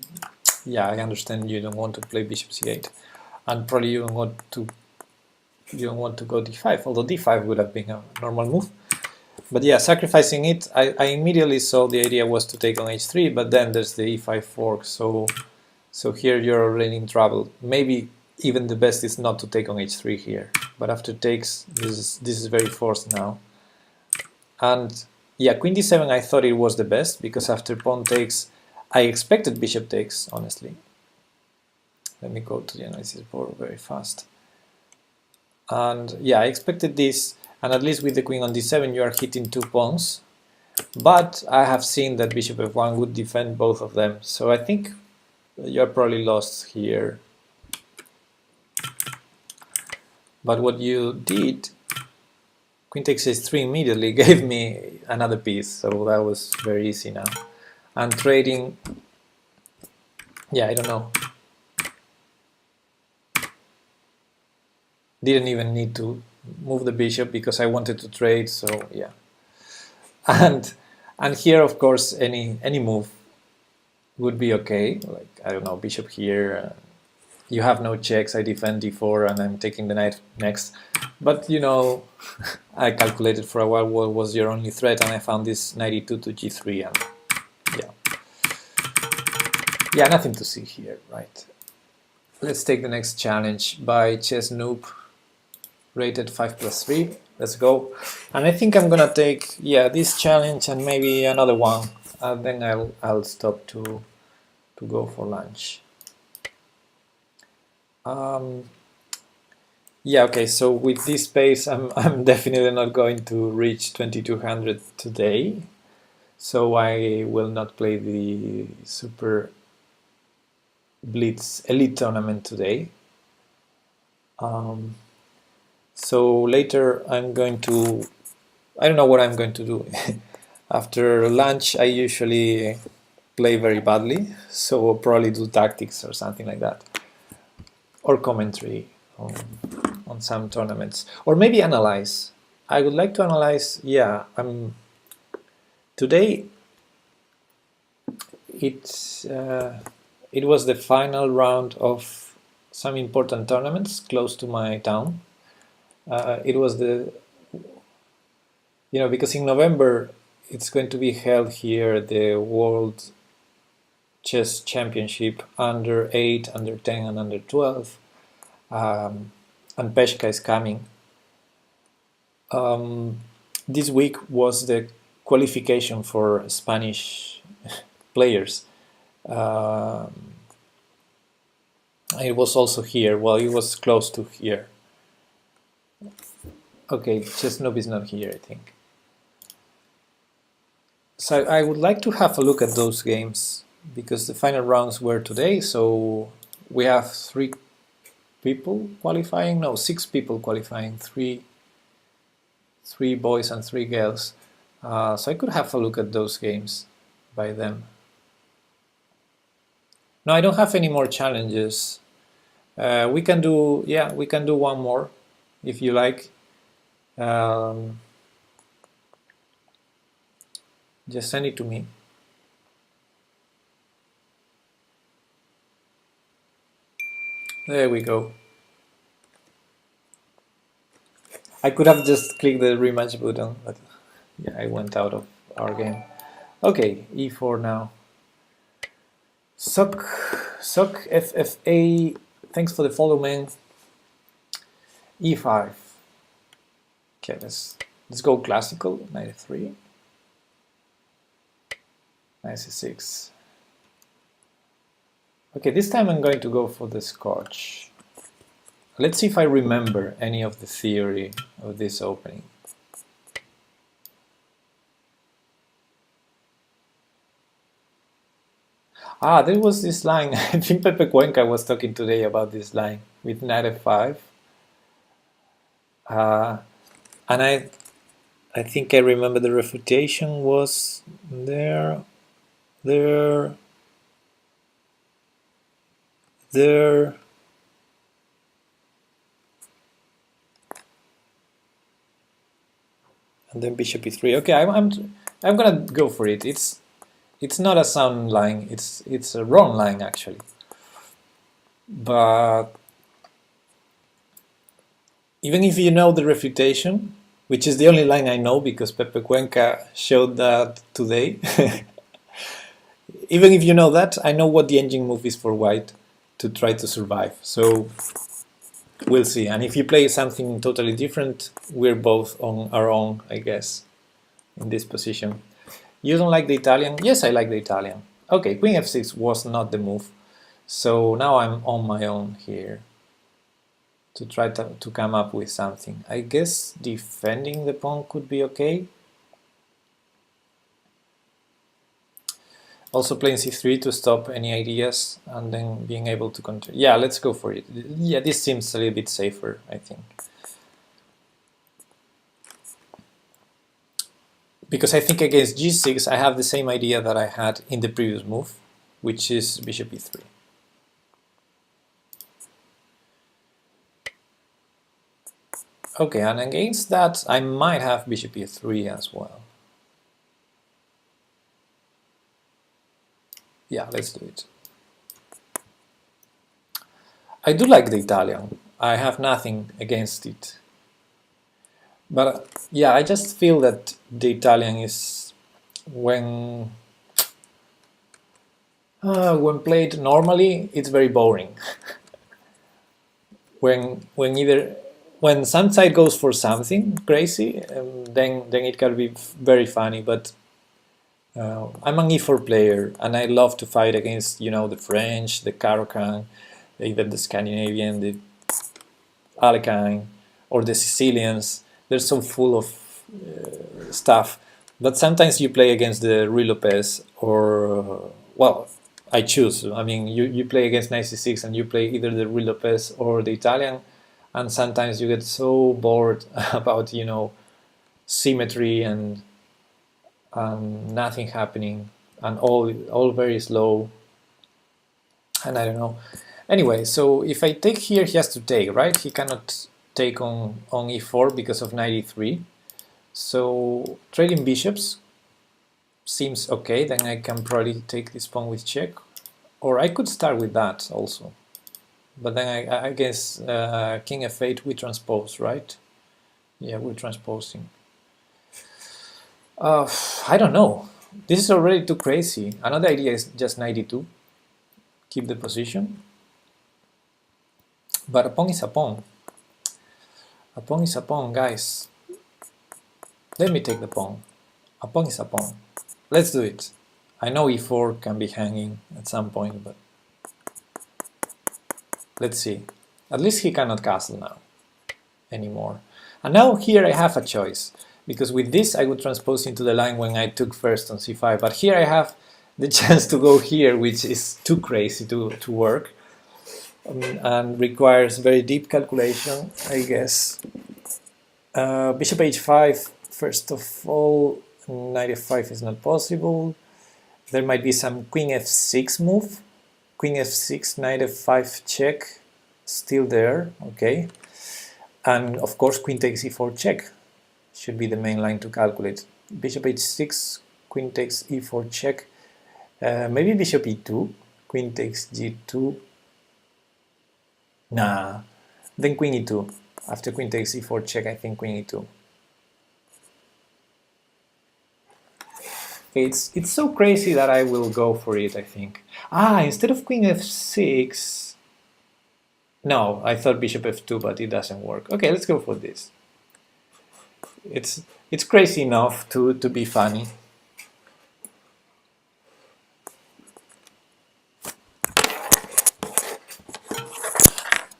yeah, I understand you don't want to play bishop c8, and probably you don't want to go d5, although d5 would have been a normal move. But yeah, sacrificing it, I immediately saw the idea was to take on h3, but then there's the e5 fork, so here you're already in trouble. Maybe even the best is not to take on h3 here, but after takes, this is very forced now. And yeah, queen d7 I thought it was the best, because after pawn takes, I expected bishop takes, honestly. Let me go to the analysis board very fast. And yeah, I expected this, and at least with the queen on d7 you are hitting 2 pawns. But I have seen that bishop f1 would defend both of them, so I think you're probably lost here. But what you did, queen takes h3 immediately gave me another piece, so that was very easy now. And trading, yeah, I don't know. Didn't even need to move the bishop because I wanted to trade, so yeah. And here, of course, any move would be okay. Like, I don't know, bishop here. You have no checks, I defend d4 and I'm taking the knight next. But you know, I calculated for a while what was your only threat, and I found this knight e2 to g3, and yeah, nothing to see here, right? Let's take the next challenge by Chess Noob, rated 5+3. Let's go. And I think I'm gonna take, yeah, this challenge and maybe another one, and then I'll stop to go for lunch. Yeah, okay, so with this pace I'm definitely not going to reach 2200 today, so I will not play the Super Blitz Elite Tournament today. So later I'm going to, I don't know what I'm going to do. After lunch I usually play very badly, so I'll probably do tactics or something like that, or commentary on some tournaments, or maybe analyze. I would like to analyze. Yeah, today it's it was the final round of some important tournaments close to my town. It was the, because in November it's going to be held here the World Chess Championship under 8, under 10, and under 12, and Peshka is coming. This week was the qualification for Spanish players. It was also here. Well, it was close to here. Okay, Chesnov is not here, I think. So I would like to have a look at those games because the final rounds were today. So we have 3 people qualifying. No, 6 people qualifying. Three boys and 3 girls. So I could have a look at those games by them. No, I don't have any more challenges. We can do one more if you like. Just send it to me. There we go. I could have just clicked the rematch button, but yeah, I went out of our game. Okay, e4 now. Sock FFA, thanks for the follow, man. e5. Okay, let's go classical. 93. Knight c6. Okay, this time I'm going to go for the Scotch. Let's see if I remember any of the theory of this opening. There was this line. I think Pepe Cuenca was talking today about this line with knight f5. And I think I remember the refutation was there, and then bishop e3. Okay, I'm gonna go for it. It's not a sound line. It's a wrong line actually. But even if you know the refutation, which is the only line I know because Pepe Cuenca showed that today. Even if you know that, I know what the engine move is for white to try to survive. So we'll see. And if you play something totally different, we're both on our own, I guess, in this position. You don't like the Italian? Yes, I like the Italian. Okay, queen f6 was not the move. So now I'm on my own here to try to come up with something. I guess defending the pawn could be okay. Also playing c3 to stop any ideas and then being able to counter. Yeah, let's go for it. Yeah, this seems a little bit safer, I think. Because I think against g6 I have the same idea that I had in the previous move, which is bishop e3. Okay, and against that I might have bishop e3 as well. Yeah, let's do it. I do like the Italian. I have nothing against it. But yeah, I just feel that the Italian is, when played normally, it's very boring. when some side goes for something crazy, then it can be very funny. But I'm an e4 player, and I love to fight against, the French, the Caro-Kann, even the Scandinavian, the Alekhine, or the Sicilians. They're so full of stuff. But sometimes you play against the Ruy Lopez, or, well, I choose. I mean, you play against knight c6 and you play either the Ruy Lopez or the Italian, and sometimes you get so bored about, symmetry and nothing happening, and all very slow, and I don't know. Anyway, so if I take here, he has to take, right? He cannot take on e4 because of knight e3. So trading bishops seems okay. Then I can probably take this pawn with check, Or I could start with that also. But then I guess king f8 we transpose, right? Yeah, we're transposing. I don't know. This is already too crazy. Another idea is just 92. Keep the position. But a pawn is a pawn. A pawn is a pawn, guys. Let me take the pawn. A pawn is a pawn. Let's do it. I know e4 can be hanging at some point, but let's see. At least he cannot castle now anymore. And now here I have a choice, because with this I would transpose into the line when I took first on c5, but here I have the chance to go here, which is too crazy to work, and requires very deep calculation, I guess. Bishop h5, first of all, knight f5 is not possible. There might be some queen f6 move. Queen f6, knight f5 check, still there, okay. And of course queen takes e4 check should be the main line to calculate. Bishop h6, queen takes e4 check, maybe bishop e2, queen takes g2, nah, then queen e2. After queen takes e4 check, I think queen e2. Okay, it's so crazy that I will go for it, I think. Instead of queen f6, no, I thought bishop f2, but it doesn't work. Okay, let's go for this. It's crazy enough to be funny.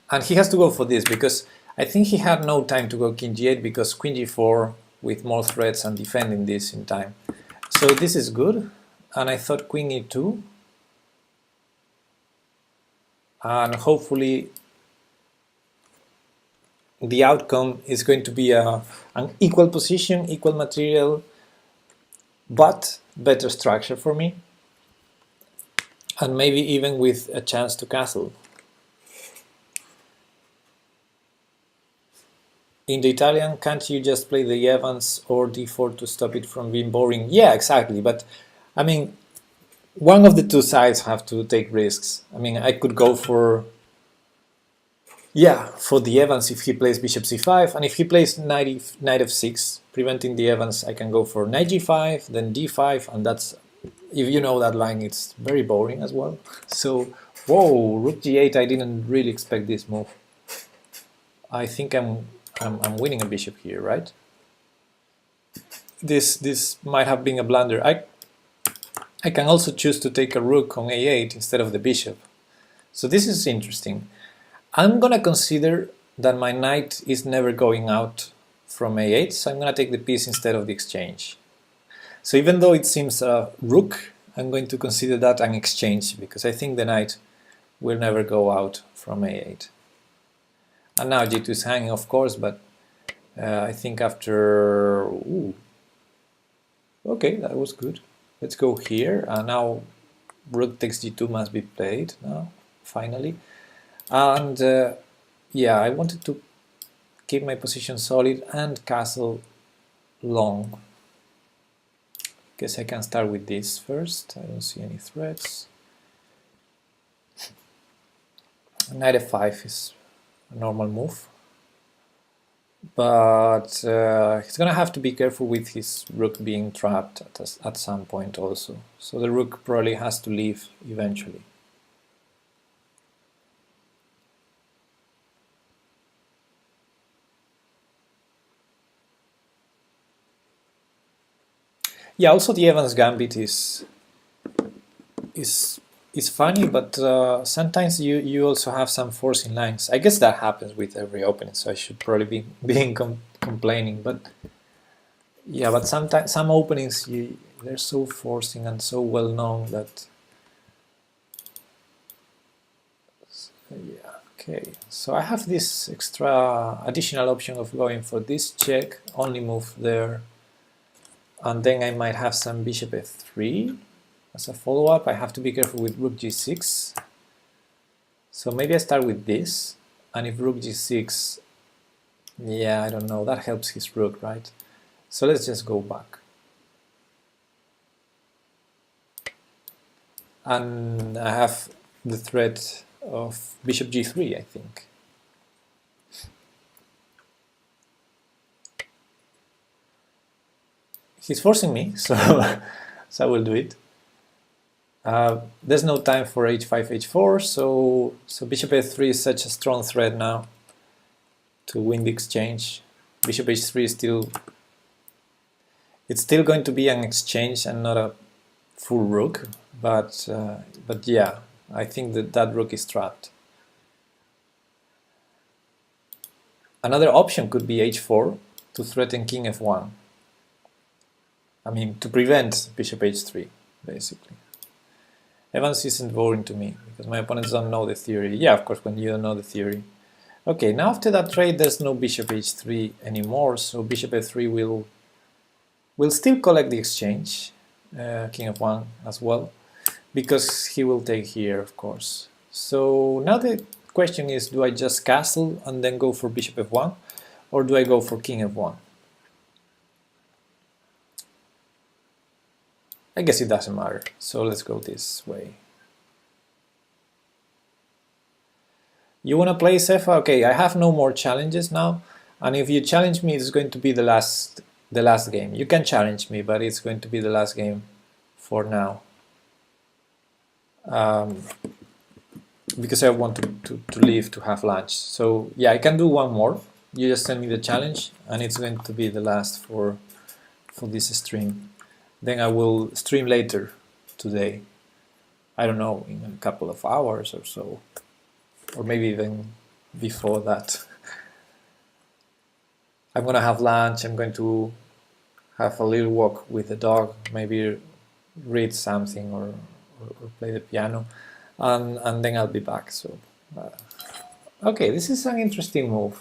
And he has to go for this because I think he had no time to go king g8 because queen g4 with more threats and defending this in time. So this is good. And I thought queen e2. And hopefully the outcome is going to be an equal position, equal material, but better structure for me. And maybe even with a chance to castle. In the Italian, can't you just play the Evans or d4 to stop it from being boring? Yeah, exactly. But I mean, one of the two sides have to take risks. I mean, I could go for, yeah, for the Evans if he plays bishop c5, and if he plays knight f6, preventing the Evans, I can go for knight g5, then d5, and that's, if you know that line, it's very boring as well. So, whoa, rook g8, I didn't really expect this move. I think I'm winning a bishop here, right? This might have been a blunder. I can also choose to take a rook on a8 instead of the bishop. So this is interesting. I'm gonna consider that my knight is never going out from a8, so I'm gonna take the piece instead of the exchange. So even though it seems a rook, I'm going to consider that an exchange because I think the knight will never go out from a8. And now g2 is hanging, of course, but I think after... Ooh. Okay, that was good. Let's go here. Now rook takes g2 must be played now, finally. And yeah, I wanted to keep my position solid and castle long. Guess I can start with this first. I don't see any threats. Knight f5 is a normal move, but he's gonna have to be careful with his rook being trapped at some point also. So the rook probably has to leave eventually. Yeah, also the Evans Gambit is funny, but sometimes you also have some forcing lines. I guess that happens with every opening, so I should probably be complaining. But yeah, but sometimes some openings they're so forcing and so well known that. Yeah, okay. So I have this extra additional option of going for this check, only move there. And then I might have some bishop f3 as a follow-up. I have to be careful with rook g6. So maybe I start with this, and if rook g6, yeah, I don't know, that helps his rook, right? So let's just go back. And I have the threat of bishop g3, I think. He's forcing me, so so I will do it. There's no time for h5, h4, so bishop f3 is such a strong threat now to win the exchange. Bishop h3 is still, it's still going to be an exchange and not a full rook, but yeah, I think that rook is trapped. Another option could be h4 to threaten king f1. I mean, to prevent bishop h3, basically. Evans isn't boring to me, because my opponents don't know the theory. Yeah, of course, when you don't know the theory. Okay, now after that trade, there's no bishop h3 anymore, so bishop f3 will still collect the exchange, king f1 as well, because he will take here, of course. So now the question is, do I just castle and then go for bishop f1, or do I go for king f1? I guess it doesn't matter, so let's go this way. You want to play Cefa? Okay, I have no more challenges now, and if you challenge me, it's going to be the last game. You can challenge me, but it's going to be the last game for now. Because I want to leave to have lunch. So yeah, I can do one more. You just send me the challenge, and it's going to be the last for this stream. Then I will stream later today. I don't know, in a couple of hours or so, or maybe even before that. I'm gonna have lunch. I'm going to have a little walk with the dog, maybe read something or play the piano, and then I'll be back. So okay, this is an interesting move,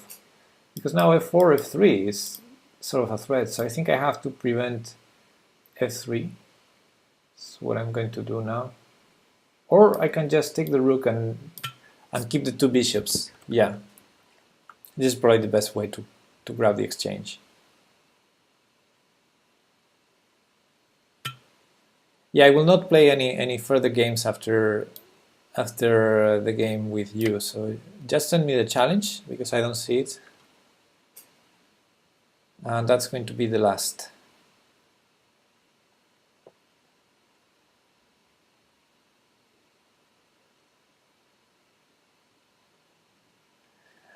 because now f4, f3 is sort of a threat, so I think I have to prevent f3. That's what I'm going to do now. Or I can just take the rook and keep the two bishops. Yeah, this is probably the best way to grab the exchange. Yeah, I will not play any further games after the game with you, so just send me the challenge, because I don't see it. And that's going to be the last.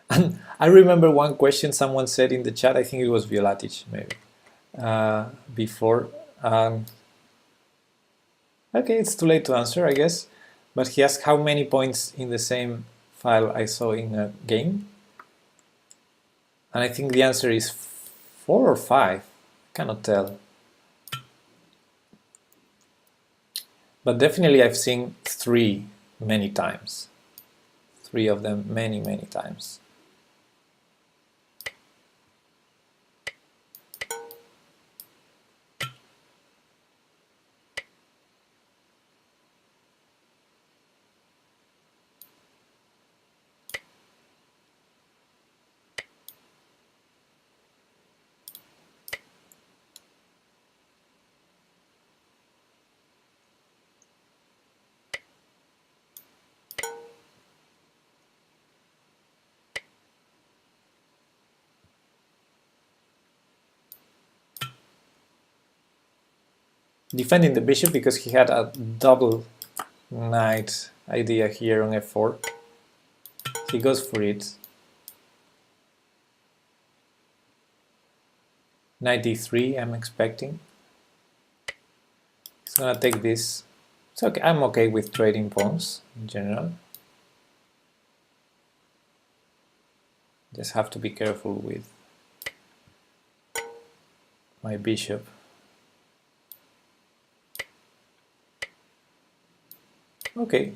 And I remember one question someone said in the chat, I think it was Violatic maybe, before. Okay, it's too late to answer, I guess, but he asked how many points in the same file I saw in a game. And I think the answer is 4 or 5, cannot tell. But definitely I've seen 3 many times. 3 of them many times. Defending the bishop because he had a double knight idea here on f4. He goes for it. Knight d3, I'm expecting. He's gonna take this. It's okay. I'm okay with trading pawns in general. Just have to be careful with my bishop. Okay,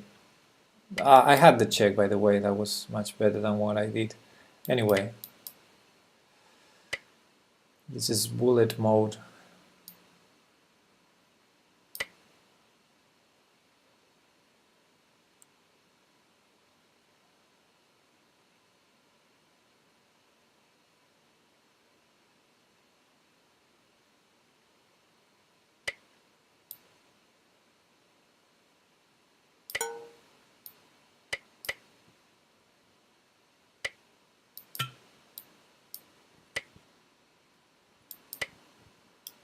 I had the check, by the way. That was much better than what I did. Anyway, this is bullet mode.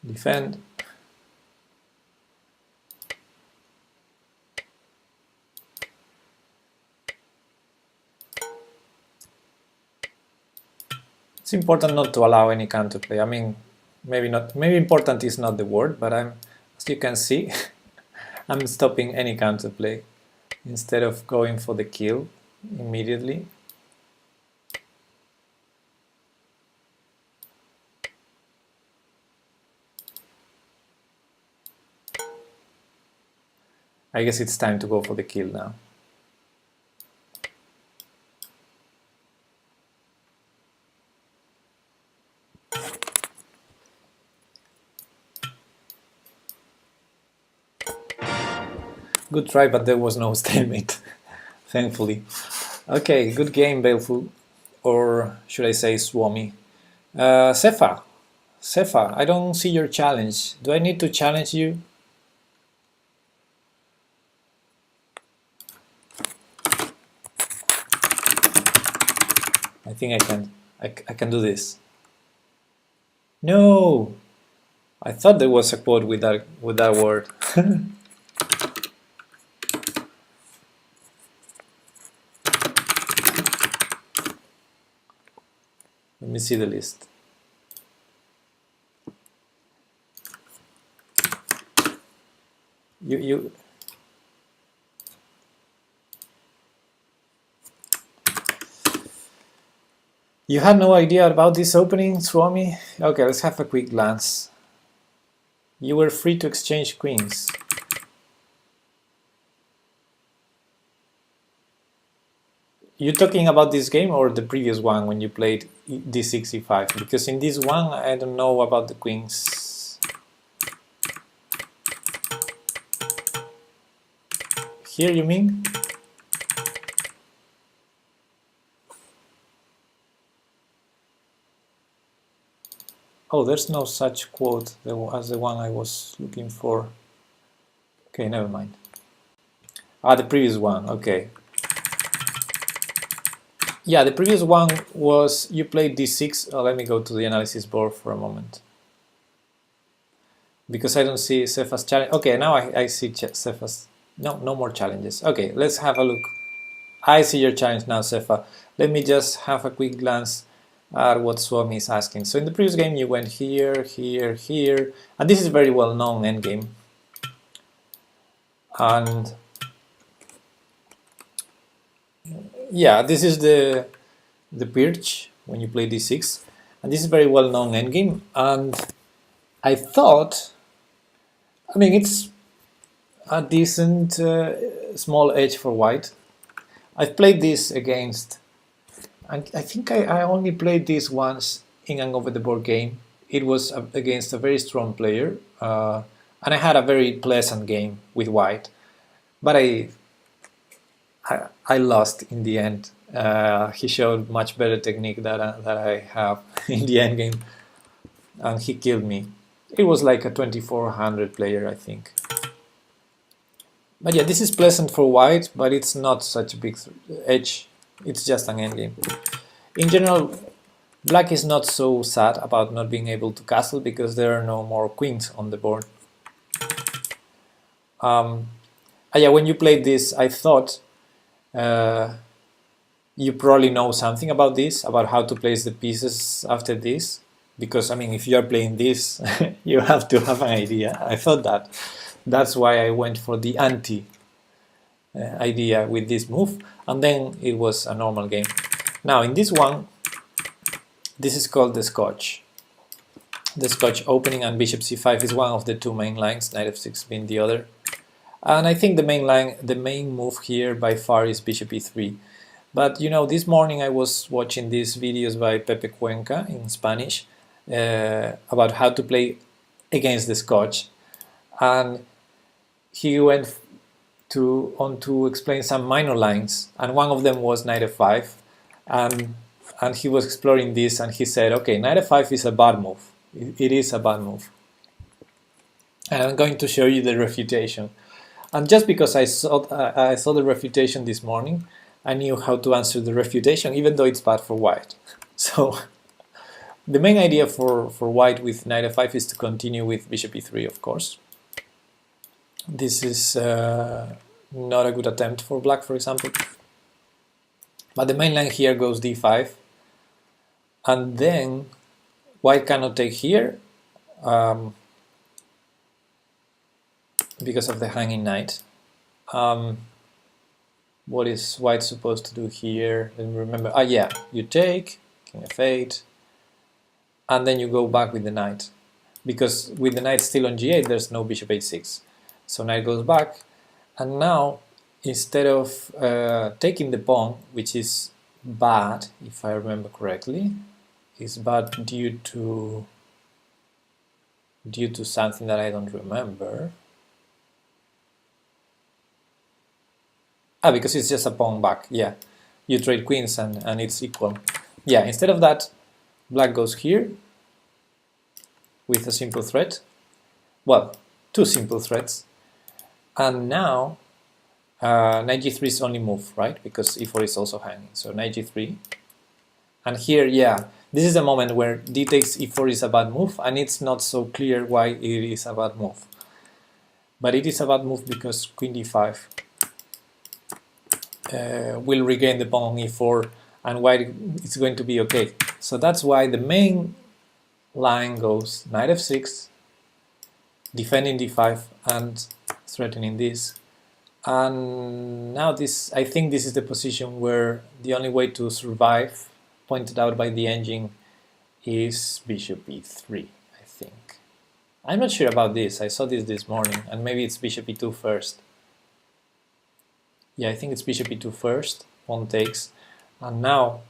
defend. It's important not to allow any counterplay. I mean, maybe important is not the word, but as you can see, I'm stopping any counterplay instead of going for the kill immediately. I guess it's time to go for the kill now. Good try, but there was no stalemate, thankfully. Okay, good game, Baleful, or should I say Swami. Sefa, I don't see your challenge. Do I need to challenge you? I think I can. I can do this. No, I thought there was a quote with that word. Let me see the list. You had no idea about this opening, Swami? Okay, let's have a quick glance. You were free to exchange queens. You talking about this game or the previous one when you played d65? Because in this one I don't know about the queens. Here you mean? Oh, there's no such quote as the one I was looking for. Okay, never mind. Ah, the previous one, okay. Yeah, the previous one was you played d6. Oh, let me go to the analysis board for a moment. Because I don't see Sefa's challenge. Okay, now I see Sefa's. No more challenges. Okay, let's have a look. I see your challenge now, Sefa. Let me just have a quick glance at what Swami is asking. So in the previous game you went here, here, here. And this is very well known endgame. And yeah, this is the perch when you play d6, and this is very well known endgame. And I thought, I mean, it's a decent small edge for white. I've played this against, and I think I only played this once in an over the board game. It was against a very strong player, and I had a very pleasant game with white, but I lost in the end. He showed much better technique that I have in the end game, and he killed me. It was like a 2400 player, I think. But yeah, this is pleasant for white, but it's not such a big edge. It's just an endgame. In general, black is not so sad about not being able to castle because there are no more queens on the board. Yeah, when you played this, I thought you probably know something about this, about how to place the pieces after this, because I mean, if you are playing this, you have to have an idea. I thought that. That's why I went for the anti idea with this move, and then it was a normal game. Now in this one, this is called the Scotch. The Scotch opening, and bishop c5 is one of the two main lines, knight f6 being the other. And I think the main move here by far is bishop e3. But you know, this morning I was watching these videos by Pepe Cuenca in Spanish about how to play against the Scotch, and he went on to explain some minor lines, and one of them was knight f5, and he was exploring this, and he said, okay, knight f5 is a bad move. It is a bad move, and I'm going to show you the refutation. And just because I saw the refutation this morning, I knew how to answer the refutation, even though it's bad for white. So The main idea for white with knight f5 is to continue with bishop e3, of course. This is not a good attempt for black, for example. But the main line here goes d5, and then white cannot take here because of the hanging knight. What is white supposed to do here? Let me remember. Ah, yeah, you take king f8, and then you go back with the knight, because with the knight still on g8, there's no bishop h6. So knight goes back, and now instead of taking the pawn, which is bad, if I remember correctly, is bad due to something that I don't remember. Ah, because it's just a pawn back. Yeah, you trade queens and it's equal. Yeah, instead of that, black goes here with a simple threat. Well, two simple threats. And now knight g3 is only move, right? Because e4 is also hanging. So knight g3. And here, yeah, this is a moment where d takes e4 is a bad move, and it's not so clear why it is a bad move. But it is a bad move because queen d5 will regain the pawn on e4, and white is going to be okay. So that's why the main line goes knight f6, defending d5 and threatening this. And now this, I think this is the position where the only way to survive, pointed out by the engine, is bishop e3, I think. I'm not sure about this, I saw this morning, and maybe it's bishop e2 first. Yeah, I think it's bishop e2 first, pawn takes, and now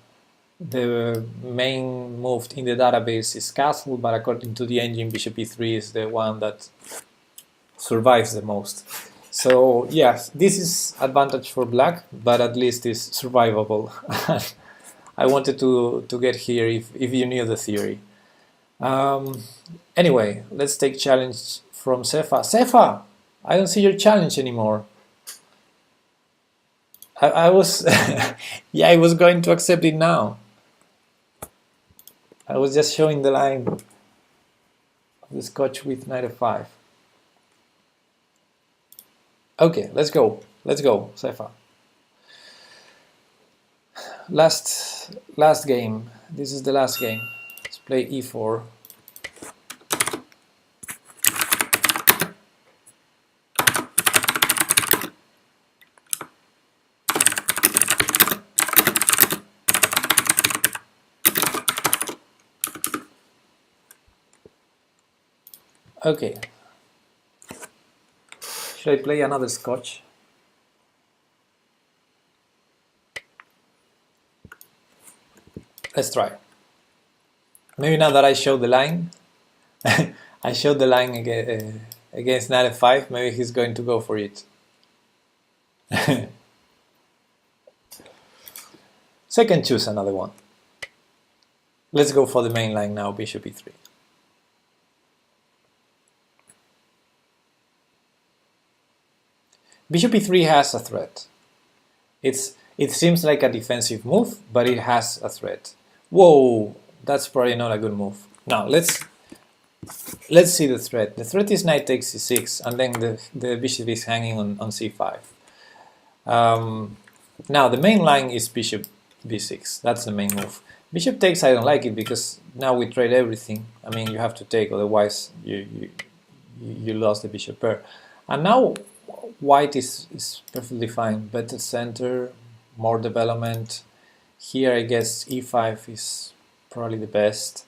the main move in the database is castle, but according to the engine, bishop e3 is the one that survives the most. So yes, this is advantage for black, but at least it's survivable. I wanted to get here if you knew the theory. Anyway, let's take challenge from Sefa. Sefa, I don't see your challenge anymore. I was, yeah, I was going to accept it now. I was just showing the line of the scotch with knight f5. Okay, let's go, Sefa. Last game. This is the last game. Let's play e4. Okay. Should I play another scotch? Let's try. Maybe now that I showed the line, I showed the line against knight f5, maybe he's going to go for it. So I can choose another one. Let's go for the main line now, bishop e3. Bishop e3 has a threat. It seems like a defensive move, but it has a threat. Whoa, that's probably not a good move. Now let's see the threat. The threat is knight takes c6, and then the bishop is hanging on c5. Now the main line is bishop b6. That's the main move. Bishop takes, I don't like it because now we trade everything. I mean, you have to take, otherwise you lost the bishop pair. And now white is perfectly fine. Better center, more development. Here I guess e5 is probably the best.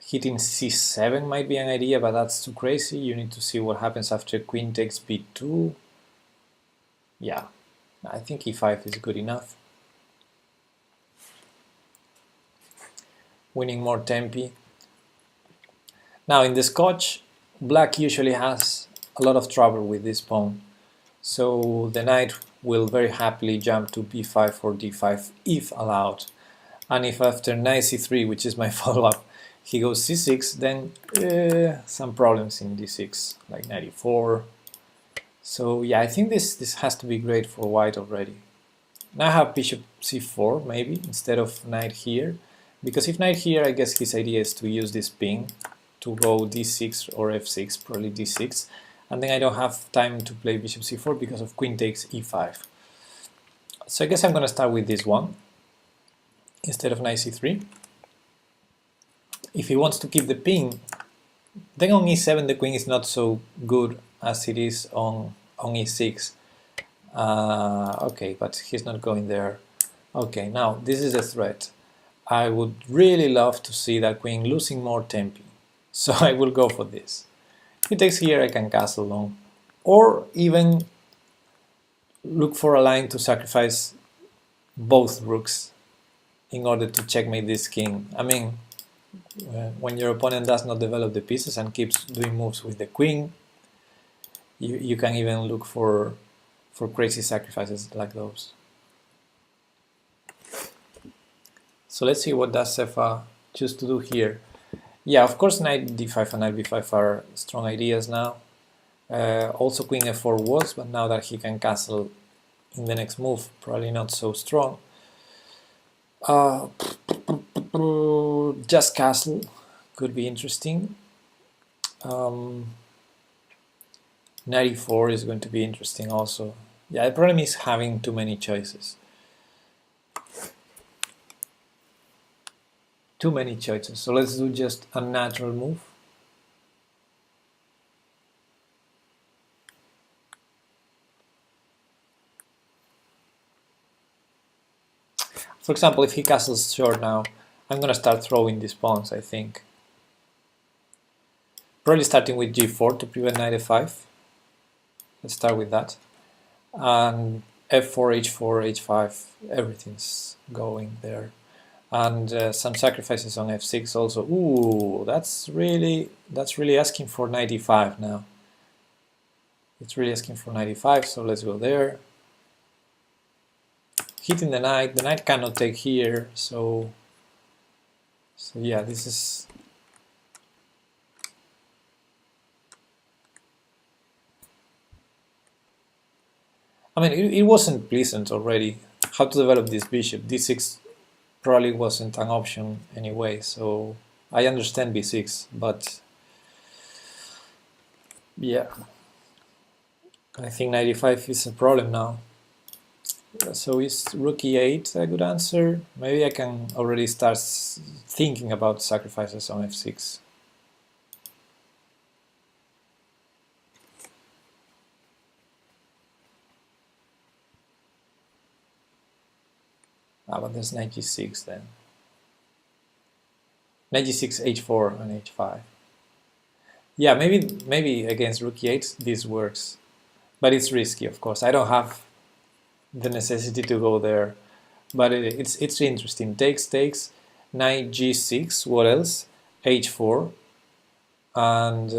Hitting c7 might be an idea, but that's too crazy. You need to see what happens after queen takes b2. Yeah, I think e5 is good enough. Winning more tempi. Now in the scotch, black usually has a lot of trouble with this pawn. So the knight will very happily jump to b5 or d5 if allowed. And if after knight c3, which is my follow-up, he goes c6, then some problems in d6, like knight e4. So yeah, I think this has to be great for white already. Now I have bishop c4 maybe, instead of knight here. Because if knight here, I guess his idea is to use this ping to go d6 or f6, probably d6, and then I don't have time to play bishop c4 because of queen takes e5. So I guess I'm going to start with this one instead of knight c3. If he wants to keep the ping, then on e7 the queen is not so good as it is on e6. Okay, but he's not going there. Okay, now this is a threat. I would really love to see that queen losing more tempi, so I will go for this. If he takes here, I can castle on, or even look for a line to sacrifice both rooks in order to checkmate this king. I mean, when your opponent does not develop the pieces and keeps doing moves with the queen, you can even look for crazy sacrifices like those. So let's see what does Sefa choose to do here. Yeah, of course knight d5 and knight b5 are strong ideas now. Also queen f4 was, but now that he can castle in the next move, probably not so strong. Just castle could be interesting. Knight e4 is going to be interesting also. Yeah, the problem is having too many choices. Too many choices. So let's do just a natural move. For example, if he castles short now, I'm going to start throwing these pawns, I think. Probably starting with g4 to prevent knight f5. Let's start with that. And f4, h4, h5, everything's going there. And some sacrifices on f6 also. Ooh, that's really asking for knight e5 now. It's really asking for knight e5, so let's go there. Hitting the knight cannot take here, so yeah, this is. I mean, it wasn't pleasant already how to develop this bishop. d6 probably wasn't an option anyway, so I understand b6, but yeah, I think knight e5 is a problem now. So is rook e8 a good answer? Maybe I can already start thinking about sacrifices on f6. But there's knight g6 then. Knight g6, h4, and h5. Yeah, maybe against rook e8 this works, but it's risky, of course. I don't have the necessity to go there, but it's interesting. Takes, knight g6. What else? h4 and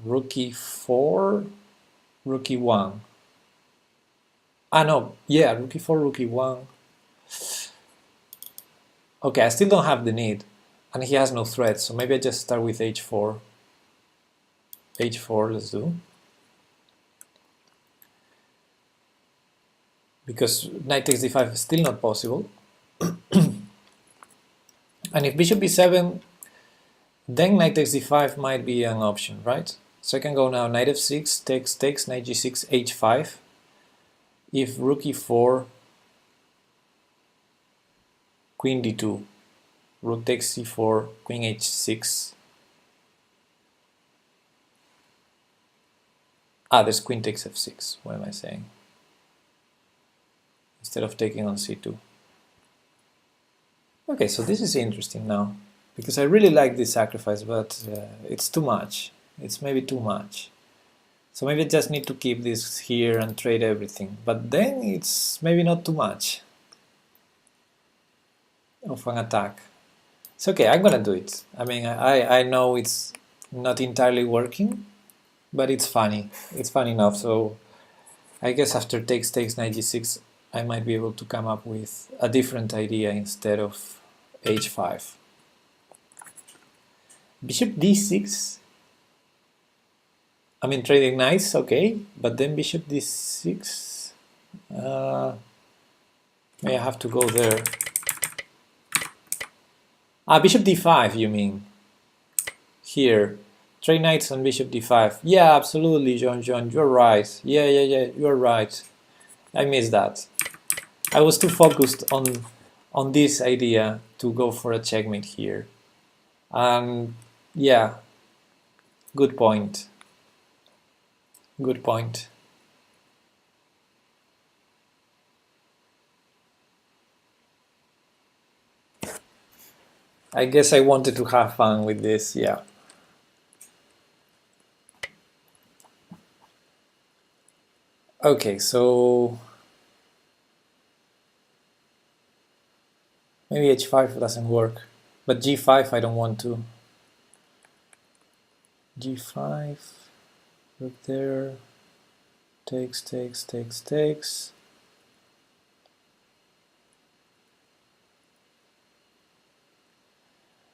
rook e4, rook e1. Ah no, yeah, rook e4, rook e1. Okay, I still don't have the need, and he has no threat, so maybe I just start with h4. h4, let's do. Because knight takes d5 is still not possible. And if bishop b7, then knight takes d5 might be an option, right? So I can go now knight f6, takes, knight g6, h5. If rook e4, queen d2, rook takes c4, queen h6. Ah, there's queen takes f6. What am I saying? Instead of taking on c2. Okay, so this is interesting now, because I really like this sacrifice, but it's too much. It's maybe too much. So maybe I just need to keep this here and trade everything, but then it's maybe not too much of an attack. It's okay, I'm gonna do it. I mean, I know it's not entirely working, but it's funny. It's fun enough, so I guess after takes, knight g6, I might be able to come up with a different idea instead of h5. Bishop d6. I mean, trading knights, okay, but then bishop d6. May I have to go there? Ah, bishop d5, you mean? Here. Trade knights on bishop d5. Yeah, absolutely, John. You're right. Yeah, you're right. I missed that. I was too focused on this idea to go for a checkmate here. And yeah, good point. Good point. I guess I wanted to have fun with this, yeah. Okay, so maybe h5 doesn't work, but g5 I don't want to. g5, look there, takes.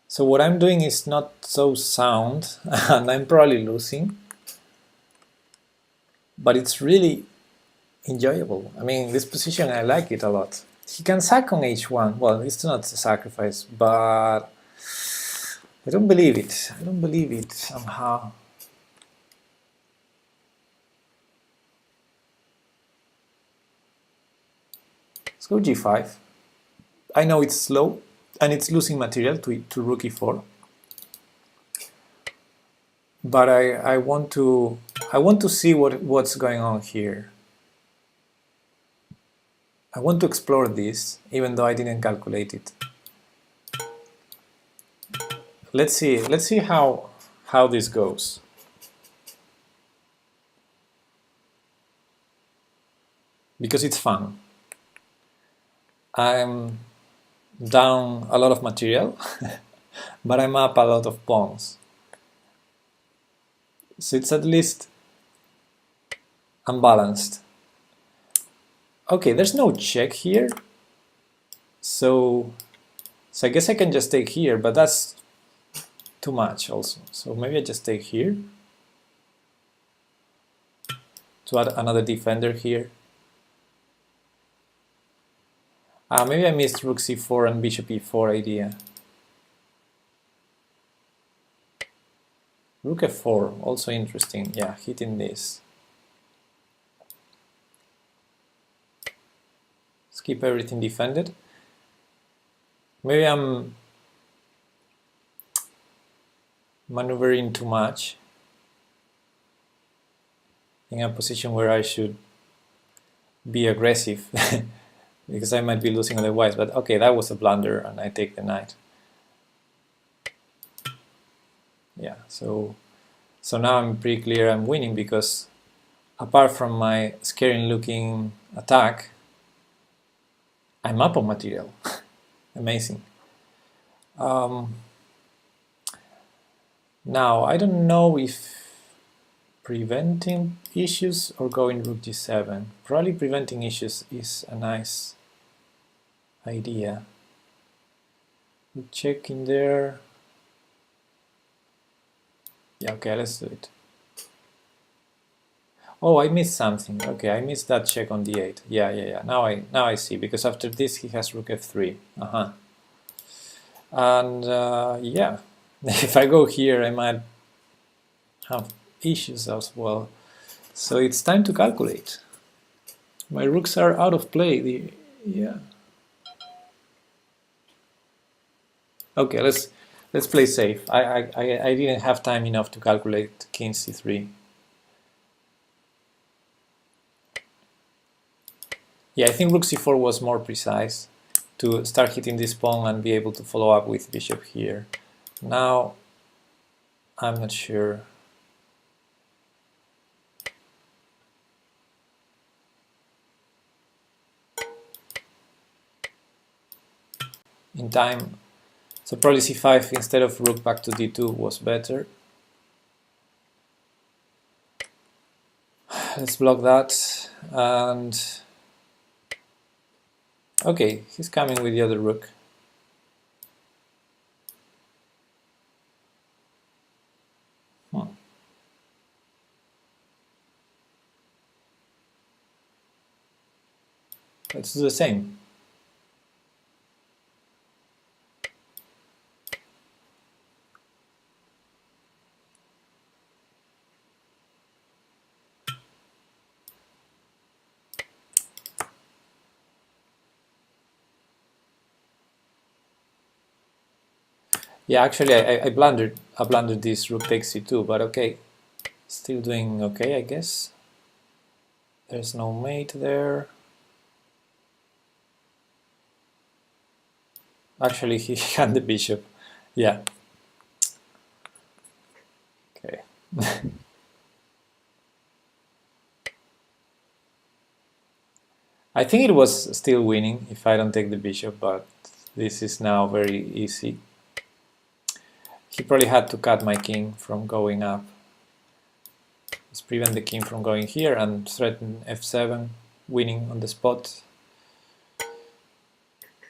So what I'm doing is not so sound, and I'm probably losing, but it's really enjoyable. I mean, this position, I like it a lot. He can sack on h1. Well, it's not a sacrifice, but I don't believe it. I don't believe it somehow. Let's go g5. I know it's slow, and it's losing material to rook e4. But I want to see what's going on here. I want to explore this, even though I didn't calculate it. Let's see how this goes. Because it's fun. I'm down a lot of material, but I'm up a lot of pawns. So it's at least unbalanced. Okay, there's no check here, so I guess I can just take here, but that's too much also. So maybe I just take here to add another defender here. Maybe I missed rook c4 and bishop e4 idea. Rook f4, also interesting. Yeah, hitting this. Let's keep everything defended. Maybe I'm maneuvering too much in a position where I should be aggressive because I might be losing otherwise. But okay, that was a blunder, and I take the knight. Yeah, so now I'm pretty clear I'm winning, because apart from my scary looking attack, I'm up on material. Amazing. Now, I don't know if preventing issues or going rook g7. Probably preventing issues is a nice idea. We check in there. Yeah, okay, let's do it. Oh, I missed something. Okay, I missed that check on d8. Yeah. Now I see, because after this he has rook f3. And yeah, if I go here, I might have issues as well. So it's time to calculate. My rooks are out of play. Yeah. Okay, let's play safe. I didn't have time enough to calculate king c3. Yeah, I think rook c4 was more precise, to start hitting this pawn and be able to follow up with bishop here. Now, I'm not sure. In time, so probably c5 instead of rook back to d2 was better. Let's block that, and okay, he's coming with the other rook. Let's do the same. Yeah, actually, I blundered. I blundered this rook takes c2, but okay, still doing okay, I guess. There's no mate there. Actually, he had the bishop. Yeah. Okay. I think it was still winning if I don't take the bishop, but this is now very easy. He probably had to cut my king from going up. Let's prevent the king from going here and threaten f7, winning on the spot.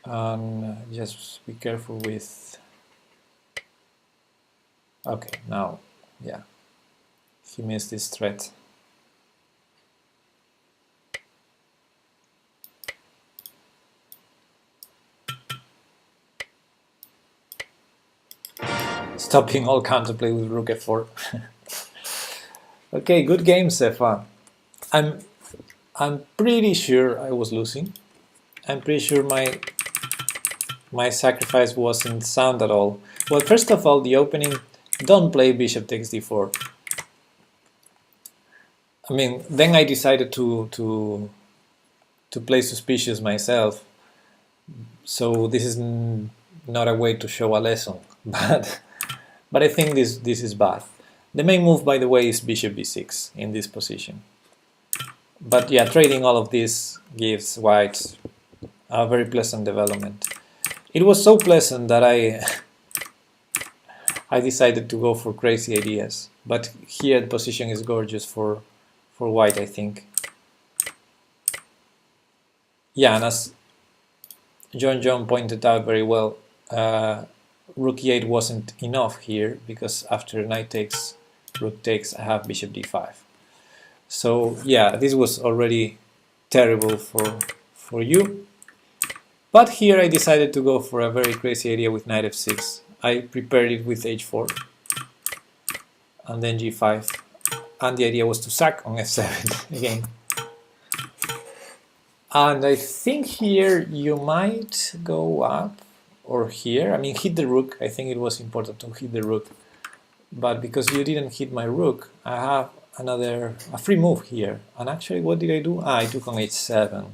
And just be careful with... Okay, now, yeah, he missed this threat. Stop being all counterplay with rook f4. Okay, good game, Sefa. I'm pretty sure I was losing. I'm pretty sure my sacrifice wasn't sound at all. Well, first of all, the opening, don't play bishop takes d4. I mean, then I decided to play suspicious myself. So this is not a way to show a lesson, but I think this is bad. The main move, by the way, is bishop b6 in this position. But yeah, trading all of this gives white a very pleasant development. It was so pleasant that I decided to go for crazy ideas. But here the position is gorgeous for white, I think. Yeah, and as John pointed out very well, rook e8 wasn't enough here, because after knight takes, rook takes, I have bishop d5. So yeah, this was already terrible for you. But here I decided to go for a very crazy idea with knight f6. I prepared it with h4 and then g5, and the idea was to sack on f7 again. And I think here you might go up, or here, I mean hit the rook. I think it was important to hit the rook, but because you didn't hit my rook, I have a free move here. And actually, what did I do? I took on h7.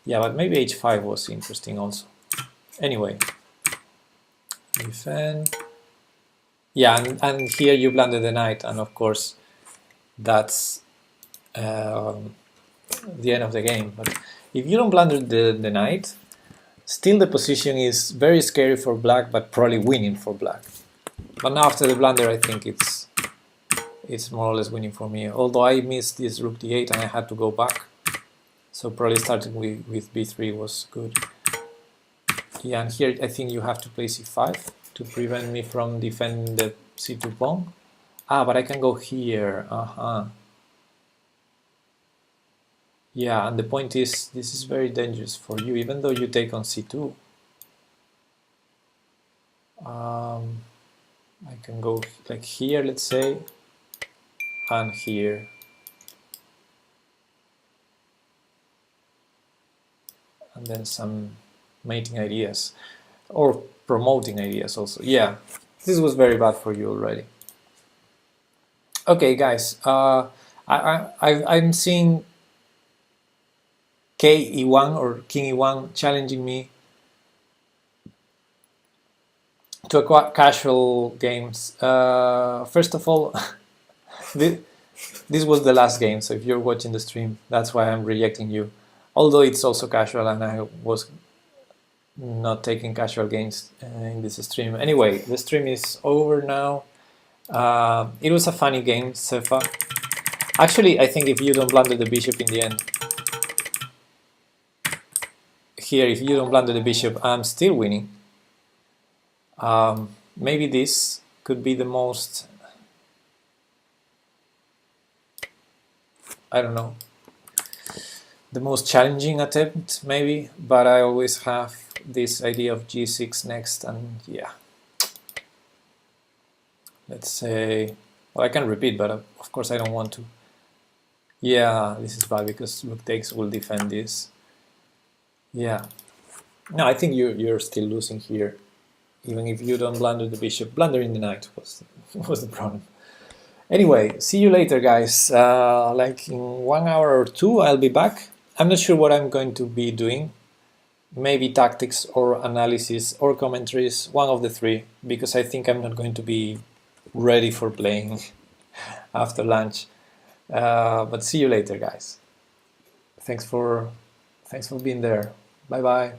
Yeah, but maybe h5 was interesting also. Anyway, defend. Yeah, and here you blundered the knight, and of course that's the end of the game. But if you don't blunder the knight, still the position is very scary for black, but probably winning for black. But now after the blunder, I think it's more or less winning for me. Although I missed this rook d8 and I had to go back. So probably starting with b3 was good. Yeah, and here I think you have to play c5 to prevent me from defending the c2 pawn. Ah, but I can go here. Yeah, and the point is, this is very dangerous for you, even though you take on c2. I can go like here, let's say, and here. And then some mating ideas, or promoting ideas also. Yeah, this was very bad for you already. Okay, guys, I'm seeing K-E1 or King E1 challenging me to a casual games. First of all, this was the last game, so if you're watching the stream, that's why I'm rejecting you. Although it's also casual, and I was not taking casual games in this stream. Anyway, the stream is over now. It was a funny game, Sefa. Actually, I think if you don't blunder the bishop in the end, here, if you don't blunder the bishop, I'm still winning. Maybe this could be the most, I don't know, the most challenging attempt, maybe, but I always have this idea of g6 next, and yeah. Let's say, well, I can repeat, but of course I don't want to. Yeah, this is bad because rook takes will defend this. Yeah. No, I think you're still losing here. Even if you don't blunder the bishop, blundering the knight was the problem. Anyway, see you later, guys. Like in 1 hour or two, I'll be back. I'm not sure what I'm going to be doing. Maybe tactics or analysis or commentaries, one of the three, because I think I'm not going to be ready for playing after lunch. But see you later, guys. Thanks for being there. Bye bye.